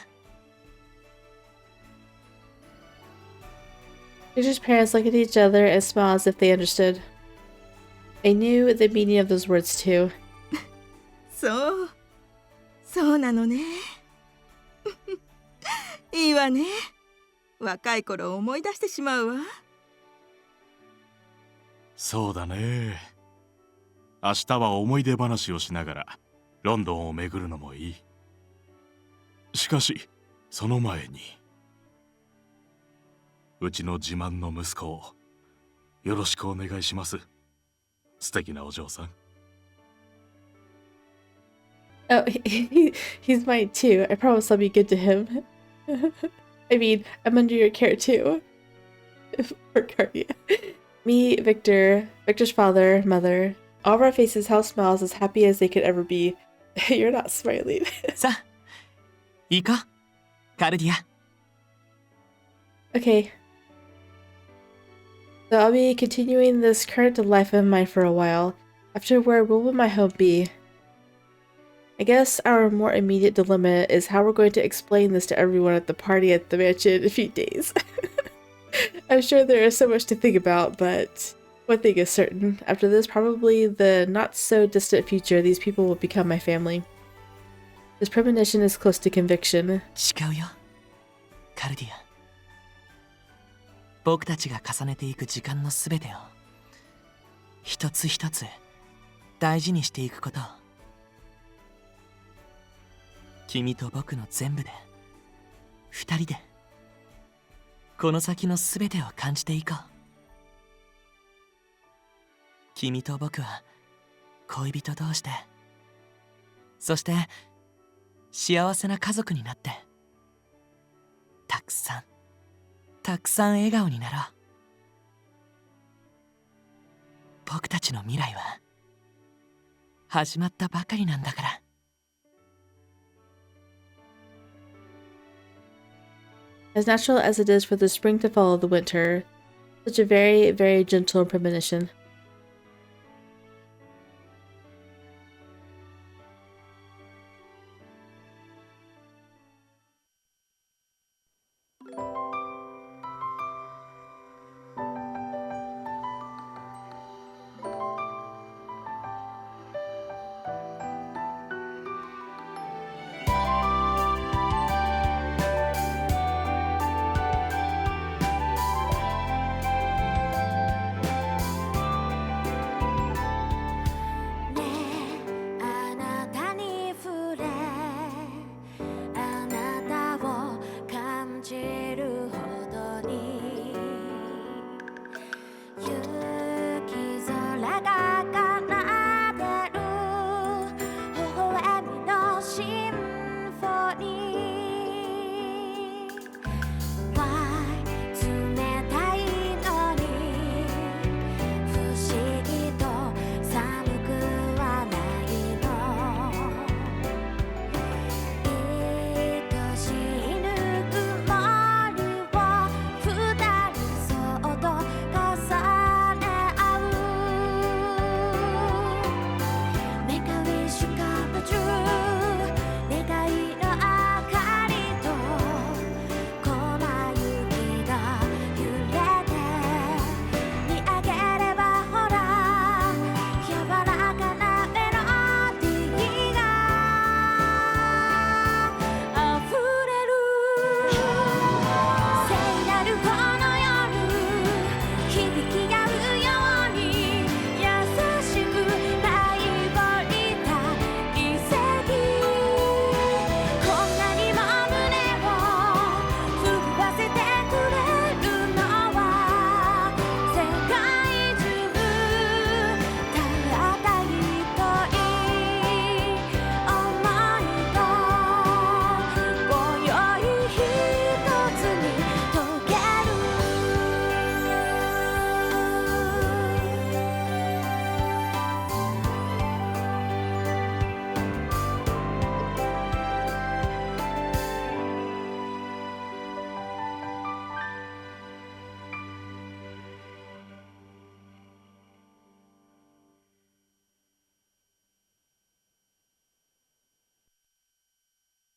Victor's parents look at each other and smile as if they understood. I knew the meaning of those words too. そう、そうなのね。いいわね。若い頃を思い出してしまうわ。そうだね。明日は思い出話をしながらロンドンを巡るのもいい。しかしその前にうちの自慢の息子をよろしくお願いします。素敵なお嬢さん。Oh, he's mine too. I promise I'll be good to him. I mean, I'm under your care too. For Cardia. Me, Victor, Victor's father, mother. All of our faces held smiles as happy as they could ever be. You're not smiling. さあ、行こう、カルディア。Okay. So I'll be continuing this current life of mine for a while. After where will my home be? I guess our more immediate dilemma is how we're going to explain this to everyone at the party at the mansion in a few days. I'm sure there is so much to think about, but one thing is certain. After this, probably the not-so-distant future, these people will become my family. This premonition is close to conviction. 違うよ、カルディア。僕たちが重ねていく時間のすべてを一つ一つ大事にしていくこと。君と僕の全部で二人でこの先のすべてを感じていこう。君と僕は恋人同士で、そして幸せな家族になって、たくさんたくさん笑顔になろう。僕たちの未来は始まったばかりなんだから。As natural as it is for the spring to follow the winter, such a very, very gentle premonition.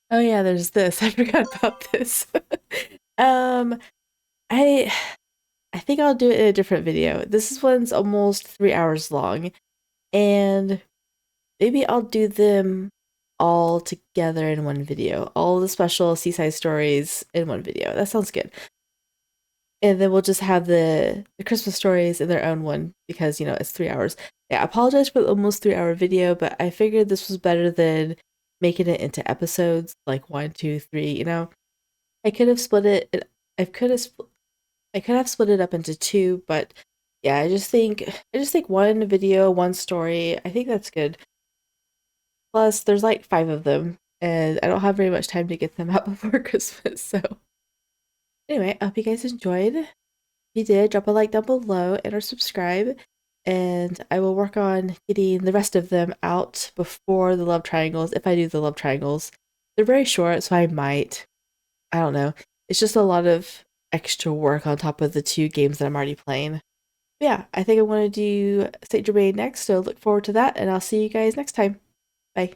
Oh yeah, there's this. I forgot about this. um, I I think I'll do it in a different video. This one's almost 3 hours long, and maybe I'll do them all together in one video. All the special seaside stories in one video. That sounds good. And then we'll just have the Christmas stories in their own one because, it's 3 hours. Yeah, I apologize for the almost 3 hour video, but I figured this was better than making it into episodes like 1, 2, 3. I could have split it. I could have split it up into two, but yeah, I just think one video, one story. I think that's good. Plus, there's like 5 of them, and I don't have very much time to get them out before Christmas. So anyway, I hope you guys enjoyed. If you did, drop a like down below and or subscribe. And I will work on getting the rest of them out before the love triangles, if I do the love triangles. They're very short, so I don't know. It's just a lot of extra work on top of the 2 games that I'm already playing. But yeah, I think I want to do Saint Germain next, so look forward to that, and I'll see you guys next time. Bye.